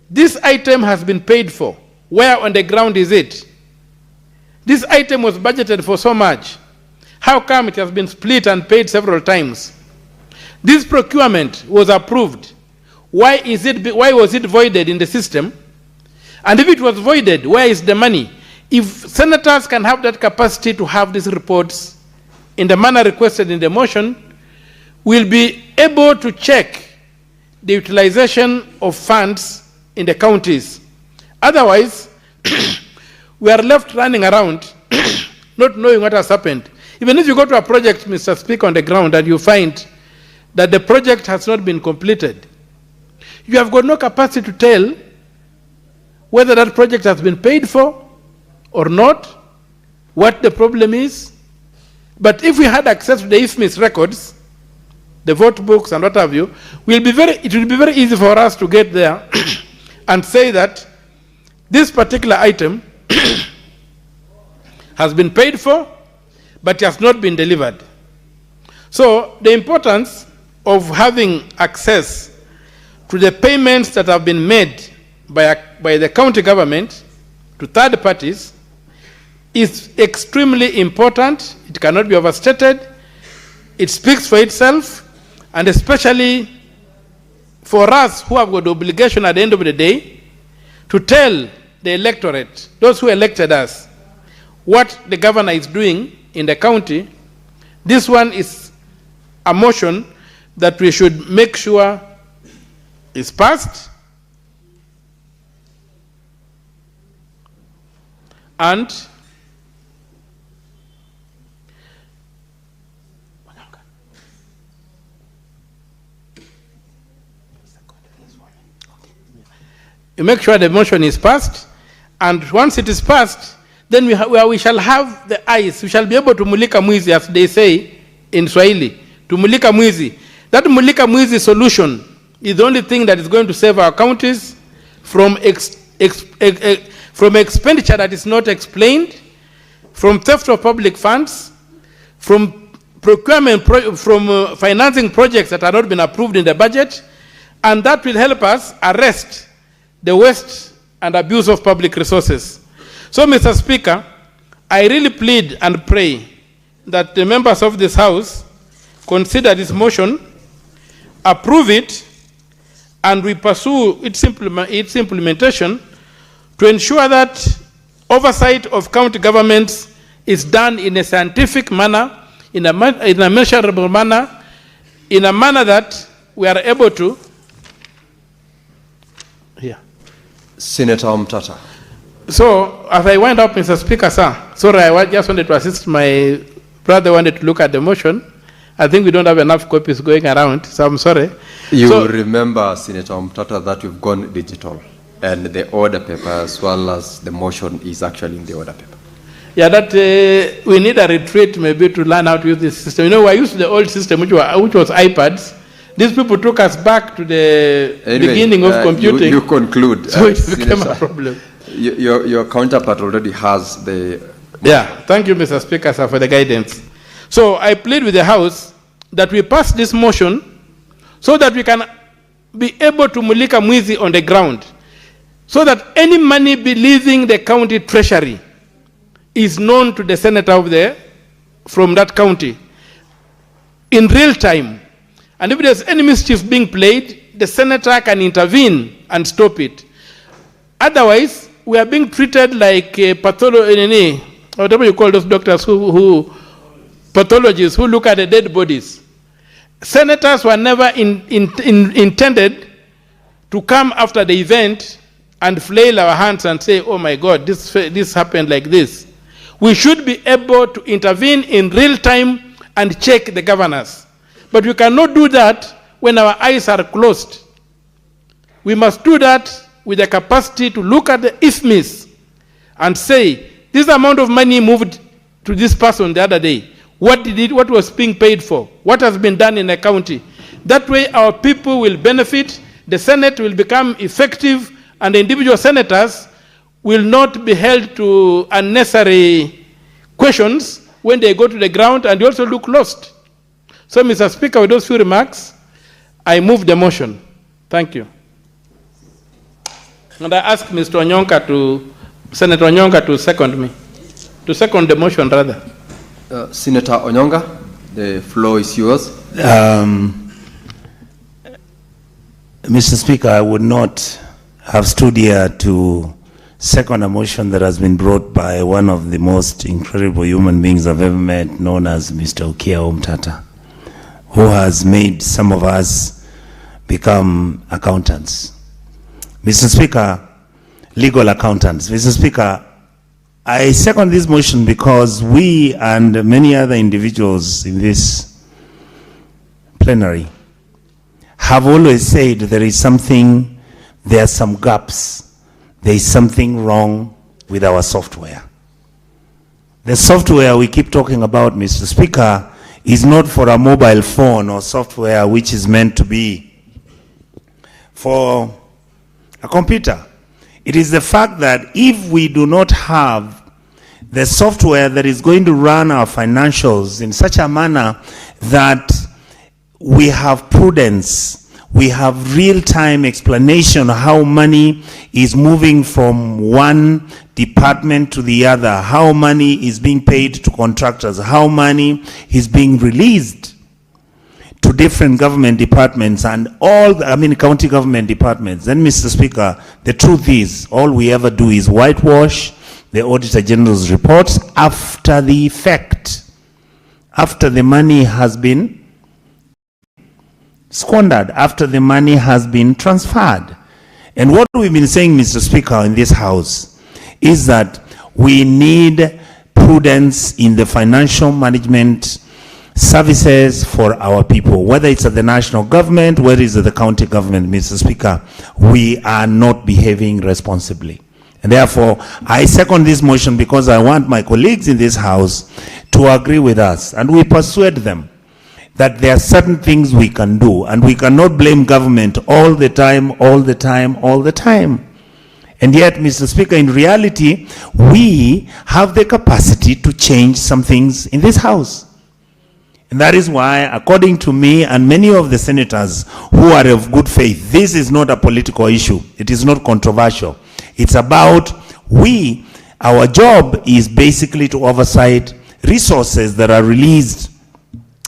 this item has been paid for. Where on the ground is it? This item was budgeted for so much. How come it has been split and paid several times? This procurement was approved. Why was it voided in the system? And if it was voided, where is the money? If senators can have that capacity to have these reports in the manner requested in the motion, we'll be able to check the utilization of funds in the counties. Otherwise, we are left running around not knowing what has happened. Even if you go to a project, Mr. Speaker, on the ground and you find that the project has not been completed, you have got no capacity to tell whether that project has been paid for or not, what the problem is. But if we had access to the IFMIS records, the vote books and what have you, it will be very easy for us to get there and say that this particular item has been paid for, but has not been delivered. So the importance of having access to the payments that have been made by the county government to third parties is extremely important. It cannot be overstated. It speaks for itself, and especially for us who have got the obligation at the end of the day to tell the electorate, those who elected us, what the governor is doing in the county. This one is a motion that we should make sure is passed, and you make sure the motion is passed, and once it is passed, then we shall have the eyes, we shall be able to mulika mwizi, as they say in Swahili, to mulika mwizi. That mulika mwizi solution is the only thing that is going to save our counties from expenditure that is not explained, from theft of public funds, from procurement, from financing projects that have not been approved in the budget, and that will help us arrest the waste and abuse of public resources. So, Mr. Speaker, I really plead and pray that the members of this House consider this motion, approve it, and we pursue its implementation to ensure that oversight of county governments is done in a scientific manner, in a measurable manner, in a manner that we are able to. Here. Senator Omtata. So, as I wind up, Mr. Speaker, sir, sorry, I just wanted to assist my brother wanted to look at the motion. I think we don't have enough copies going around, so I'm sorry. You remember, Senator Omtata, that we've gone digital, and the order paper as well as the motion is actually in the order paper. Yeah, that we need a retreat maybe to learn how to use this system. You know, we're used to the old system, which was iPads. These people took us back to the beginning of computing. You conclude. So it became a problem. Your counterpart already has the... Yeah, thank you, Mr. Speaker, sir, for the guidance. So I plead with the House that we pass this motion so that we can be able to mulika mwizi on the ground, so that any money be leaving the county treasury is known to the senator from that county in real time. And if there's any mischief being played, the senator can intervene and stop it. Otherwise, we are being treated like whatever you call those doctors pathologists who look at the dead bodies. Senators were never intended to come after the event and flail our hands and say, oh my God, this happened like this. We should be able to intervene in real time and check the governors. But we cannot do that when our eyes are closed. We must do that with the capacity to look at the IFMIS and say, this amount of money moved to this person the other day. What was being paid for? What has been done in the county? That way our people will benefit, the Senate will become effective, and the individual senators will not be held to unnecessary questions when they go to the ground and they also look lost. So, Mr. Speaker, with those few remarks, I move the motion. Thank you. And I ask Mr. Onyonka Senator Onyonka to second the motion rather. Senator Onyonga, the floor is yours. Mr. Speaker, I would not have stood here to second a motion that has been brought by one of the most incredible human beings I've ever met, known as Mr. Okia Omtata, who has made some of us become accountants. Mr. Speaker, legal accountants. Mr. Speaker, I second this motion because we and many other individuals in this plenary have always said there are some gaps, there is something wrong with our software. The software we keep talking about, Mr. Speaker, is not for a mobile phone or software which is meant to be for a computer. It is the fact that if we do not have the software that is going to run our financials in such a manner that we have prudence, we have real-time explanation of how money is moving from one department to the other, how money is being paid to contractors, how money is being released to different government departments and county government departments. Then, Mr. Speaker, the truth is, all we ever do is whitewash the Auditor General's reports after the fact, after the money has been squandered, after the money has been transferred. And what we've been saying, Mr. Speaker, in this House is that we need prudence in the financial management services for our people, whether it's at the national government, whether it's at the county government. Mr. Speaker, we are not behaving responsibly. And therefore, I second this motion because I want my colleagues in this House to agree with us, and we persuade them that there are certain things we can do, and we cannot blame government all the time. And yet, Mr. Speaker, in reality, we have the capacity to change some things in this House. And that is why, according to me and many of the senators who are of good faith, this is not a political issue. It is not controversial. It's about our job is basically to oversight resources that are released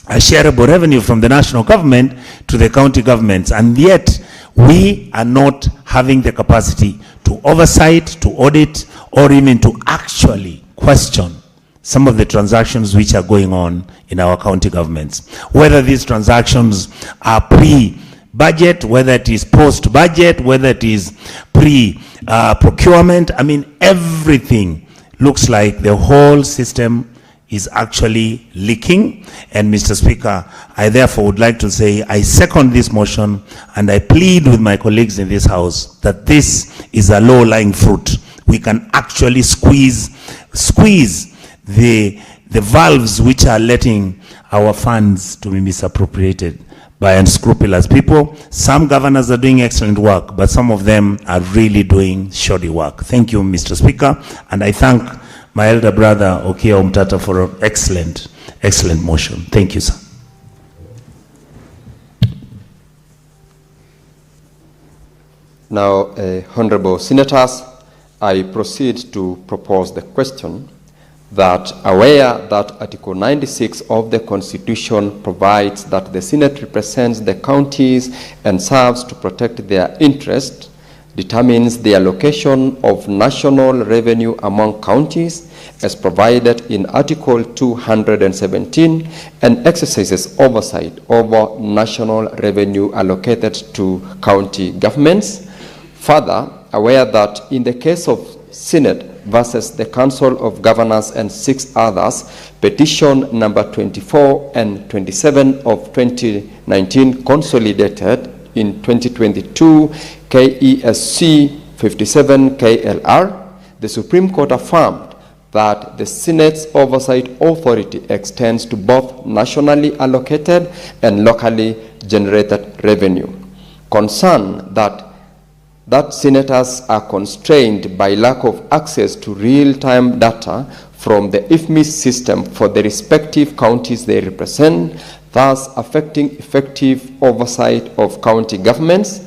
as shareable revenue from the national government to the county governments. And yet, we are not having the capacity to oversight, to audit, or even to actually question some of the transactions which are going on in our county governments. Whether these transactions are pre-budget, whether it is post-budget, whether it is pre-procurement, I mean, everything looks like the whole system is actually leaking. And Mr. Speaker, I therefore would like to say I second this motion and I plead with my colleagues in this House that this is a low-lying fruit. We can actually squeeze the valves which are letting our funds to be misappropriated by unscrupulous people. Some governors are doing excellent work, but some of them are really doing shoddy work. Thank you, Mr. Speaker, and I thank my elder brother, Okia Omtata, for an excellent motion. Thank you, sir. Now, honorable senators, I proceed to propose the question that, aware that Article 96 of the Constitution provides that the Senate represents the counties and serves to protect their interests, determines the allocation of national revenue among counties as provided in Article 217, and exercises oversight over national revenue allocated to county governments. Further, aware that in the case of Senate versus the Council of Governors and 6 others, petition number 24 and 27 of 2019 consolidated in 2022 KESC 57 KLR, the Supreme Court affirmed that the Senate's oversight authority extends to both nationally allocated and locally generated revenue. Concern that senators are constrained by lack of access to real-time data from the IFMIS system for the respective counties they represent, thus affecting effective oversight of county governments.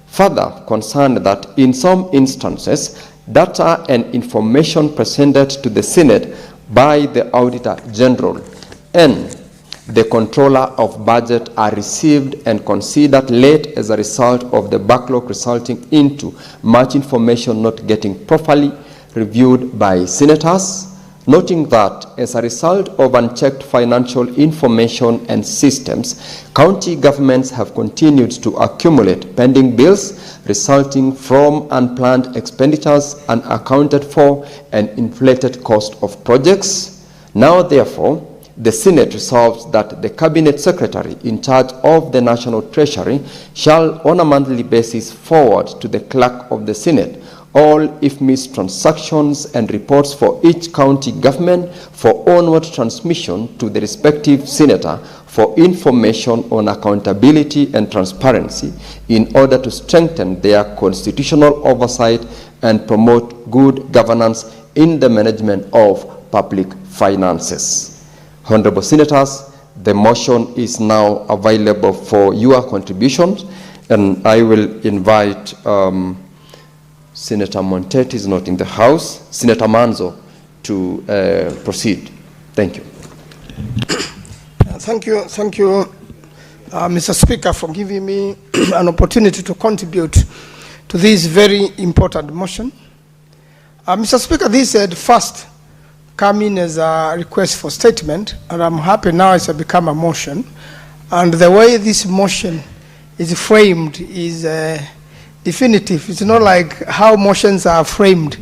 Further, concerned that in some instances, data and information presented to the Senate by the Auditor General and the Controller of Budget are received and considered late as a result of the backlog, resulting into much information not getting properly reviewed by senators. Noting that as a result of unchecked financial information and systems, county governments have continued to accumulate pending bills resulting from unplanned expenditures, unaccounted for, and inflated cost of projects. Now, therefore, the Senate resolves that the Cabinet Secretary in charge of the National Treasury shall on a monthly basis forward to the Clerk of the Senate all IFMIS transactions and reports for each county government for onward transmission to the respective senator for information on accountability and transparency in order to strengthen their constitutional oversight and promote good governance in the management of public finances. Honorable Senators, the motion is now available for your contributions, and I will invite Senator Monteti is not in the House, Senator Manzo to proceed. Thank you. Thank you, Mr. Speaker, for giving me an opportunity to contribute to this very important motion. Mr. Speaker, this had first come in as a request for statement, and I'm happy now it's become a motion. And the way this motion is framed is definitive. It's not like how motions are framed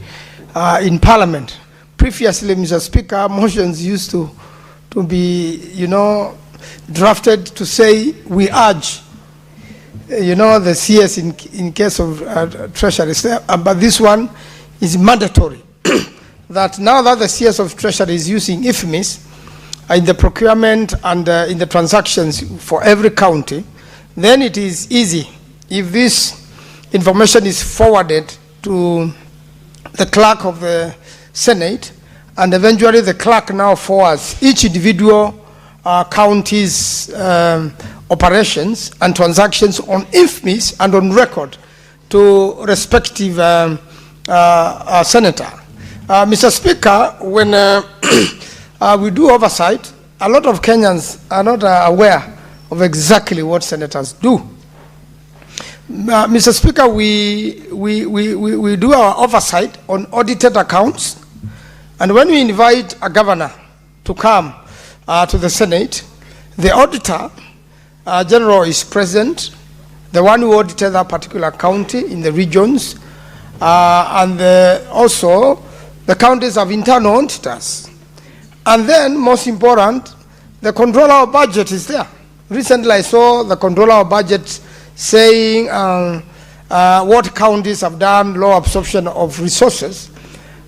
in Parliament. Previously, Mr. Speaker, motions used to be, drafted to say we urge, the CS in case of Treasury. But this one is mandatory. That now that the CS of Treasury is using IFMIS in the procurement and in the transactions for every county, then it is easy if this information is forwarded to the clerk of the Senate, and eventually the clerk now forwards each individual county's operations and transactions on IFMIS and on record to respective senator. Mr. Speaker, when we do oversight, a lot of Kenyans are not aware of exactly what senators do. Mr. Speaker, we do our oversight on audited accounts, and when we invite a governor to come to the Senate, the auditor general is present, the one who audited that particular county in the regions, and also the counties have internal auditors. And then, most important, the controller of budget is there. Recently I saw the controller of budget saying what counties have done, low absorption of resources,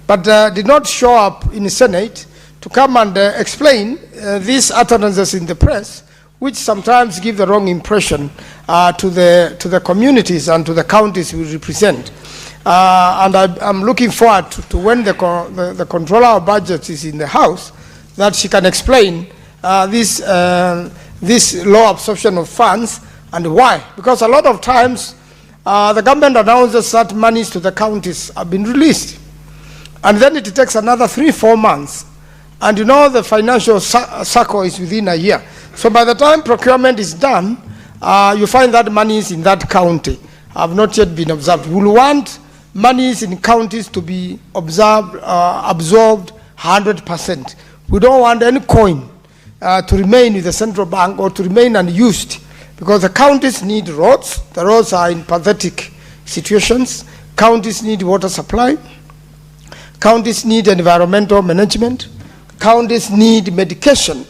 but did not show up in the Senate to come and explain these utterances in the press, which sometimes give the wrong impression to the communities and to the counties we represent. And I'm looking forward to when the controller of budget is in the House, that she can explain this low absorption of funds and why. Because a lot of times the government announces that monies to the counties have been released, and then it takes another 3-4 months, and you know the financial cycle is within a year. So by the time procurement is done, you find that monies in that county have not yet been absorbed. We'll want monies in counties to be absorbed 100%. We don't want any coin to remain with the central bank or to remain unused, because the counties need roads. The roads are in pathetic situations. Counties need water supply. Counties need environmental management. Counties need medication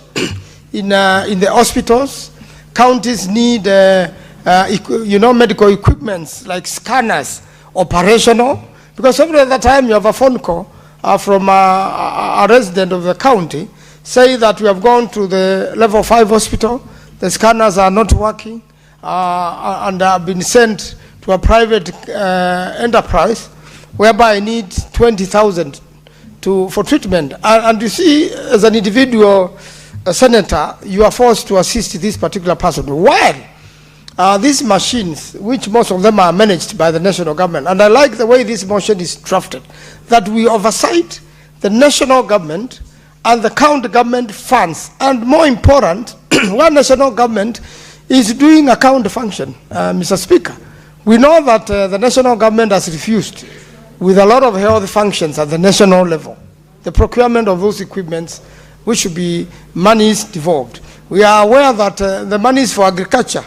in the hospitals. Counties need medical equipments like scanners, operational, because every other time you have a phone call from a resident of the county, say that we have gone to the level 5 hospital, the scanners are not working, and have been sent to a private enterprise, whereby I need 20,000 for treatment. And you see, as an individual senator, you are forced to assist this particular person. While these machines, which most of them are managed by the national government, and I like the way this motion is drafted, that we oversight the national government and the county government funds, and more important, one national government is doing account function, Mr. Speaker. We know that the national government has refused, with a lot of health functions at the national level, the procurement of those equipments, which should be monies devolved. We are aware that the monies for agriculture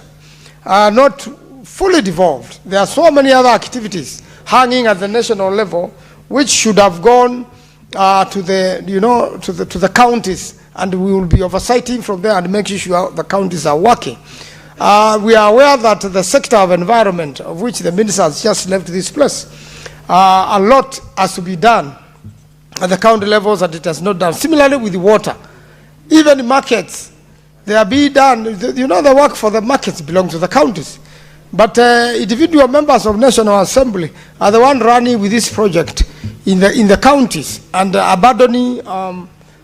are not fully devolved. There are so many other activities hanging at the national level, which should have gone to the counties, and we will be oversighting from there and making sure the counties are working. We are aware that the sector of environment, of which the minister has just left this place, a lot has to be done at the county levels, and it has not done. Similarly with the water, even markets, they are being done. You know, the work for the markets belongs to the counties, but individual members of National Assembly are the one running with this project in the counties and abandoning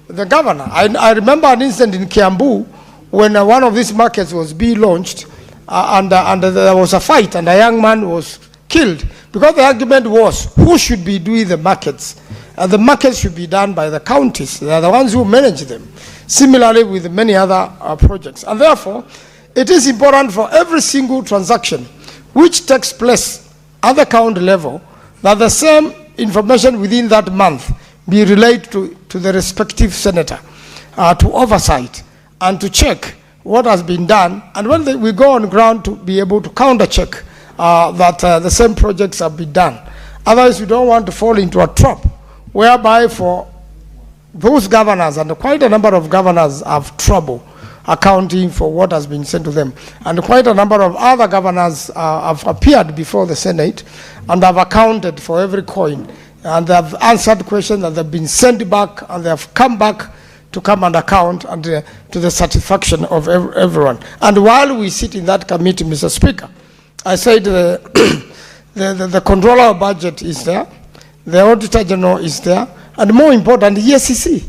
the governor. I remember an incident in Kiambu when one of these markets was being launched, and there was a fight, and a young man was killed, because the argument was, who should be doing the markets? The markets should be done by the counties. They are the ones who manage them. Similarly with many other projects. And therefore, it is important for every single transaction which takes place at the county level, that the same information within that month be relayed to the respective senator to oversight and to check what has been done. And when we go on ground, to be able to counter-check that the same projects have been done. Otherwise, we don't want to fall into a trap whereby for those governors, and quite a number of governors have trouble accounting for what has been sent to them. And quite a number of other governors have appeared before the Senate and have accounted for every coin. And they have answered questions, and they've been sent back, and they have come back to come and account, and to the satisfaction of everyone. And while we sit in that committee, Mr. Speaker, I said the controller of budget is there. the Auditor General is there, and more important, EACC.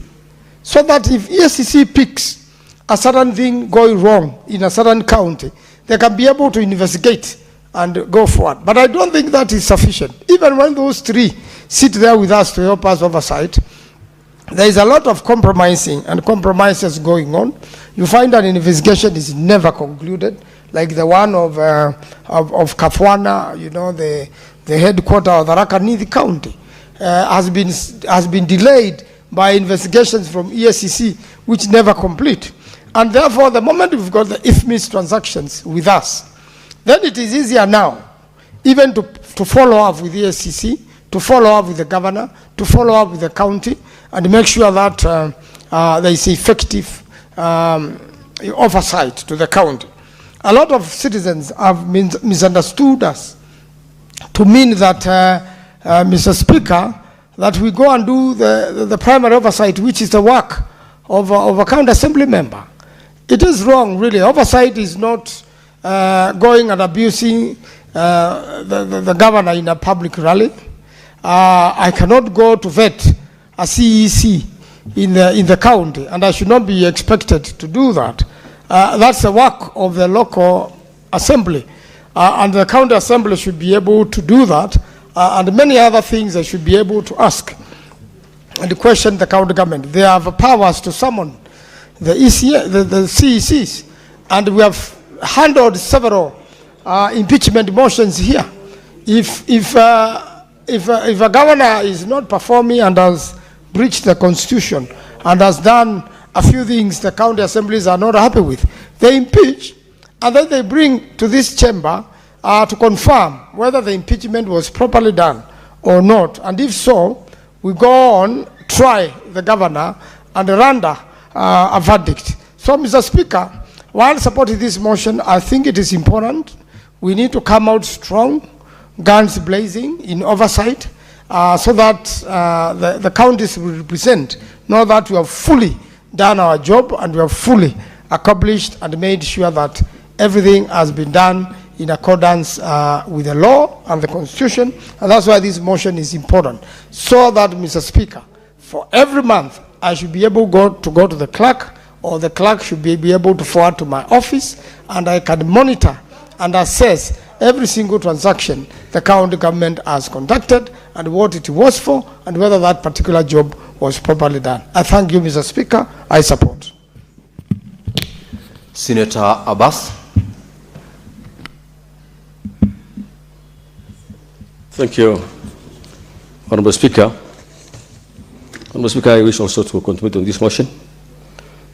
So that if EACC picks a certain thing going wrong in a certain county, they can be able to investigate and go forward. But I don't think that is sufficient. Even when those three sit there with us to help us oversight, there is a lot of compromising and compromises going on. You find an investigation is never concluded, like the one of Kafwana, you know, the headquarter of the Tharaka-Nithi County, has been delayed by investigations from EACC, which never complete. And therefore, the moment we've got the IFMIS transactions with us, then it is easier now, even to follow up with EACC, to follow up with the governor, to follow up with the county, and make sure that there is effective oversight to the county. A lot of citizens have misunderstood us to mean that, Mr. Speaker, that we go and do the primary oversight, which is the work of a county assembly member. It is wrong, really. Oversight is not going and abusing the governor in a public rally. I cannot go to vet a CEC in the county, and I should not be expected to do that. That's the work of the local assembly, and the county assembly should be able to do that, and many other things they should be able to ask and question the county government. They have powers to summon the CECs, and we have handled several impeachment motions here. If a governor is not performing and has breached the constitution and has done a few things the county assemblies are not happy with, they impeach, and then they bring to this chamber to confirm whether the impeachment was properly done or not. And if so, we go on, try the governor, and render a verdict. So, Mr. Speaker, while supporting this motion, I think it is important we need to come out strong, guns blazing in oversight, so that the counties will represent, know that we have fully done our job and we have fully accomplished and made sure that everything has been done in accordance with the law and the constitution. And that's why this motion is important. So that, Mr. Speaker, for every month, I should be able to go to the clerk, or the clerk should be able to forward to my office, and I can monitor and assess every single transaction the county government has conducted and what it was for and whether that particular job was properly done. I thank you, Mr. Speaker. I support. Senator Abbas. Thank you, Honorable Speaker. Honorable Speaker, I wish also to contribute on this motion.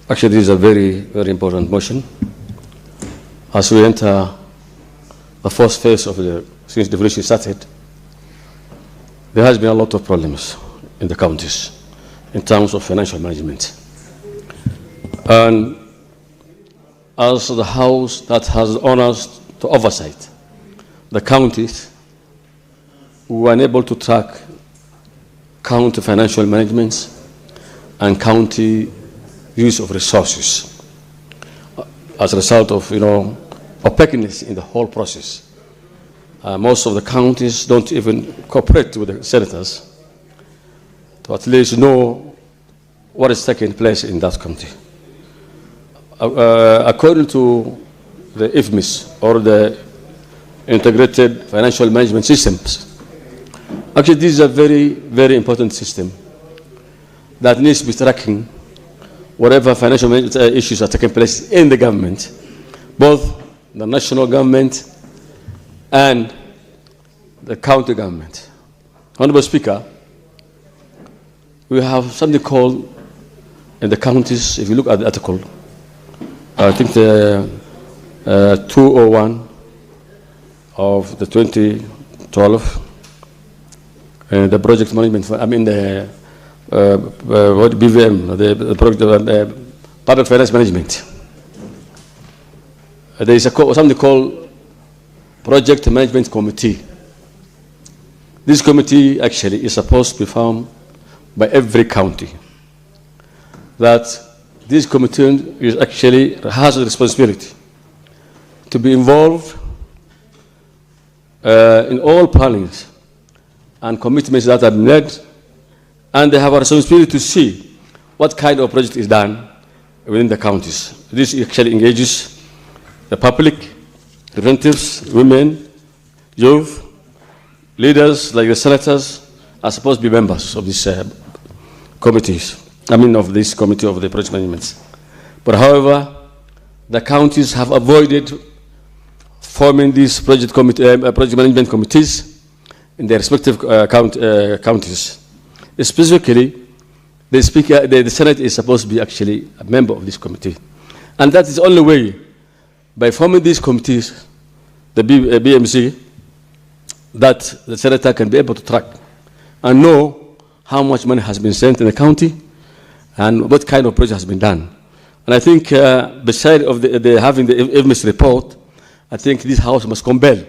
Actually, this is a very, very important motion. As we enter the first phase of since devolution started, there has been a lot of problems in the counties in terms of financial management. And as the House that has honors to oversight the counties, we were unable to track county financial management and county use of resources as a result of, opaqueness in the whole process. Most of the counties don't even cooperate with the senators to at least know what is taking place in that county. According to the IFMIS, or the Integrated Financial Management Systems, actually this is a very, very important system that needs to be tracking whatever financial issues are taking place in the government, both the national government and the county government. Honorable Speaker, we have something called in the counties, if you look at the article, I think the 201 of the 2012, the project management, the BVM, the project, public finance management. There is something called Project Management Committee. This committee actually is supposed to be formed by every county. That this committee is actually has a responsibility to be involved in all plannings and commitments that are made, and they have a responsibility to see what kind of project is done within the counties. This actually engages the public, representatives, women, youth, leaders like the senators are supposed to be members of these committees. Of this committee of the project management. But however, the counties have avoided forming these project management committees in their respective counties. Specifically, the Senate is supposed to be actually a member of this committee. And that is the only way, by forming these committees, the BMC, that the senator can be able to track and know how much money has been sent in the county and what kind of project has been done. And I think beside of having the IFMIS report, I think this House must compel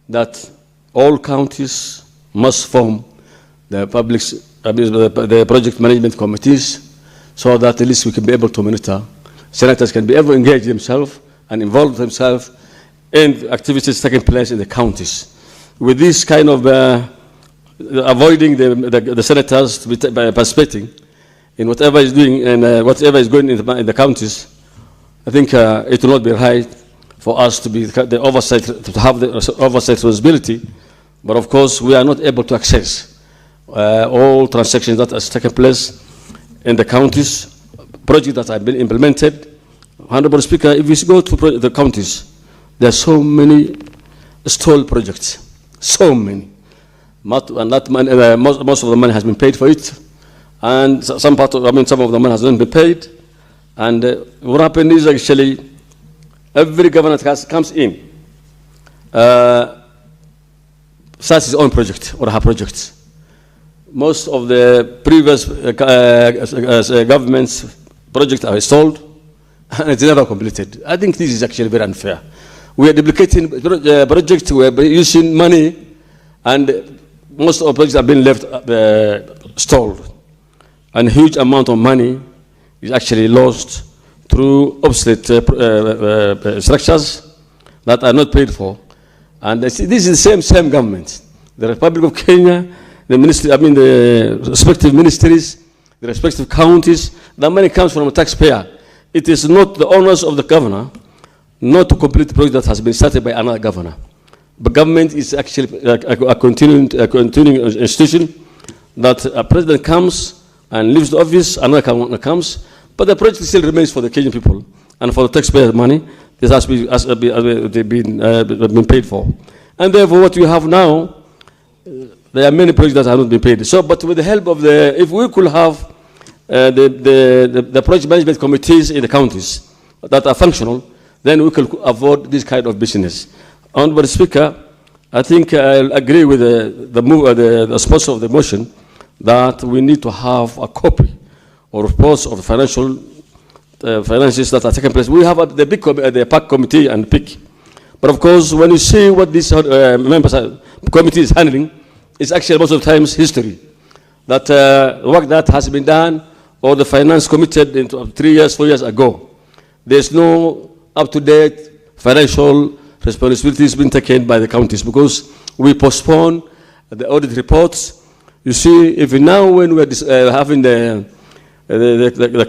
that all counties must form the the project management committees, so that at least we can be able to monitor. Senators can be able to engage themselves and involve themselves in activities taking place in the counties. With this kind of avoiding the senators to be participating in whatever is doing and whatever is going in the counties, I think it will not be right for us to be the oversight, to have the oversight responsibility. But of course, we are not able to access all transactions that has taken place in the counties, projects that have been implemented. Honorable Speaker, if you go to the counties, there are so many stalled projects, so many. And that money, most of the money has been paid for it. And some of the money has not been paid. And what happened is actually every government comes in, starts his own project or her projects. Most of the previous government's projects are stalled and it's never completed. I think this is actually very unfair. We are duplicating projects, we are using money, and most of the projects have been left stalled. And a huge amount of money is actually lost through obsolete structures that are not paid for. And this is the same government. The Republic of Kenya, the respective ministries, the respective counties, the money comes from a taxpayer. It is not the honors of the governor not to complete the project that has been started by another governor. But government is actually a continuing institution that a president comes and leaves the office, another comes, but the project still remains for the Kenyan people and for the taxpayer money. This has been paid for. And therefore, what you have now, there are many projects that have not been paid. So, but with the help of if we could have the project management committees in the counties that are functional, then we could avoid this kind of business. Honorable Speaker, I think I'll agree with the sponsor of the motion that we need to have a copy or reports of the financial finances that are taking place. We have the PAC committee and PIC. But of course, when you see what this committee is handling, it's actually most of the times history. That work that has been done or the finance committed into 3 years, 4 years ago. There's no up-to-date financial responsibilities being taken by the counties because we postpone the audit reports. You see, if now when we're having the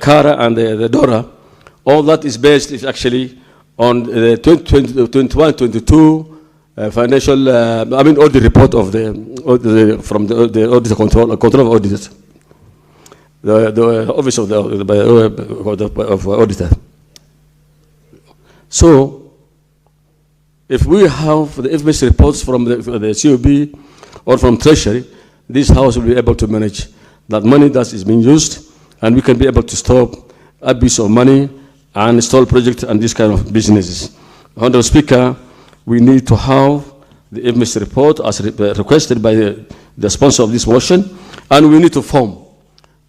CARA and the DORA, all that is based actually on the 2021-22 financial, audit report of from the auditor control of auditors, the office of the auditor. So, if we have the information reports from the COB or from Treasury, this House will be able to manage that money that is being used, and we can be able to stop abuse of money and install projects and these kind of businesses. Honorable Speaker, we need to have the information report as requested by the sponsor of this motion, and we need to form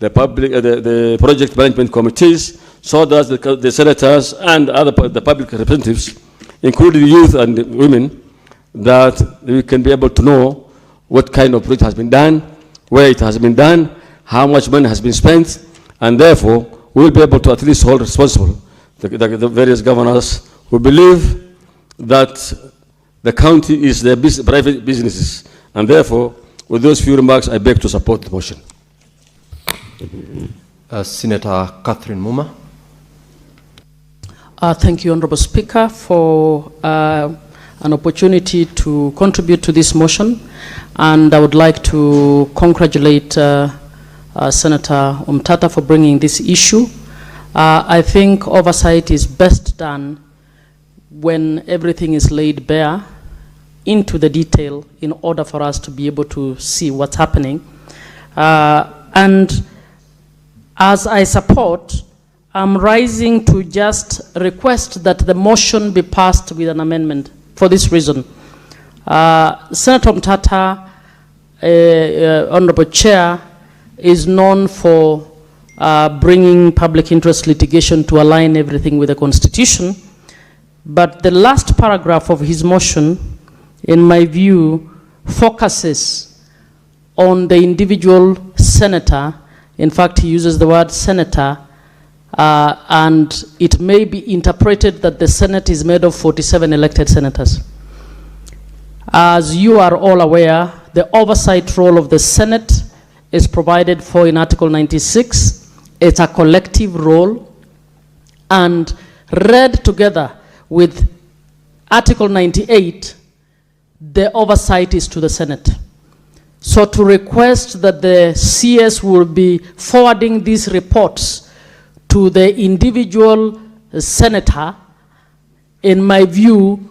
the project management committees so that the senators and the public representatives, including youth and women, that we can be able to know what kind of project has been done, where it has been done, how much money has been spent, and therefore we will be able to at least hold responsible the various governors who believe that the county is their private businesses, and therefore With those few remarks, I beg to support the motion. Senator Catherine Muma. Thank you, Honorable Speaker, for an opportunity to contribute to this motion. And I would like to congratulate Senator Omtata for bringing this issue. I think oversight is best done when everything is laid bare into the detail in order for us to be able to see what's happening. And as I support, I'm rising to just request that the motion be passed with an amendment for this reason. Senator Omtata, Honorable Chair, is known for bringing public interest litigation to align everything with the Constitution. But the last paragraph of his motion, in my view, focuses on the individual senator. In fact, he uses the word senator, and it may be interpreted that the Senate is made of 47 elected senators. As you are all aware, the oversight role of the Senate is provided for in Article 96. It's a collective role, and read together with Article 98, the oversight is to the Senate. So to request that the CS will be forwarding these reports to the individual senator, in my view,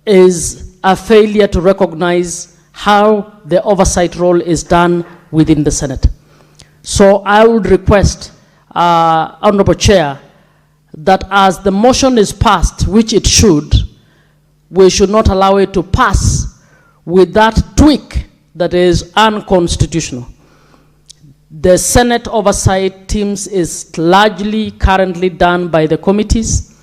is a failure to recognize how the oversight role is done within the Senate. So I would request, Honorable Chair, that as the motion is passed, which it should, we should not allow it to pass with that tweak that is unconstitutional. The Senate oversight teams is largely currently done by the committees.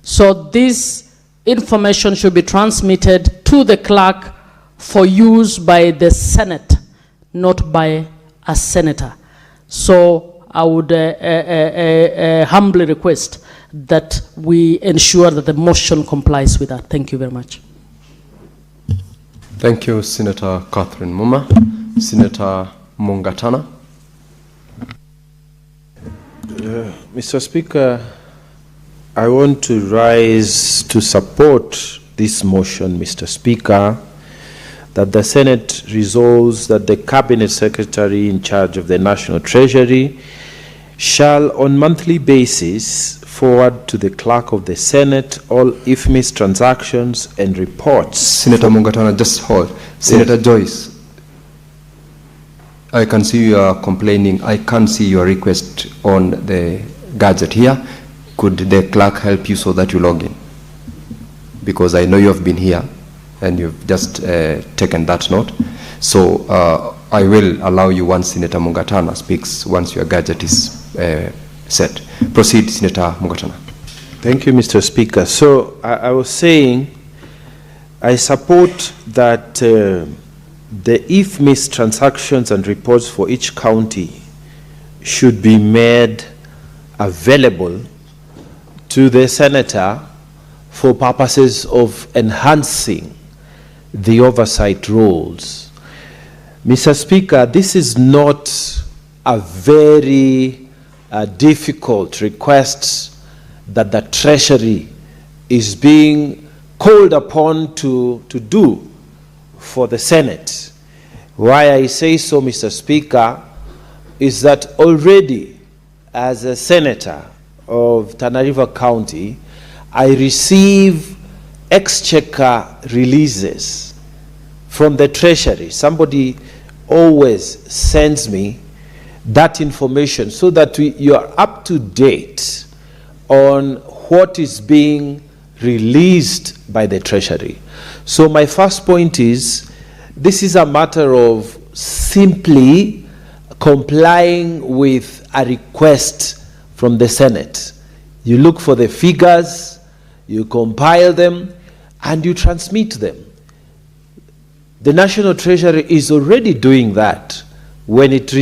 So this information should be transmitted to the clerk for use by the Senate, not by a senator. So I would humbly request that we ensure that the motion complies with that. Thank you very much. Thank you, Senator Catherine Muma. Senator Mungatana. Mr. Speaker, I want to rise to support this motion, Mr. Speaker, that the Senate resolves that the Cabinet Secretary in charge of the National Treasury shall on monthly basis forward to the Clerk of the Senate all IFMIS transactions and reports. Senator Mungatana, just hold. Senator Joyce, I can see you are complaining. I can't see your request on the gadget here. Could the clerk help you so that you log in? Because I know you have been here and you've just taken that note. So I will allow you once Senator Mungatana speaks, once your gadget is set. Proceed, Senator Mungatana. Thank you, Mr. Speaker. So I was saying I support that the IFMIS transactions and reports for each county should be made available to the senator for purposes of enhancing the oversight roles. Mr. Speaker, this is not a very difficult request that the Treasury is being called upon to do for the Senate. Why I say so, Mr. Speaker, is that already as a senator of Tana River County, I receive exchequer releases from the Treasury. Somebody always sends me that information so that you are up to date on what is being released by the Treasury. So my first point is, this is a matter of simply complying with a request from the Senate. You look for the figures, you compile them, and you transmit them. The National Treasury is already doing that when it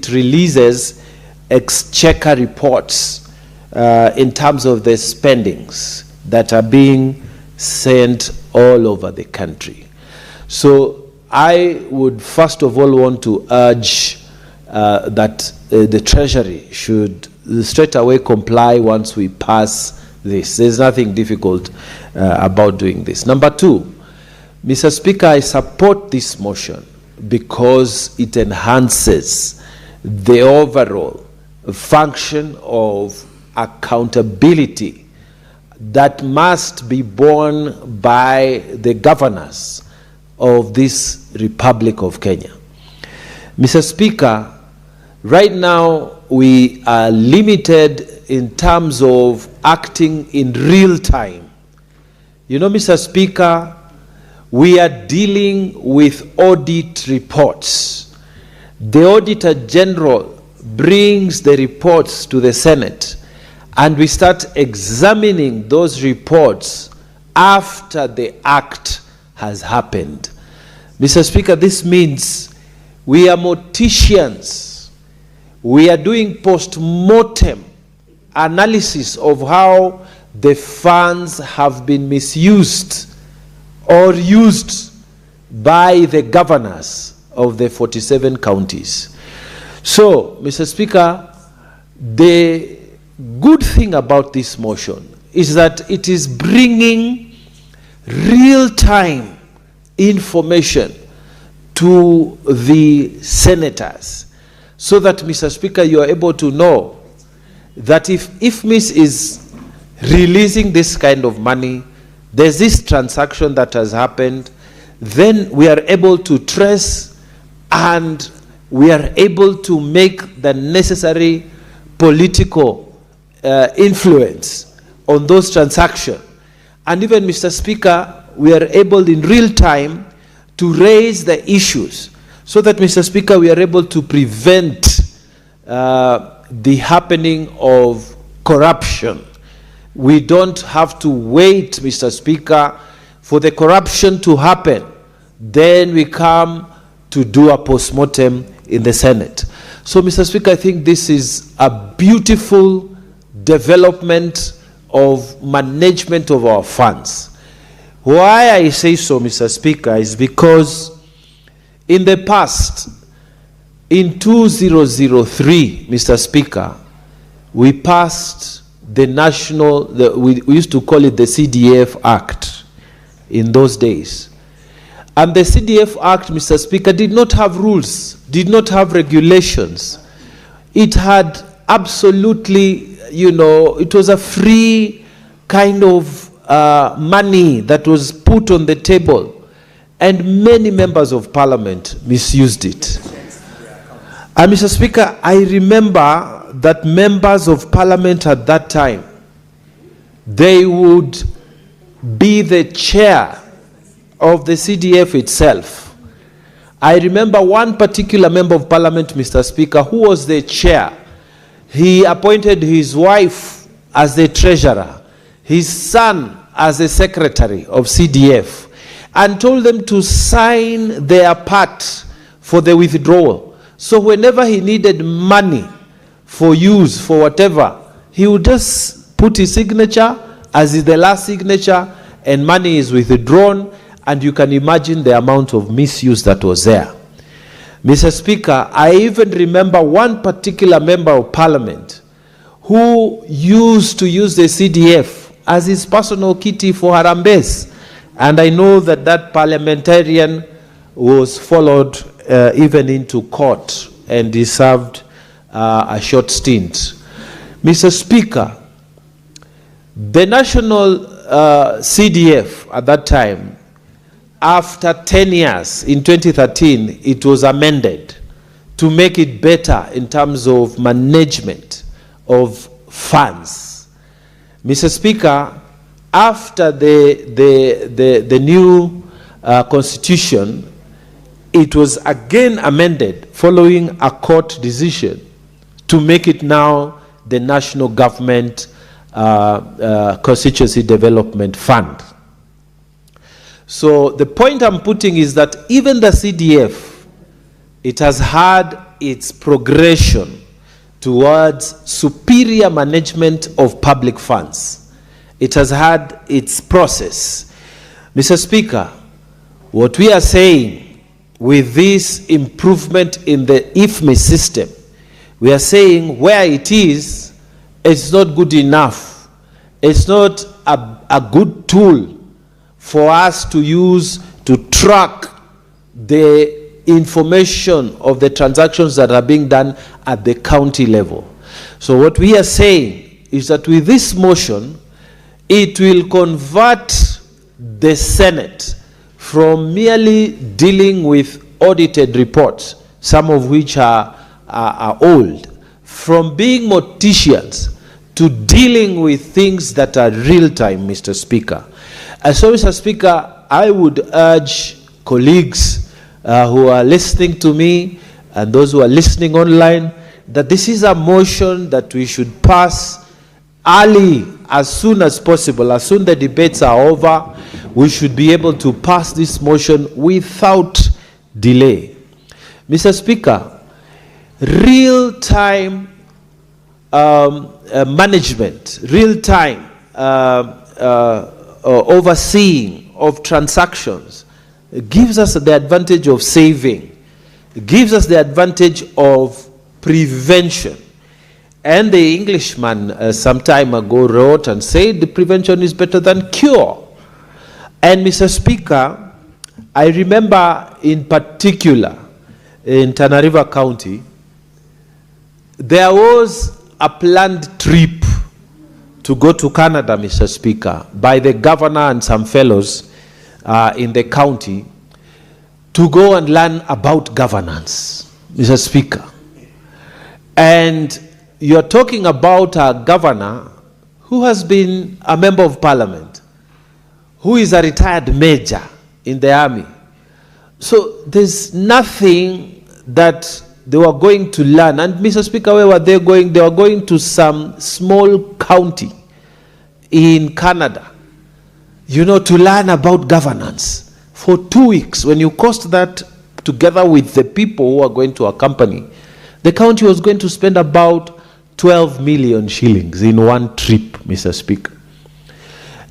releases exchequer reports in terms of the spendings that are being sent all over the country. So I would first of all want to urge that the Treasury should straight away comply once we pass this. There's nothing difficult about doing this. Number two, Mr. Speaker, I support this motion because it enhances the overall function of accountability that must be borne by the governors of this Republic of Kenya. Mr. Speaker, right now we are limited in terms of acting in real time. You know, Mr. Speaker, we are dealing with audit reports. The Auditor General brings the reports to the Senate, and we start examining those reports after the act has happened. Mr. Speaker, this means we are morticians. We are doing post-mortem analysis of how the funds have been misused or used by the governors of the 47 counties. So, Mr. Speaker, the good thing about this motion is that it is bringing real-time information to the senators, so that, Mr. Speaker, you are able to know that if IFMIS is releasing this kind of money, there's this transaction that has happened, then we are able to trace and we are able to make the necessary political influence on those transactions. And even, Mr. Speaker, we are able in real time to raise the issues so that, Mr. Speaker, we are able to prevent the happening of corruption. We don't have to wait, Mr. Speaker, for the corruption to happen. Then we come to do a postmortem in the Senate. So, Mr. Speaker, I think this is a beautiful development of management of our funds. Why I say so, Mr. Speaker, is because in the past, in 2003, Mr. Speaker, we passed the national, we used to call it the CDF Act in those days. And the CDF Act, Mr. Speaker, did not have rules, did not have regulations. It had absolutely, you know, it was a free kind of money that was put on the table, and many members of parliament misused it. And Mr. Speaker, I remember that members of parliament at that time, they would be the chair of the CDF itself. I remember one particular member of parliament, Mr. Speaker, who was the chair. He appointed his wife as the treasurer, his son as the secretary of CDF, and told them to sign their part for the withdrawal. So whenever he needed money for use, for whatever, he would just put his signature as is the last signature, and money is withdrawn, and you can imagine the amount of misuse that was there. Mr. Speaker, I even remember one particular member of parliament who used to use the CDF as his personal kitty for Harambes. And I know that that parliamentarian was followed even into court, and he served a short stint. Mr. Speaker, the national CDF at that time, after 10 years, in 2013, it was amended to make it better in terms of management of funds. Mr. Speaker, after the new constitution, it was again amended following a court decision to make it now the National Government Constituency Development Fund. So the point I'm putting is that even the CDF, it has had its progression towards superior management of public funds. It has had its process. Mr. Speaker, what we are saying with this improvement in the IFMI system, we are saying where it is, it's not good enough. It's not a good tool for us to use to track the information of the transactions that are being done at the county level. So what we are saying is that with this motion, it will convert the Senate from merely dealing with audited reports, some of which are old, from being morticians to dealing with things that are real time, Mr. Speaker. And so, Mr. Speaker, I would urge colleagues who are listening to me and those who are listening online that this is a motion that we should pass early, as soon as possible. As soon the debates are over, we should be able to pass this motion without delay. Mr. Speaker, real-time management, real-time overseeing of transactions gives us the advantage of saving, gives us the advantage of prevention. And the Englishman some time ago wrote and said the prevention is better than cure. And Mr. Speaker, I remember in particular in Tana River County, there was a planned trip to go to Canada, Mr. Speaker, by the governor and some fellows in the county to go and learn about governance, Mr. Speaker. And you're talking about a governor who has been a member of parliament, who is a retired major in the army. So there's nothing that they were going to learn. And Mr. Speaker, where were they going? They were going to some small county in Canada, you know, to learn about governance for 2 weeks. When you cost that together with the people who are going to accompany, the county was going to spend about 12 million shillings in one trip, Mr. Speaker.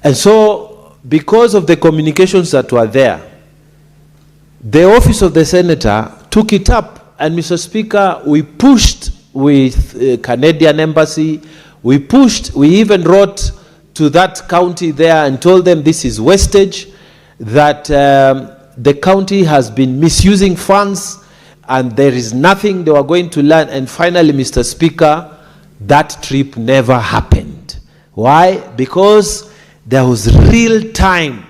And so, because of the communications that were there, the office of the senator took it up. And Mr. Speaker, we pushed with Canadian embassy, we even wrote to that county there and told them this is wastage, that the county has been misusing funds and there is nothing they were going to learn. And finally, Mr. Speaker, that trip never happened. Why? Because there was real-time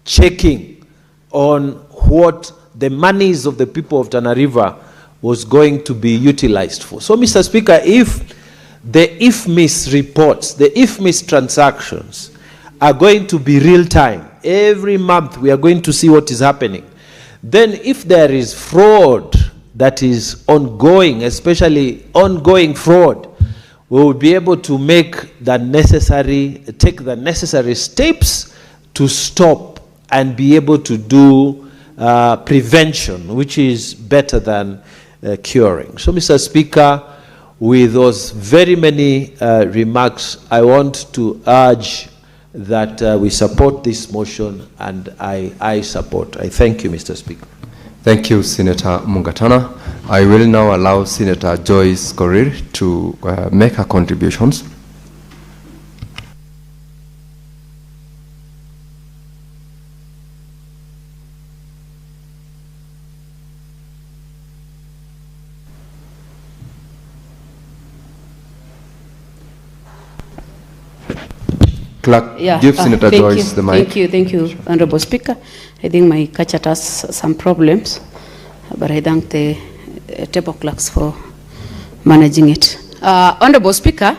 checking on what the monies of the people of Tana River was going to be utilized for. So, Mr. Speaker, if the IFMIS reports, the IFMIS transactions are going to be real-time, every month we are going to see what is happening, then if there is fraud that is ongoing, especially ongoing fraud, we will be able to take the necessary steps to stop and be able to do prevention, which is better than curing. So, Mr. Speaker, with those very many remarks, I want to urge that we support this motion, and I support. I thank you, Mr. Speaker. Thank you, Senator Mungatana. I will now allow Senator Joyce Korir to make her contributions. Clerk, give Senator Joyce the mic. Thank you, Honorable Speaker. I think my chat has some problems, but I thank the table clerks for managing it. Honorable Speaker,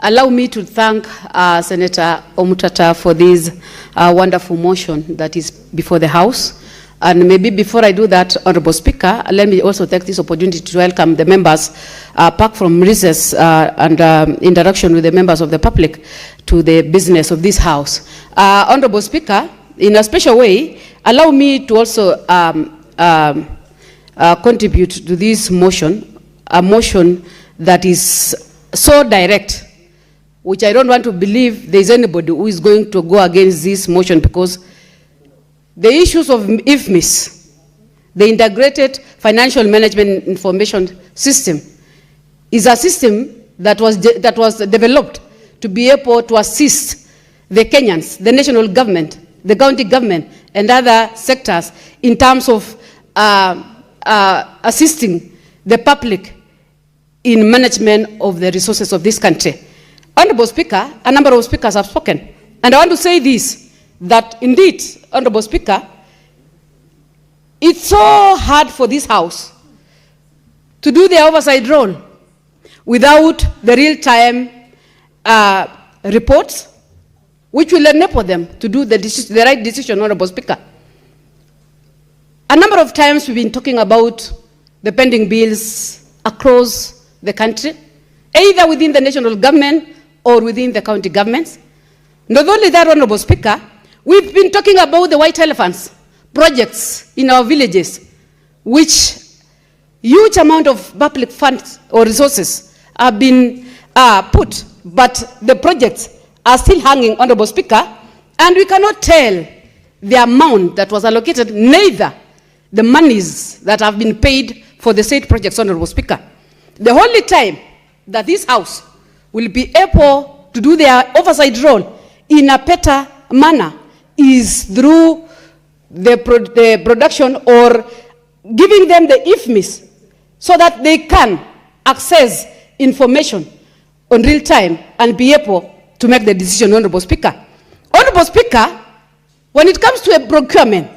allow me to thank Senator Omutata for this wonderful motion that is before the House. And maybe before I do that, Honorable Speaker, let me also take this opportunity to welcome the members back from recess and interaction with the members of the public to the business of this House. Honorable Speaker, in a special way, allow me to also contribute to this motion, a motion that is so direct, which I don't want to believe there is anybody who is going to go against this motion, because the issues of IFMIS, the Integrated Financial Management Information System, is a system that was developed to be able to assist the Kenyans, the national government, the county government, and other sectors in terms of assisting the public in management of the resources of this country. Honorable Speaker, a number of speakers have spoken. And I want to say this, that indeed, Honorable Speaker, it's so hard for this House to do their oversight role without the real-time reports, which will enable them to do the right decision, Honorable Speaker. A number of times we've been talking about the pending bills across the country, either within the national government or within the county governments. Not only that, Honorable Speaker, we've been talking about the white elephants projects in our villages, which huge amount of public funds or resources have been put, but the projects are still hanging, Honorable Speaker, and we cannot tell the amount that was allocated, neither the monies that have been paid for the said projects, Honorable Speaker. The only time that this House will be able to do their oversight role in a better manner is through the production or giving them the IFMIS so that they can access information on real time and be able to make the decision, Honorable Speaker. Honorable Speaker, when it comes to a procurement,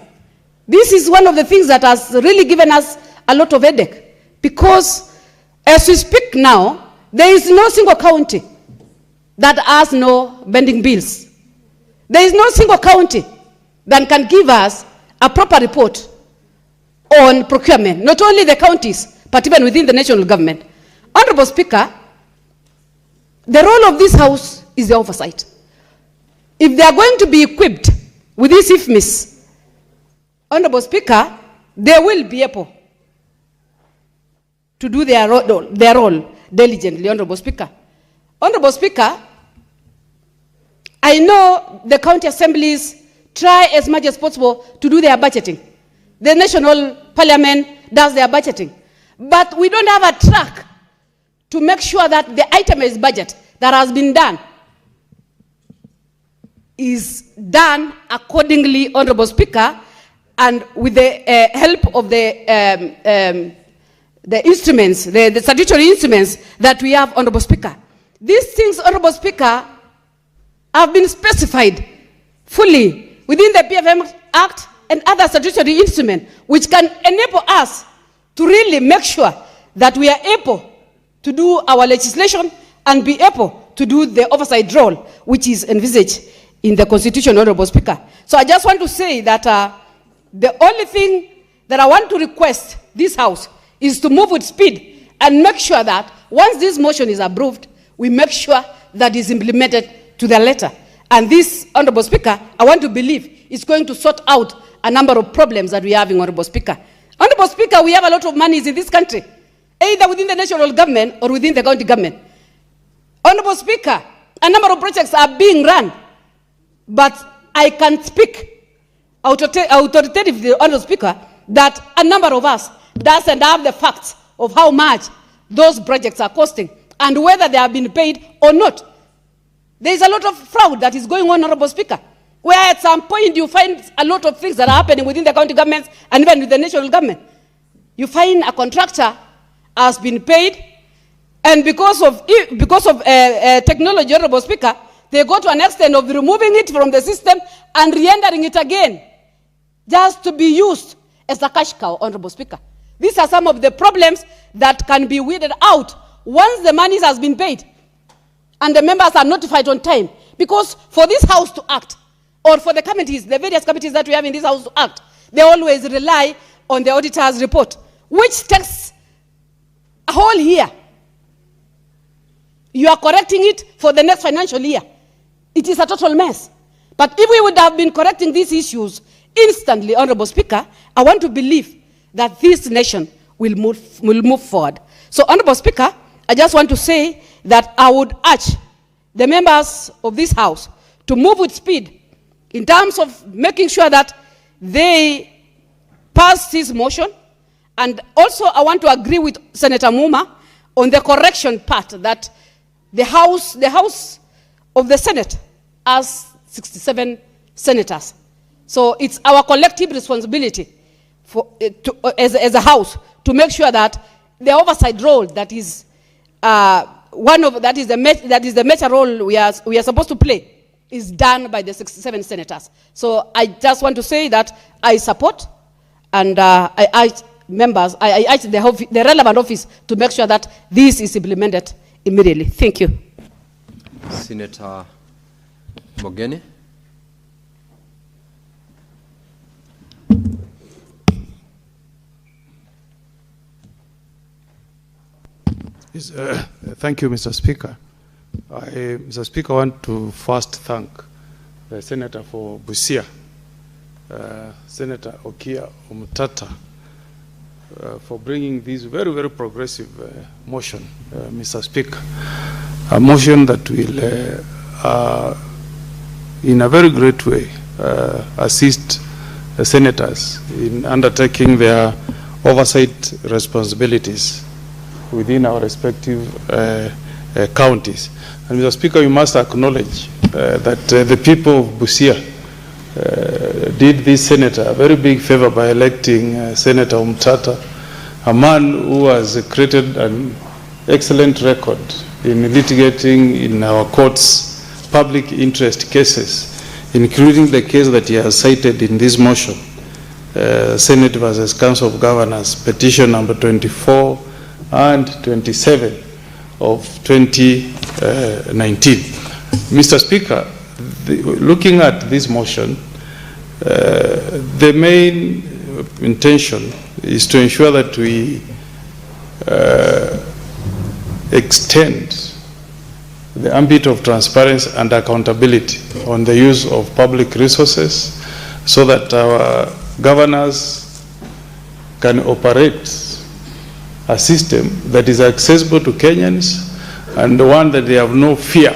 this is one of the things that has really given us a lot of headache, because as we speak now, there is no single county that has no pending bills. There is no single county that can give us a proper report on procurement, not only the counties, but even within the national government. Honorable Speaker, the role of this House is the oversight. If they are going to be equipped with this IFMIS, Honorable Speaker, they will be able to do their role diligently, Honorable Speaker. Honorable Speaker, I know the county assemblies try as much as possible to do their budgeting. The national parliament does their budgeting. But we don't have a track to make sure that the itemized budget that has been done is done accordingly, Honorable Speaker, and with the help of the instruments, the statutory instruments that we have, Honorable Speaker. These things, Honorable Speaker, have been specified fully within the PFM Act and other statutory instruments, which can enable us to really make sure that we are able to do our legislation and be able to do the oversight role which is envisaged in the Constitution, Honorable Speaker. So I just want to say that the only thing that I want to request this House is to move with speed and make sure that once this motion is approved, we make sure that it's implemented to the letter. And this, Honorable Speaker, I want to believe is going to sort out a number of problems that we have in Honorable Speaker. Honorable Speaker, we have a lot of monies in this country, either within the national government or within the county government. Honorable Speaker, a number of projects are being run, but I can speak authoritatively, Honorable Speaker, that a number of us doesn't have the facts of how much those projects are costing and whether they have been paid or not. There is a lot of fraud that is going on, Honorable Speaker, where at some point you find a lot of things that are happening within the county governments and even with the national government. You find a contractor has been paid, and because of technology, Honorable Speaker, they go to an extent of removing it from the system and re-entering it again, just to be used as a cash cow, Honorable Speaker. These are some of the problems that can be weeded out once the money has been paid and the members are notified on time. Because for this House to act, or for the committees, the various committees that we have in this House to act, they always rely on the auditor's report, which takes a whole year. You are correcting it for the next financial year. It is a total mess. But if we would have been correcting these issues instantly, Honorable Speaker, I want to believe that this nation will move forward. So, Honorable Speaker, I just want to say that I would urge the members of this House to move with speed in terms of making sure that they pass this motion. And also I want to agree with Senator Muma on the correction part that the House of the Senate has 67 senators. So it's our collective responsibility as a House to make sure that the oversight role that is the major role we are supposed to play is done by the 67 senators. So I just want to say that I support and I urge members, I urge the relevant office to make sure that this is implemented immediately. Thank you. Senator Mogeni. Thank you, Mr. Speaker. Mr. Speaker, I want to first thank the Senator for Busia, Senator Okia Omtata, for bringing this very, very progressive motion, Mr. Speaker. A motion that will, in a very great way, assist the senators in undertaking their oversight responsibilities within our respective counties. And Mr. Speaker, you must acknowledge that the people of Busia did this senator a very big favor by electing Senator Umtata, a man who has created an excellent record in litigating in our courts public interest cases, including the case that he has cited in this motion, Senate versus Council of Governors, petition number 24 and 27 of 2019. Mr. Speaker, looking at this motion, the main intention is to ensure that we extend the ambit of transparency and accountability on the use of public resources so that our governors can operate a system that is accessible to Kenyans and one that they have no fear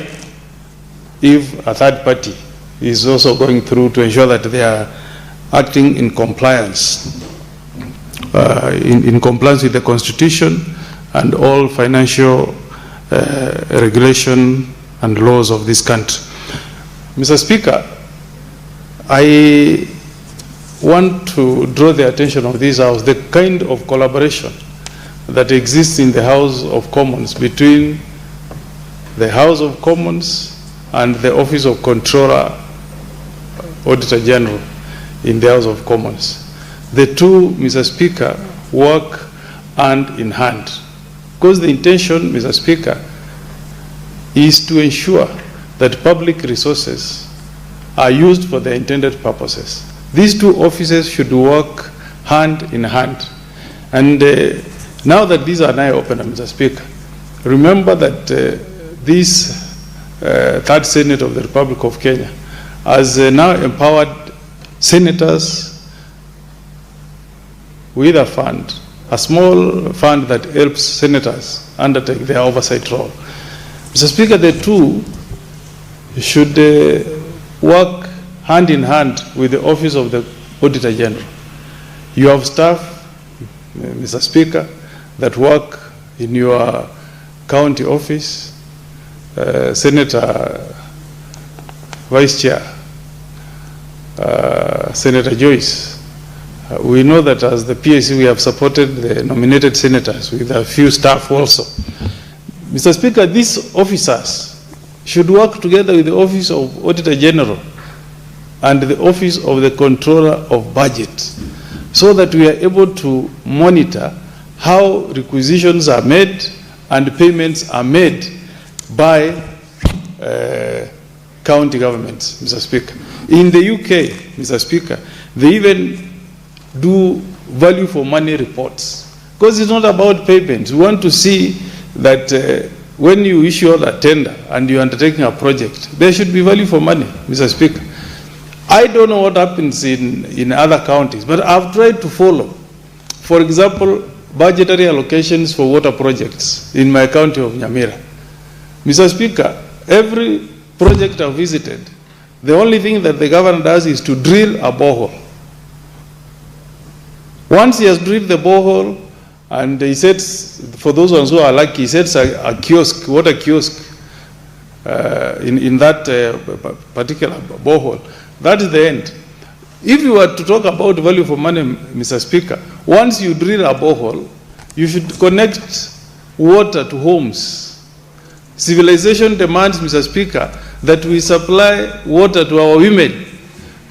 if a third party is also going through to ensure that they are acting in compliance, in compliance with the Constitution and all financial regulation and laws of this country. Mr. Speaker, I want to draw the attention of this House, the kind of collaboration that exists in the House of Commons between the House of Commons and the Office of Controller, Auditor General in the House of Commons. The two, Mr. Speaker, work hand in hand. Because the intention, Mr. Speaker, is to ensure that public resources are used for their intended purposes. These two offices should work hand in hand. And now that these are now open, Mr. Speaker, remember that this Third Senate of the Republic of Kenya has now empowered senators with a fund, a small fund that helps senators undertake their oversight role. Mr. Speaker, the two should work hand in hand with the Office of the Auditor General. You have staff, Mr. Speaker, that work in your county office, Senator Vice Chair, Senator Joyce. We know that as the PAC we have supported the nominated senators with a few staff also. Mr. Speaker, these officers should work together with the Office of Auditor General and the Office of the Controller of Budget so that we are able to monitor how requisitions are made and payments are made by county governments, Mr. Speaker. In the UK, Mr. Speaker, they even do value for money reports because it's not about payments. We want to see that when you issue a tender and you're undertaking a project, there should be value for money, Mr. Speaker. I don't know what happens in other counties, but I've tried to follow. For example, budgetary allocations for water projects in my county of Nyamira. Mr. Speaker, every project I've visited, the only thing that the governor does is to drill a borehole. Once he has drilled the borehole, and he sets, for those ones who are lucky, he sets a kiosk, water kiosk, in that particular borehole. That is the end. If you were to talk about value for money, Mr. Speaker, once you drill a borehole, you should connect water to homes. Civilization demands, Mr. Speaker, that we supply water to our women.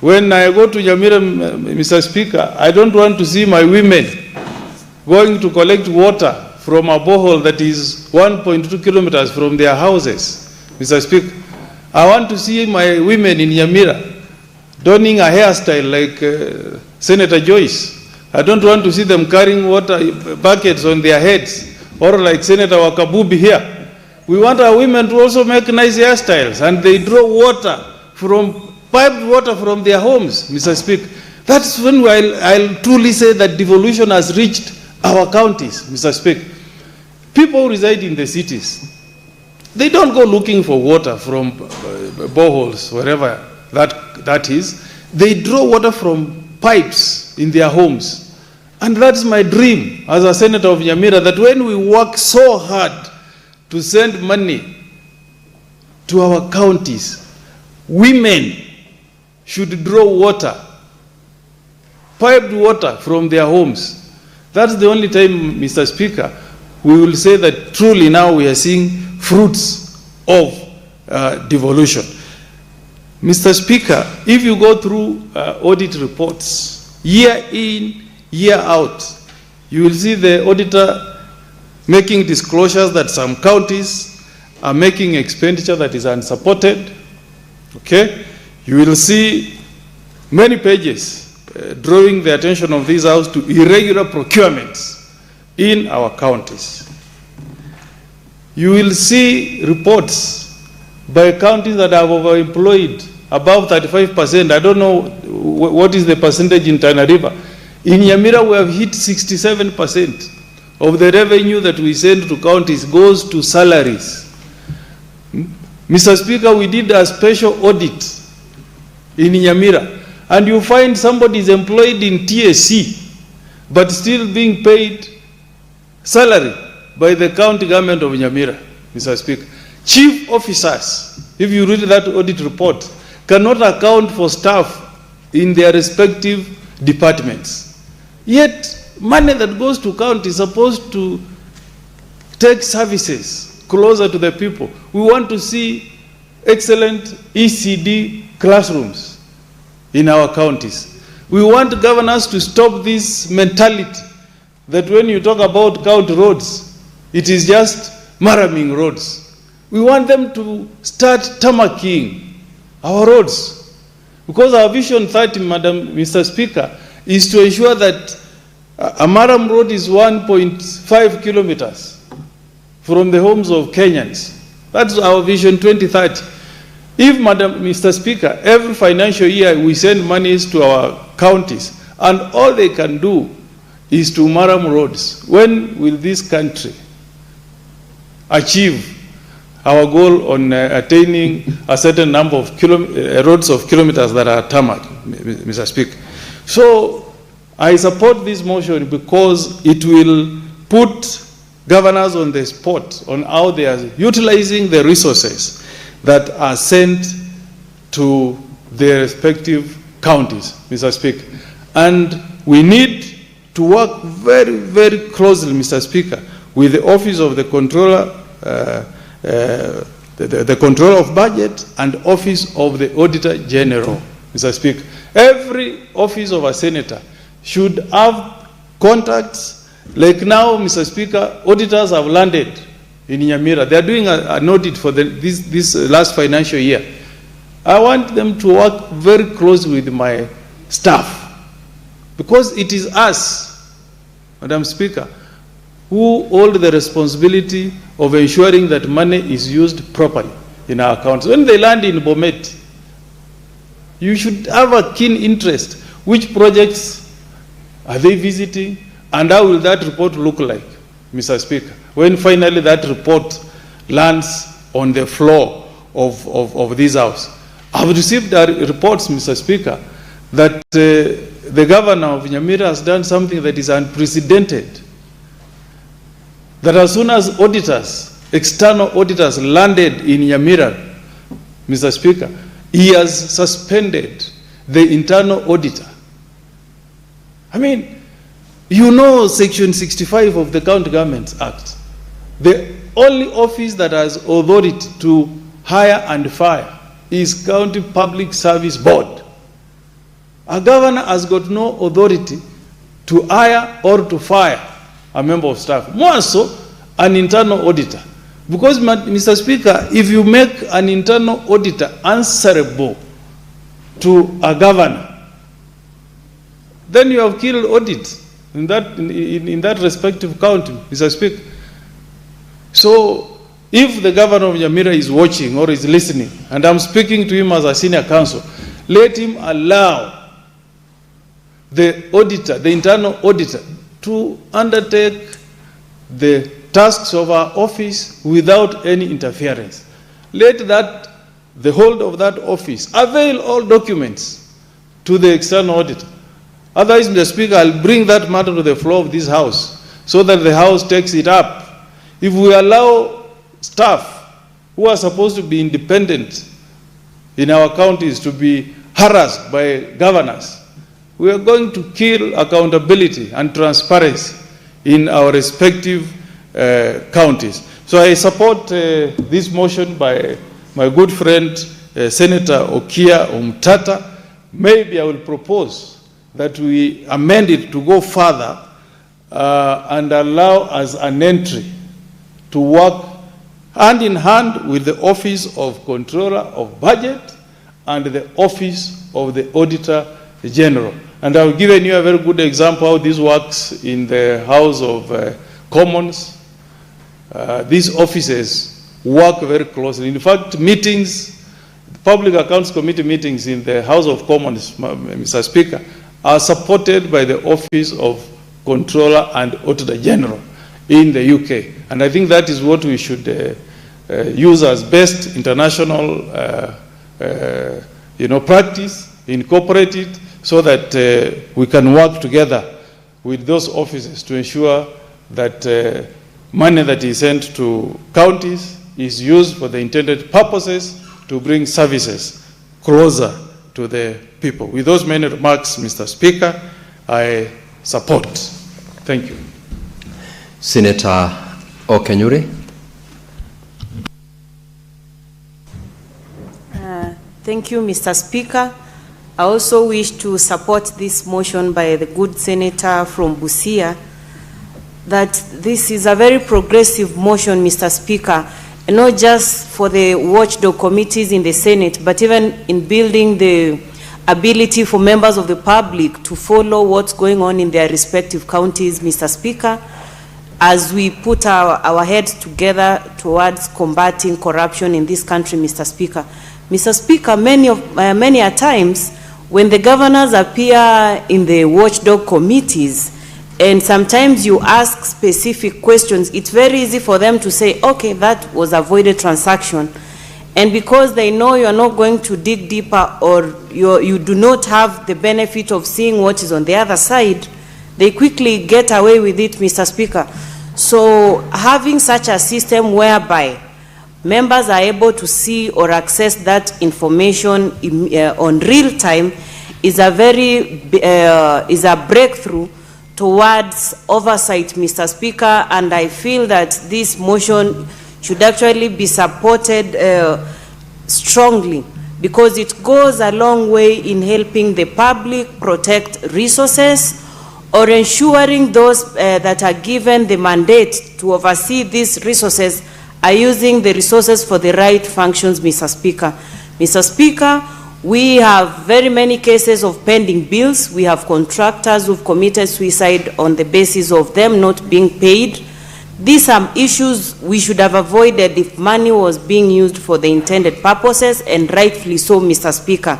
When I go to Nyamira, Mr. Speaker, I don't want to see my women going to collect water from a borehole that is 1.2 kilometers from their houses. Mr. Speaker, I want to see my women in Nyamira donning a hairstyle like Senator Joyce. I don't want to see them carrying water buckets on their heads, or like Senator Wakabubi here. We want our women to also make nice hairstyles, and they draw water from, piped water from their homes, Mr. Speaker. That's when I'll truly say that devolution has reached our counties, Mr. Speaker. People who reside in the cities, they don't go looking for water from boreholes, wherever that is. They draw water from pipes in their homes. And that's my dream as a senator of Nyamira, that when we work so hard to send money to our counties, women should draw water, piped water from their homes. That's the only time, Mr. Speaker, we will say that truly now we are seeing fruits of devolution. Mr. Speaker, if you go through audit reports, year in, year out, you will see the auditor making disclosures that some counties are making expenditure that is unsupported. Okay? You will see many pages drawing the attention of this House to irregular procurements in our counties. You will see reports by counties that have overemployed above 35%. I don't know what is the percentage in Tana River. In Nyamira, we have hit 67% of the revenue that we send to counties goes to salaries. Mr. Speaker, we did a special audit in Nyamira, and you find somebody is employed in TSC, but still being paid salary by the county government of Nyamira, Mr. Speaker. Chief officers, if you read that audit report, cannot account for staff in their respective departments. Yet, money that goes to county is supposed to take services closer to the people. We want to see excellent ECD classrooms in our counties. We want governors to stop this mentality that when you talk about county roads, it is just maraming roads. We want them to start tamaking our roads. Because our Vision 30, Mr. Speaker, is to ensure that a Maram road is 1.5 kilometers from the homes of Kenyans. That's our Vision 2030. If, Mr. Speaker, every financial year we send monies to our counties, and all they can do is to Maram roads, when will this country achieve our goal on attaining a certain number of roads of kilometers that are tarmac, Mr. Speaker? So, I support this motion because it will put governors on the spot on how they are utilizing the resources that are sent to their respective counties, Mr. Speaker. And we need to work very, very closely, Mr. Speaker, with the Office of the Controller, the Controller of Budget, and Office of the Auditor General, Mr. Speaker. Every office of a senator should have contacts. Like now, Mr. Speaker, auditors have landed in Nyamira. They are doing an audit for this last financial year. I want them to work very closely with my staff, because it is us, Madam Speaker, who hold the responsibility of ensuring that money is used properly in our accounts. When they land in Bomet, you should have a keen interest. Which projects are they visiting, and how will that report look like, Mr. Speaker, when finally that report lands on the floor of this House? I've received reports, Mr. Speaker, that the governor of Nyamira has done something that is unprecedented. That as soon as auditors, external auditors landed in Nyamira, Mr. Speaker, he has suspended the internal auditor. I mean, you know Section 65 of the County Governments Act. The only office that has authority to hire and fire is County Public Service Board. A governor has got no authority to hire or to fire a member of staff, more so an internal auditor. Because, Mr. Speaker, if you make an internal auditor answerable to a governor, then you have killed audit in that respective county, Mr. Speaker. So, if the governor of Nyamira is watching or is listening, and I'm speaking to him as a senior counsel, let him allow the auditor, the internal auditor, to undertake the tasks of our office without any interference. Let the hold of that office avail all documents to the external auditor. Otherwise, Mr. Speaker, I'll bring that matter to the floor of this House so that the House takes it up. If we allow staff who are supposed to be independent in our counties to be harassed by governors, we are going to kill accountability and transparency in our respective counties. So I support this motion by my good friend Senator Okia Omtata. Maybe I will propose that we amend it to go further and allow us an entry to work hand in hand with the Office of Controller of Budget and the Office of the Auditor General. And I've given you a very good example how this works in the House of Commons. These offices work very closely. In fact, meetings, Public Accounts Committee meetings in the House of Commons, Mr. Speaker, are supported by the Office of Controller and Auditor General in the UK. And I think that is what we should use as best international practice, incorporate it, so that we can work together with those offices to ensure that money that is sent to counties is used for the intended purposes to bring services closer to the people. With those many remarks, Mr. Speaker, I support. Thank you. Senator Okenyuri. Thank you, Mr. Speaker. I also wish to support this motion by the good senator from Busia, that this is a very progressive motion, Mr. Speaker, and not just for the watchdog committees in the Senate, but even in building the ability for members of the public to follow what's going on in their respective counties, Mr. Speaker, as we put our heads together towards combating corruption in this country, Mr. Speaker. Mr. Speaker, many a times when the governors appear in the watchdog committees, and sometimes you ask specific questions, it's very easy for them to say, okay, that was avoided transaction. And because they know you're not going to dig deeper, or you do not have the benefit of seeing what is on the other side, they quickly get away with it, Mr. Speaker. So having such a system whereby members are able to see or access that information on real time is a breakthrough towards oversight, Mr. Speaker, and I feel that this motion should actually be supported strongly, because it goes a long way in helping the public protect resources, or ensuring those that are given the mandate to oversee these resources are using the resources for the right functions, Mr. Speaker. Mr. Speaker, we have very many cases of pending bills. We have contractors who've committed suicide on the basis of them not being paid. These are issues we should have avoided if money was being used for the intended purposes, and rightfully so, Mr. Speaker.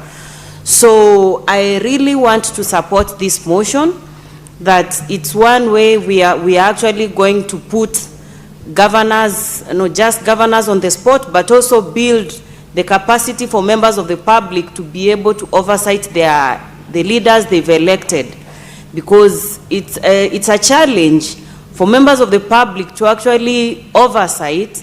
So I really want to support this motion, that it's one way we are actually going to put governors, not just governors on the spot, but also build the capacity for members of the public to be able to oversight their the leaders they've elected, because it's a challenge for members of the public to actually oversight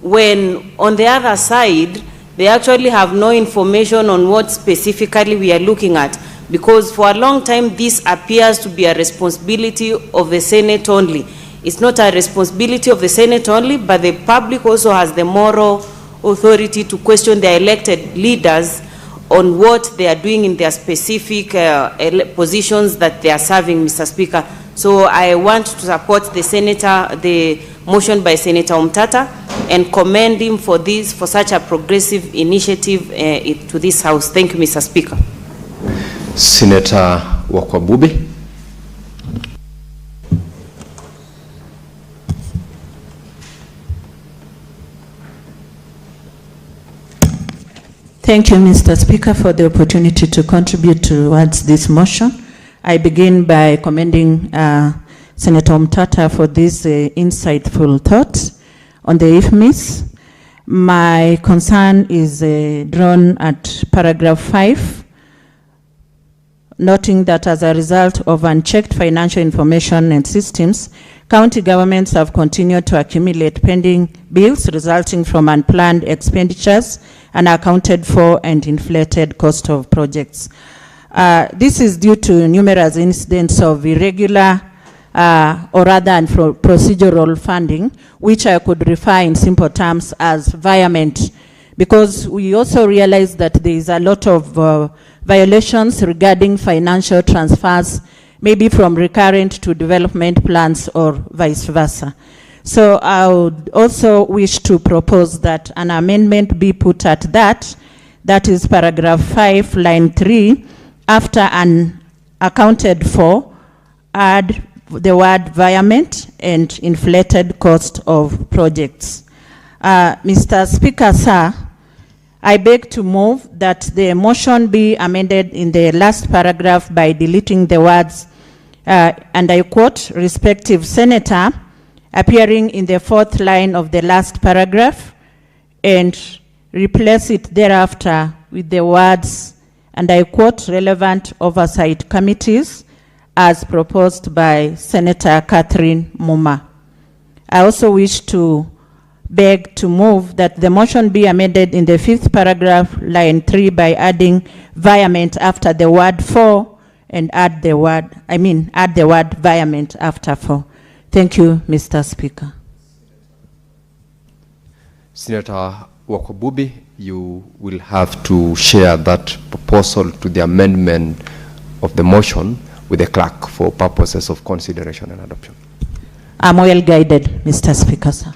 when on the other side they actually have no information on what specifically we are looking at, because for a long time this appears to be a responsibility of the Senate only. It's not a responsibility of the Senate only, but the public also has the moral authority to question their elected leaders on what they are doing in their specific positions that they are serving, Mr. Speaker. So I want to support the motion by Senator Omtata and commend him for such a progressive initiative to this House. Thank you, Mr. Speaker. Senator Wakwabubi. Thank you, Mr. Speaker, for the opportunity to contribute towards this motion. I begin by commending Senator Omtata for these insightful thoughts on the IFMIS. My concern is drawn at paragraph 5, noting that as a result of unchecked financial information and systems, county governments have continued to accumulate pending bills resulting from unplanned expenditures, unaccounted for and inflated cost of projects. This is due to numerous incidents of irregular or rather procedural funding, which I could refer in simple terms as virement, because we also realize that there is a lot of violations regarding financial transfers, maybe from recurrent to development plans or vice versa. So I would also wish to propose that an amendment be put at that is paragraph 5, line 3, after unaccounted for, add the word virement and inflated cost of projects. Mr. Speaker, sir, I beg to move that the motion be amended in the last paragraph by deleting the words, and I quote, respective senator, appearing in the fourth line of the last paragraph, and replace it thereafter with the words, and I quote, relevant oversight committees, as proposed by Senator Catherine Muma. I also wish to beg to move that the motion be amended in the fifth paragraph, line 3, by adding virement after the word for, and add the word virement after for. Thank you, Mr. Speaker. Senator Wakwabubi, you will have to share that proposal to the amendment of the motion with the clerk for purposes of consideration and adoption. I'm well guided, Mr. Speaker, sir.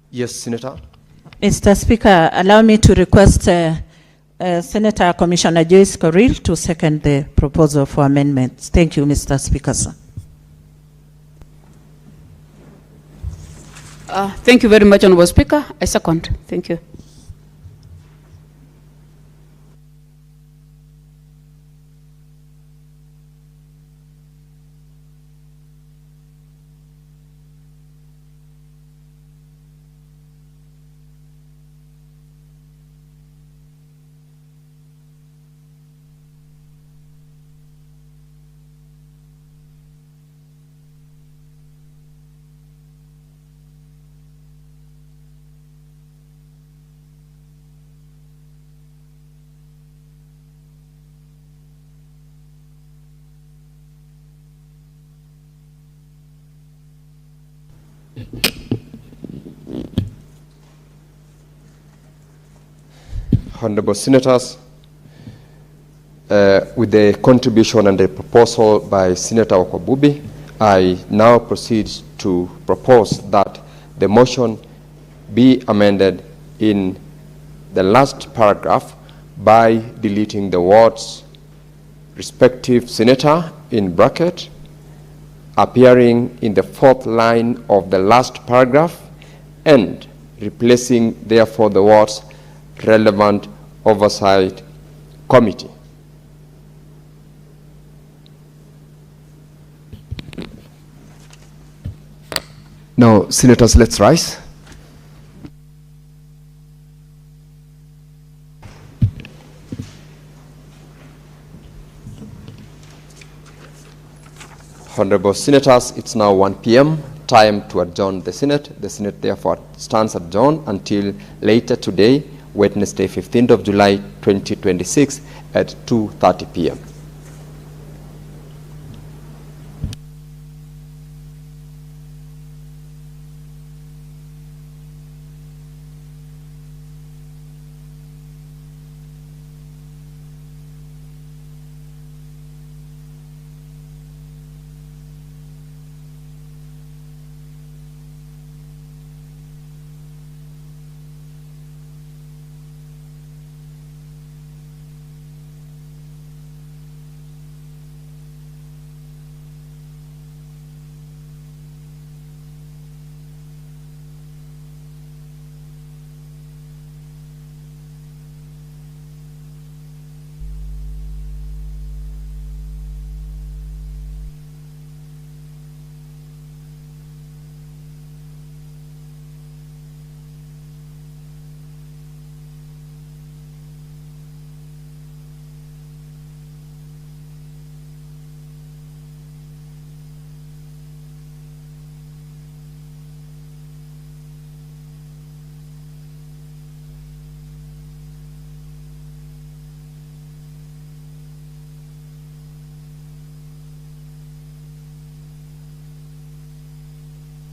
Yes, Senator. Mr. Speaker, allow me to request Senator Commissioner Joyce Correll to second the proposal for amendments. Thank you, Mr. Speaker, sir. Thank you very much, Honorable Speaker. I second. Thank you. Honorable Senators, with the contribution and the proposal by Senator Wakwabubi, I now proceed to propose that the motion be amended in the last paragraph by deleting the words respective senator in bracket appearing in the fourth line of the last paragraph and replacing therefore the words relevant oversight committee. Now, senators, let's rise. Honorable senators, it's now 1 p.m. Time to adjourn the Senate. The Senate therefore stands adjourned until later today, Wednesday, 15th of July, 2026 at 2:30 p.m.